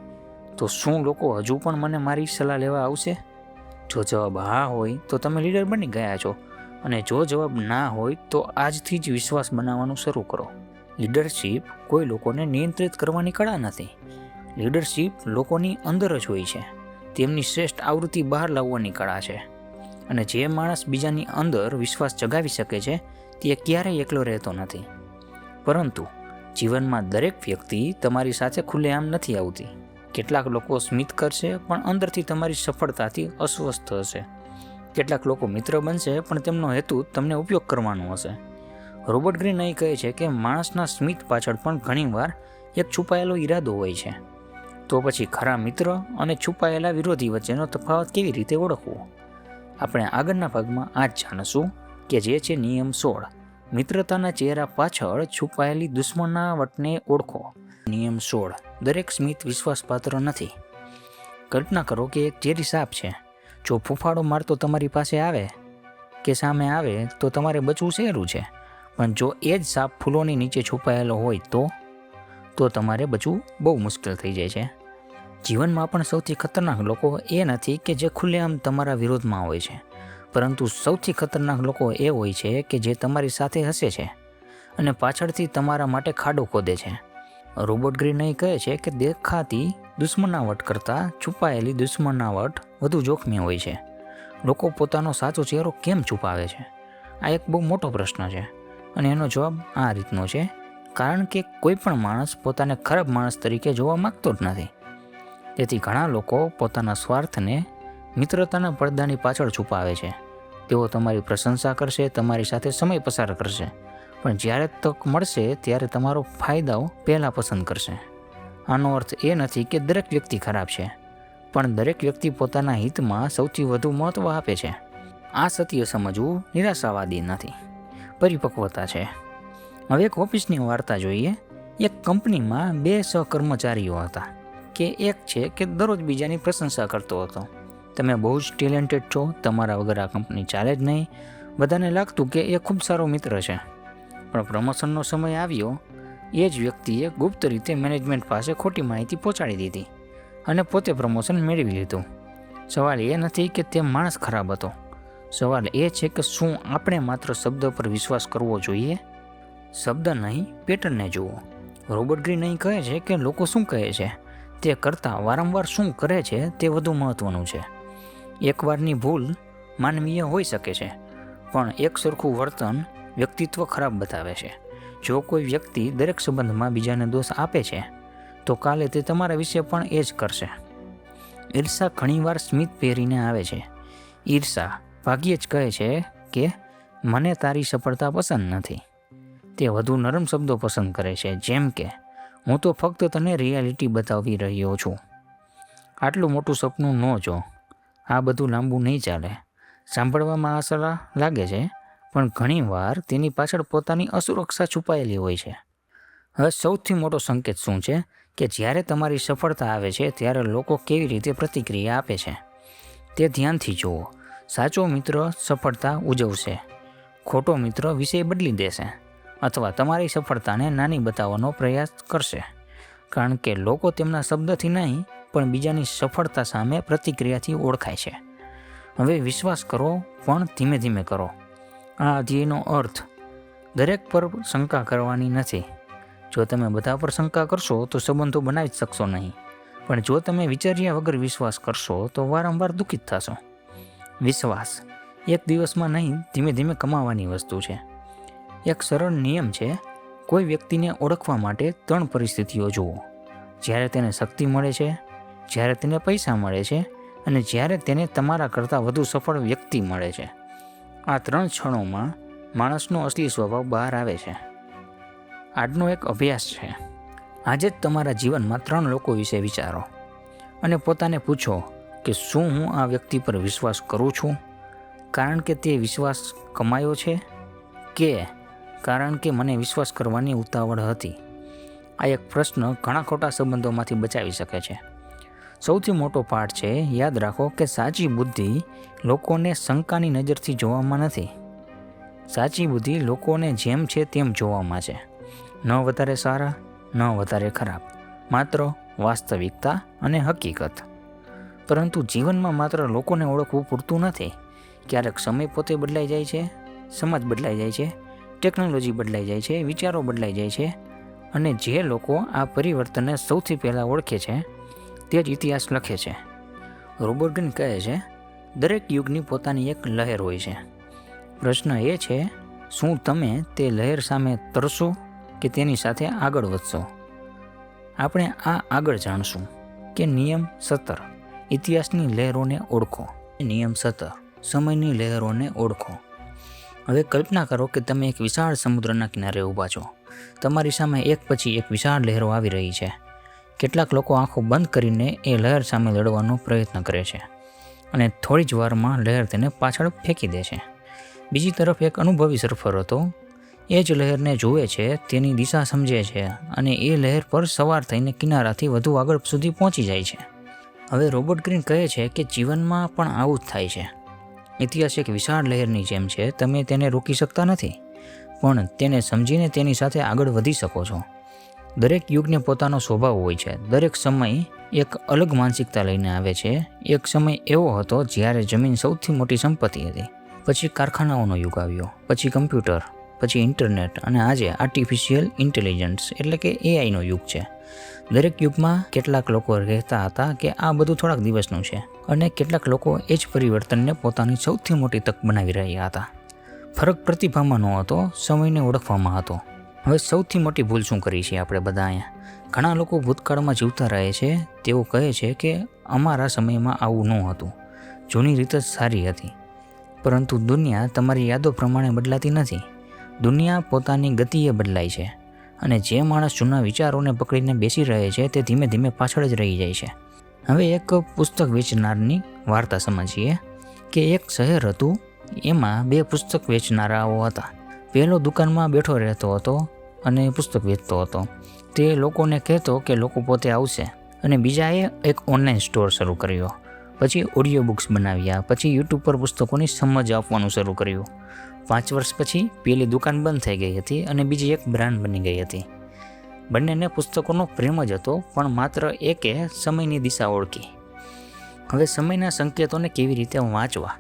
તો શું લોકો હજુ પણ મને મારી સલાહ લેવા આવશે? જો જવાબ હા હોય તો તમે લીડર બની ગયા છો, અને જો જવાબ ના હોય તો આજથી જ વિશ્વાસ બનાવવાનું શરૂ કરો. લીડરશિપ કોઈ લોકોને નિયંત્રિત કરવાની કળા નથી. લીડરશિપ લોકોની અંદર જ હોય છે. તેમની શ્રેષ્ઠ આવૃત્તિ બહાર લાવવાની કળા છે. અને જે માણસ બીજાની અંદર વિશ્વાસ જગાવી શકે છે તે ક્યારેય એકલો રહેતો નથી. પરંતુ જીવનમાં દરેક વ્યક્તિ તમારી સાથે ખુલ્લેઆમ નથી આવતી. કેટલાક લોકો સ્મિત કરશે પણ અંદરથી તમારી સફળતાથી અસ્વસ્થ હશે. કેટલાક લોકો મિત્ર બનશે પણ તેમનો હેતુ તમને ઉપયોગ કરવાનો હશે. રોબર્ટ ગ્રીન અહીં કહે છે કે માણસના સ્મિત પાછળ પણ ઘણીવાર એક છુપાયેલો ઈરાદો હોય છે. તો પછી ખરા મિત્ર અને છુપાયેલા વિરોધી વચ્ચેનો તફાવત કેવી રીતે ઓળખવો? આપણે આગળના ભાગમાં આ જ જાણીશું કે જે છે નિયમ 16. મિત્રતાના ચહેરા પાછળ છુપાયેલી દુશ્મનાવટને ઓળખો. નિયમ 16. દરેક સ્મિત વિશ્વાસપાત્ર નથી. કલ્પના કરો કે એક ઝેરી સાપ છે. જો ફૂફાડો મારતો તમારી પાસે આવે કે સામે આવે તો તમારે બચવું સહેલું છે. પણ જો એ જ સાપ ફૂલોની નીચે છુપાયેલો હોય તો તમારે બચવું બહુ મુશ્કેલ થઈ જાય છે. જીવનમાં પણ સૌથી ખતરનાક લોકો એ નથી કે જે ખુલ્લેઆમ તમારા વિરોધમાં હોય છે, પરંતુ સૌથી ખતરનાક લોકો એ હોય છે કે જે તમારી સાથે હસે છે અને પાછળથી તમારા માટે ખાડો ખોદે છે. રોબર્ટ ગ્રીન અહીં કહે છે કે દેખાતી દુશ્મનાવટ કરતાં છુપાયેલી દુશ્મનાવટ વધુ જોખમી હોય છે. લોકો પોતાનો સાચો ચહેરો કેમ છુપાવે છે? આ એક બહુ મોટો પ્રશ્ન છે, અને એનો જવાબ આ રીતનો છે: કારણ કે કોઈ પણ માણસ પોતાને ખરાબ માણસ તરીકે જોવા માંગતો જ નથી. તેથી ઘણા લોકો પોતાના સ્વાર્થને મિત્રતાના પડદાની પાછળ છુપાવે છે. તેઓ તમારી પ્રશંસા કરશે, તમારી સાથે સમય પસાર કરશે, પણ જ્યારે તક મળશે ત્યારે તમારો ફાયદાઓ પહેલાં પસંદ કરશે. આનો અર્થ એ નથી કે દરેક વ્યક્તિ ખરાબ છે, પણ દરેક વ્યક્તિ પોતાના હિતમાં સૌથી વધુ મહત્ત્વ આપે છે. આ સત્ય સમજવું નિરાશાવાદી નથી, પરિપક્વતા છે. હવે એક ઓફિસની વાર્તા જોઈએ. એક કંપનીમાં 2 સહકર્મચારીઓ હતા. કે એક છે કે દરરોજ બીજાની પ્રશંસા કરતો હતો. તમે બહુ જ ટેલેન્ટેડ છો, તમારા વગર આ કંપની ચાલે જ નહીં. બધાને લાગતું કે એ ખૂબ સારો મિત્ર છે. પણ પ્રમોશનનો સમય આવ્યો. એ જ વ્યક્તિએ ગુપ્ત રીતે મેનેજમેન્ટ પાસે ખોટી માહિતી પહોંચાડી દીધી અને પોતે પ્રમોશન મેળવી લીધું. સવાલ એ નથી કે તે માણસ ખરાબ હતો. સવાલ એ છે કે શું આપણે માત્ર શબ્દ પર વિશ્વાસ કરવો જોઈએ? શબ્દ નહીં, પેટર્નને જુઓ. રોબર્ટ ગ્રીન અહીં કહે છે કે લોકો શું કહે છે તે કરતાં વારંવાર શું કરે છે તે વધુ મહત્ત્વનું છે. એકવારની ભૂલ માનવીય હોઈ શકે છે, પણ એક સરખું વર્તન વ્યક્તિત્વ ખરાબ બતાવે છે. જો કોઈ વ્યક્તિ દરેક સંબંધમાં બીજાને દોષ આપે છે તો કાલે તે તમારા વિશે પણ એ જ કરશે. ઈર્ષા ઘણીવાર સ્મિત પહેરીને આવે છે. ઈર્ષા ભાગ્યે જ કહે છે કે મને તારી સફળતા પસંદ નથી. તે વધુ નરમ શબ્દો પસંદ કરે છે, જેમ કે હું તો ફક્ત તને રિયાલિટી બતાવી રહ્યો છું. આટલું મોટું સપનું ન જો. આ બધું લાંબુ નહીં ચાલે. સાંભળવામાં આશા લાગે છે, પણ ઘણીવાર તેની પાછળ પોતાની અસુરક્ષા છુપાયેલી હોય છે. હવે સૌથી મોટો સંકેત શું છે કે જ્યારે તમારી સફળતા આવે છે ત્યારે લોકો કેવી રીતે પ્રતિક્રિયા આપે છે તે ધ્યાનથી જુઓ. સાચો મિત્ર સફળતા ઉજવશે, ખોટો મિત્ર વિષય બદલી દેશે અથવા તમારી સફળતાને નાની બતાવવાનો પ્રયાસ કરશે, કારણ કે લોકો તેમના શબ્દથી નહીં પણ બીજાની સફળતા સામે પ્રતિક્રિયાથી ઓળખાય છે. હવે વિશ્વાસ કરો, પણ ધીમે ધીમે કરો. આ અધ્યાયનો અર્થ દરેક પર શંકા કરવાની નથી. જો તમે બધા પર શંકા કરશો તો સંબંધો બનાવી જ શકશો નહીં, પણ જો તમે વિચાર્યા વગર વિશ્વાસ કરશો તો વારંવાર દુઃખિત થશો. વિશ્વાસ એક દિવસમાં નહીં, ધીમે ધીમે કમાવાની વસ્તુ છે. એક સરળ નિયમ છે: કોઈ વ્યક્તિને ઓળખવા માટે 3 પરિસ્થિતિઓ જુઓ. જ્યારે તેને શક્તિ મળે છે, જ્યારે તેને પૈસા મળે છે, અને જ્યારે તેને તમારા કરતાં વધુ સફળ વ્યક્તિ મળે છે. આ 3 ક્ષણોમાં માણસનો અસલી સ્વભાવ બહાર આવે છે. આજનો એક અભ્યાસ છે. આજે જ તમારા જીવનમાં 3 લોકો વિશે વિચારો અને પોતાને પૂછો કે શું હું આ વ્યક્તિ પર વિશ્વાસ કરું છું કારણ કે તે વિશ્વાસ કમાયો છે, કે કારણ કે મને વિશ્વાસ કરવાની ઉતાવળ હતી? આ એક પ્રશ્ન ઘણા ખોટા સંબંધોમાંથી બચાવી શકે છે. સૌથી મોટો પાઠ છે: યાદ રાખો કે સાચી બુદ્ધિ લોકોને શંકાની નજરથી જોવામાં નથી. સાચી બુદ્ધિ લોકોને જેમ છે તેમ જોવામાં છે. ન વધારે સારા, ન વધારે ખરાબ, માત્ર વાસ્તવિકતા અને હકીકત. પરંતુ જીવનમાં માત્ર લોકોને ઓળખવું પૂરતું નથી. ક્યારેક સમય પોતે બદલાઈ જાય છે, સમાજ બદલાઈ જાય છે, ટેકનોલોજી બદલાઈ જાય છે, વિચારો બદલાઈ જાય છે, અને જે લોકો આ પરિવર્તનને સૌથી પહેલાં ઓળખે છે તે જ ઇતિહાસ લખે છે. રોબર્ટ ગ્રીન કહે છે, દરેક યુગની પોતાની એક લહેર હોય છે. પ્રશ્ન એ છે, શું તમે તે લહેર સામે તરશો કે તેની સાથે આગળ વધશો? આપણે આ આગળ જાણશું કે નિયમ 17, ઇતિહાસની લહેરોને ઓળખો. નિયમ 17, સમયની લહેરોને ઓળખો. હવે કલ્પના કરો કે તમે એક વિશાળ સમુદ્રના કિનારે ઊભા છો. તમારી સામે એક પછી એક વિશાળ લહેરો આવી રહી છે. કેટલાક લોકો આંખો બંધ કરીને એ લહેર સામે લડવાનો પ્રયત્ન કરે છે અને થોડી જ વારમાં લહેર તેને પાછળ ફેંકી દે છે. બીજી તરફ એક અનુભવી સર્ફર હતો. એ જ લહેરને જુએ છે, તેની દિશા સમજે છે અને એ લહેર પર સવાર થઈને કિનારાથી વધુ આગળ સુધી પહોંચી જાય છે. હવે રોબર્ટ ગ્રીન કહે છે કે જીવનમાં પણ આવું જ થાય છે. ઇતિહાસ એક વિશાળ લહેરની જેમ છે. તમે તેને રોકી શકતા નથી, પણ તેને સમજીને તેની સાથે આગળ વધી શકો છો. દરેક યુગને પોતાનો સ્વભાવ હોય છે. દરેક સમય એક અલગ માનસિકતા લઈને આવે છે. એક સમય એવો હતો જ્યારે જમીન સૌથી મોટી સંપત્તિ હતી. પછી કારખાનાઓનો યુગ આવ્યો, પછી કમ્પ્યુટર, પછી ઇન્ટરનેટ, અને આજે આર્ટિફિશિયલ ઇન્ટેલિજન્સ એટલે કે એઆઈનો યુગ છે. દરેક યુગમાં કેટલાક લોકો કહેતા હતા કે આ બધું થોડાક દિવસનું છે, અને કેટલાક લોકો એ જ પરિવર્તનને પોતાની સૌથી મોટી તક બનાવી રહ્યા હતા. ફરક પ્રતિભામાં ન હતો, સમયને ઓળખવામાં હતો. હવે સૌથી મોટી ભૂલ શું કરી છે આપણે બધા અહીંયા? ઘણા લોકો ભૂતકાળમાં જીવતા રહે છે. તેઓ કહે છે કે અમારા સમયમાં આવું ન હતું, જૂની રીત જ સારી હતી. પરંતુ દુનિયા તમારી યાદો પ્રમાણે બદલાતી નથી. દુનિયા પોતાની ગતિએ બદલાય છે, અને જે માણસ જૂના વિચારોને પકડીને બેસી રહે છે તે ધીમે ધીમે પાછળ જ રહી જાય છે. હવે એક પુસ્તક વેચનારની વાર્તા સમજીએ કે એક શહેર હતું. એમાં 2 પુસ્તક વેચનારાઓ હતા. પહેલો દુકાનમાં બેઠો રહેતો હતો અને પુસ્તક વેચતો હતો. તે લોકોને કહેતો કે લોકો પોતે આવશે. અને બીજાએ એક ઓનલાઈન સ્ટોર શરૂ કર્યો. પછી ઓડિયો બુક્સ બનાવ્યા. પછી યુટ્યુબ પર પુસ્તકોની સમજ આપવાનું શરૂ કર્યું. 5 વર્ષ પછી પહેલી દુકાન બંધ થઈ ગઈ હતી અને બીજી એક બ્રાન્ડ બની ગઈ હતી. બંનેને પુસ્તકોનો પ્રેમ જ હતો, પણ માત્ર એકે સમયની દિશા ઓળખી. હવે સમયના સંકેતોને કેવી રીતે વાંચવા?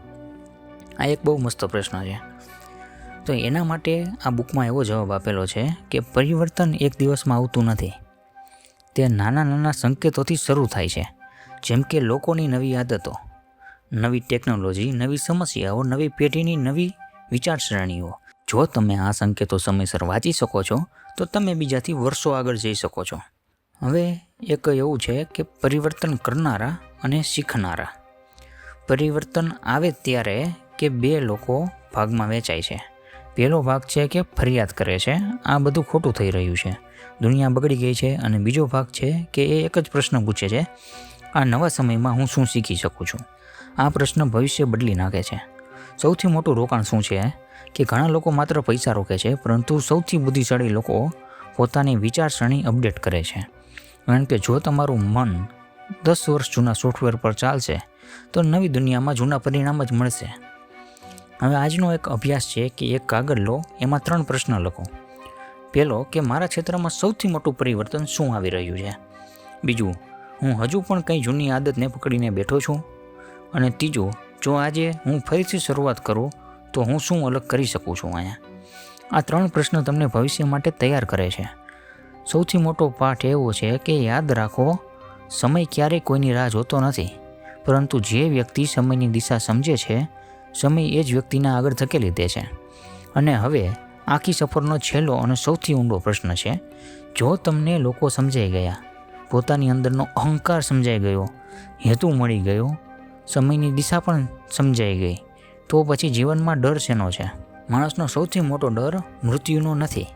આ એક બહુ મસ્ત પ્રશ્ન છે. તો એના માટે આ બુકમાં એવો જવાબ આપેલો છે કે પરિવર્તન એક દિવસમાં આવતું નથી. તે નાના નાના સંકેતોથી શરૂ થાય છે. જેમ કે લોકોની નવી આદતો, નવી ટેકનોલોજી, નવી સમસ્યાઓ, નવી પેઢીની નવી વિચારસરણીઓ. જો તમે આ સંકેતો સમયસર વાંચી શકો છો તો તમે બીજાથી વર્ષો આગળ જઈ શકો છો. હવે એક એવું છે કે પરિવર્તન કરનારા અને શીખનારા. પરિવર્તન આવે ત્યારે કે 2 લોકો ભાગમાં વેચાય છે. પહેલો ભાગ છે કે ફરિયાદ કરે છે, આ બધું ખોટું થઈ રહ્યું છે, દુનિયા બગડી ગઈ છે. અને બીજો ભાગ છે કે એ એક જ પ્રશ્ન પૂછે છે, આ નવા સમયમાં હું શું શીખી શકું છું? આ પ્રશ્ન ભવિષ્ય બદલી નાખે છે. સૌથી મોટું રોકાણ શું છે કે ઘણા લોકો માત્ર પૈસા રોકે છે, પરંતુ સૌથી બુદ્ધિશાળી લોકો પોતાની વિચારસરણી અપડેટ કરે છે. કારણ કે જો તમારું મન 10 વર્ષ જૂના સોફ્ટવેર પર ચાલશે તો નવી દુનિયામાં જૂના પરિણામ જ મળશે. હવે આજનો એક અભ્યાસ છે કે એક કાગળ લો, એમાં 3 પ્રશ્ન લખો. પહેલો કે મારા ક્ષેત્રમાં સૌથી મોટું પરિવર્તન શું આવી રહ્યું છે? બીજું, હું હજુ પણ કંઈ જૂની આદતને પકડીને બેઠો છું? અને ત્રીજું, જો આજે હું ફરીથી શરૂઆત કરું તો હું શું અલગ કરી શકું છું અહીંયા? આ 3 પ્રશ્ન તમને ભવિષ્ય માટે તૈયાર કરે છે. સૌથી મોટો પાઠ એવો છે કે યાદ રાખો, સમય ક્યારેય કોઈની રાહ જોતો નથી, પરંતુ જે વ્યક્તિ સમયની દિશા સમજે છે, સમય એ જ વ્યક્તિને આગળ ધકેલી દે છે. અને હવે આખી સફરનો છેલ્લો અને સૌથી ઊંડો પ્રશ્ન છે, જો તમને લોકો સમજાઈ ગયા, પોતાની અંદરનો અહંકાર સમજાઈ ગયો, હેતુ મળી ગયો, સમયની દિશા પણ સમજાઈ ગઈ, તો પછી જીવનમાં ડર શેનો છે? માણસનો સૌથી મોટો ડર મૃત્યુનો નથી.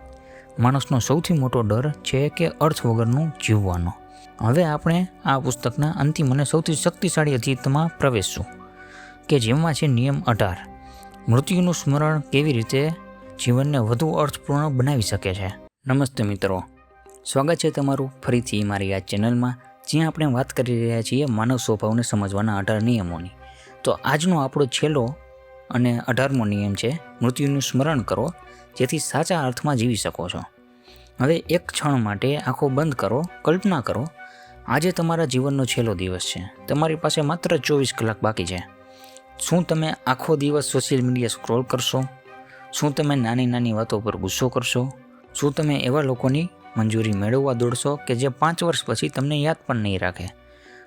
માણસનો સૌથી મોટો ડર છે કે અર્થ વગરનું જીવવાનો. હવે આપણે આ પુસ્તકના અંતિમ અને સૌથી શક્તિશાળી અધ્યાયમાં પ્રવેશશું કે જેમાં છે નિયમ 18, મૃત્યુનું સ્મરણ કેવી રીતે જીવનને વધુ અર્થપૂર્ણ બનાવી શકે છે. નમસ્તે મિત્રો, સ્વાગત છે તમારું ફરીથી મારી આ ચેનલમાં, જ્યાં આપણે વાત કરી રહ્યા છીએ માનવ સ્વભાવને સમજવાના 18 નિયમોની. તો આજનો આપણો છેલ્લો અને 18મો નિયમ છે મૃત્યુનું સ્મરણ કરો, જેથી સાચા અર્થમાં જીવી શકો છો. હવે એક ક્ષણ માટે આંખો બંધ કરો. કલ્પના કરો આજે તમારા જીવનનો છેલ્લો દિવસ છે. તમારી પાસે માત્ર 24 કલાક બાકી છે. શું તમે આખો દિવસ સોશિયલ મીડિયા સ્ક્રોલ કરશો? શું તમે નાની નાની વાતો પર ગુસ્સો કરશો? શું તમે એવા લોકોની મંજૂરી મેળવવા દોડશો કે જે 5 વર્ષ પછી તમને યાદ પણ નહીં રાખે?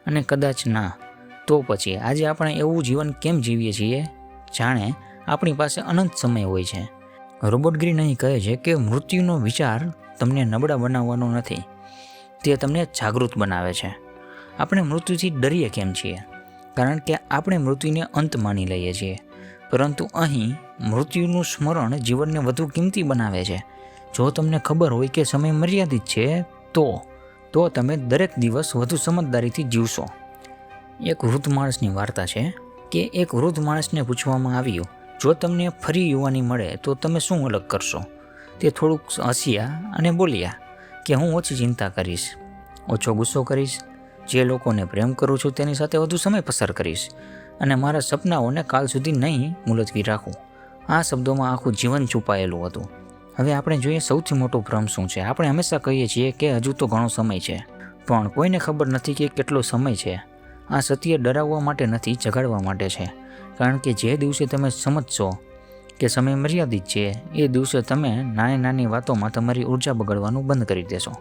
અને કદાચ ના, તો પછી આજે આપણે એવું જીવન કેમ જીવીએ છીએ જાણે આપણી પાસે અનંત સમય હોય છે? રોબર્ટ ગ્રીન અહીં કહે છે કે મૃત્યુનો વિચાર તમને નબળા બનાવવાનો નથી, તે તમને જાગૃત બનાવે છે. આપણે મૃત્યુથી ડરીએ કેમ છીએ? કારણ કે આપણે મૃત્યુને અંત માની લઈએ છીએ. પરંતુ અહીં મૃત્યુનું સ્મરણ જીવનને વધુ કિંમતી બનાવે છે. જો તમને ખબર હોય કે સમય મર્યાદિત છે તો તમે દરેક દિવસ વધુ સમજદારીથી જીવશો. એક વૃદ્ધ માણસની વાર્તા છે કે એક વૃદ્ધ માણસને પૂછવામાં આવ્યું, જો તમને ફરી યુવાની મળે તો તમે શું અલગ કરશો? તે થોડુંક હસ્યા અને બોલ્યા કે હું ઓછી ચિંતા કરીશ, ઓછો ગુસ્સો કરીશ, જે લોકોને પ્રેમ કરું છું તેની સાથે વધુ સમય પસાર કરીશ અને મારા સપનાઓને કાલ સુધી નહીં મુલતવી રાખું. આ શબ્દોમાં આખું જીવન છુપાયેલું હતું. હવે આપણે જોઈએ સૌથી મોટો ભ્રમ શું છે. આપણે હંમેશા કહીએ છીએ કે હજુ તો ઘણો સમય છે, પણ કોઈને ખબર નથી કે કેટલો સમય છે. આ સત્ય ડરાવવા માટે નથી, જગાડવા માટે છે. કારણ કે જે દિવસે તમે સમજશો કે સમય મર્યાદિત છે, એ દિવસે તમે નાની નાની વાતોમાં તમારી ઊર્જા બગાડવાનું બંધ કરી દેશો.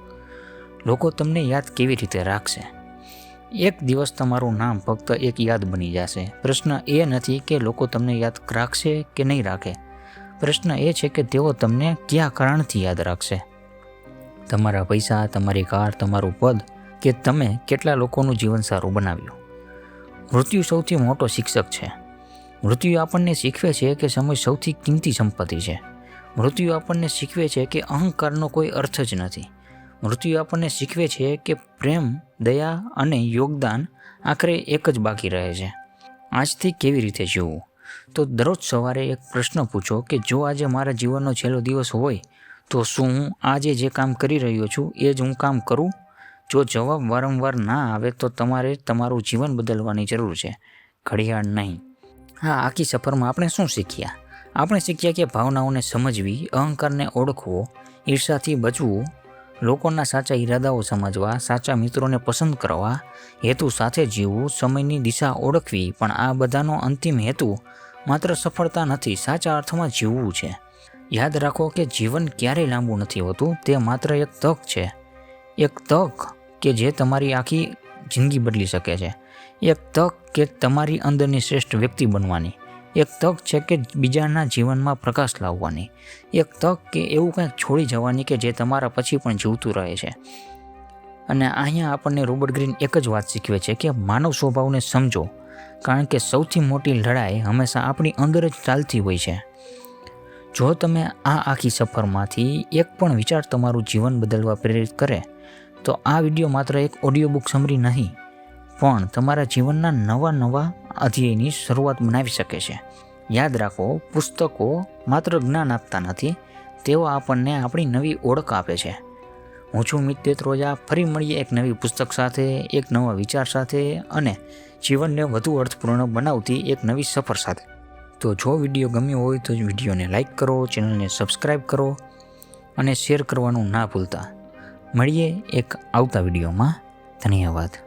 લોકો તમને યાદ કેવી રીતે રાખશે? એક દિવસ તમારું નામ ફક્ત એક યાદ બની જશે. પ્રશ્ન એ નથી કે લોકો તમને યાદ રાખશે કે નહીં રાખે. પ્રશ્ન એ છે કે તેઓ તમને કયા કારણથી યાદ રાખશે. તમારા પૈસા, તમારી કાર, તમારું પદ, કે તમે કેટલા લોકોનું જીવન સારું બનાવ્યું. મૃત્યુ સૌથી મોટો શિક્ષક છે. મૃત્યુ આપણને શીખવે છે કે સમય સૌથી કિંમતી સંપત્તિ છે. મૃત્યુ આપણને શીખવે છે કે અહંકારનો કોઈ અર્થ જ નથી. મૃત્યુ આપણને શીખવે છે કે પ્રેમ, દયા અને યોગદાન આખરે એક જ બાકી રહે છે. આજથી કેવી રીતે જીવવું? તો દરરોજ સવારે એક પ્રશ્ન પૂછો કે જો આજે મારા જીવનનો છેલ્લો દિવસ હોય તો શું હું આજે જે કામ કરી રહ્યો છું એ જ હું કામ કરું? જો જવાબ વારંવાર ના આવે તો તમારે તમારું જીવન બદલવાની જરૂર છે, ઘડિયાળ નહીં. હા, આખી સફરમાં આપણે શું શીખ્યા? આપણે શીખ્યા કે ભાવનાઓને સમજવી, અહંકારને ઓળખવો, ઈર્ષાથી બચવું, લોકોના સાચા ઈરાદાઓ સમજવા, સાચા મિત્રોને પસંદ કરવા, હેતુ સાથે જીવવું, સમયની દિશા ઓળખવી. પણ આ બધાનો અંતિમ હેતુ માત્ર સફળતા નથી, સાચા અર્થમાં જીવવું છે. યાદ રાખો કે જીવન ક્યારેય લાંબુ નથી હોતું. તે માત્ર એક તક છે. એક તક કે જે તમારી આખી જિંદગી બદલી શકે છે. એક તક કે તમારી અંદરની શ્રેષ્ઠ વ્યક્તિ બનવાની. એક તક છે કે બીજાના જીવનમાં પ્રકાશ લાવવાની. એક તક કે એવું કંઈક છોડી જવાની કે જે તમારા પછી પણ જીવતું રહે છે. અને અહીંયા આપણને રોબર્ટ ગ્રીન એક જ વાત શીખવે છે કે માનવ સ્વભાવને સમજો, કારણ કે સૌથી મોટી લડાઈ હંમેશા આપણી અંદર જ ચાલતી હોય છે. જો તમે આ આખી સફરમાંથી એક પણ વિચાર તમારું જીવન બદલવા પ્રેરિત કરે તો આ વિડીયો માત્ર એક ઓડિયો બુક સમરી નહીં, પણ તમારા જીવનના નવા અધ્યાયની શરૂઆત બનાવી શકે છે. યાદ રાખો, પુસ્તકો માત્ર જ્ઞાન આપતા નથી, તેઓ આપણને આપણી નવી ઓળખ આપે છે. હું છું મિત દેત્રોજા. ફરી મળીએ એક નવી પુસ્તક સાથે, એક નવા વિચાર સાથે અને જીવનને વધુ અર્થપૂર્ણ બનાવતી એક નવી સફર સાથે. તો જો વિડીયો ગમ્યો હોય તો વિડીયોને લાઇક કરો, ચેનલને સબસ્ક્રાઈબ કરો અને શેર કરવાનું ના ભૂલતા. મળીએ એક આવતા વિડીયોમાં. ધન્યવાદ.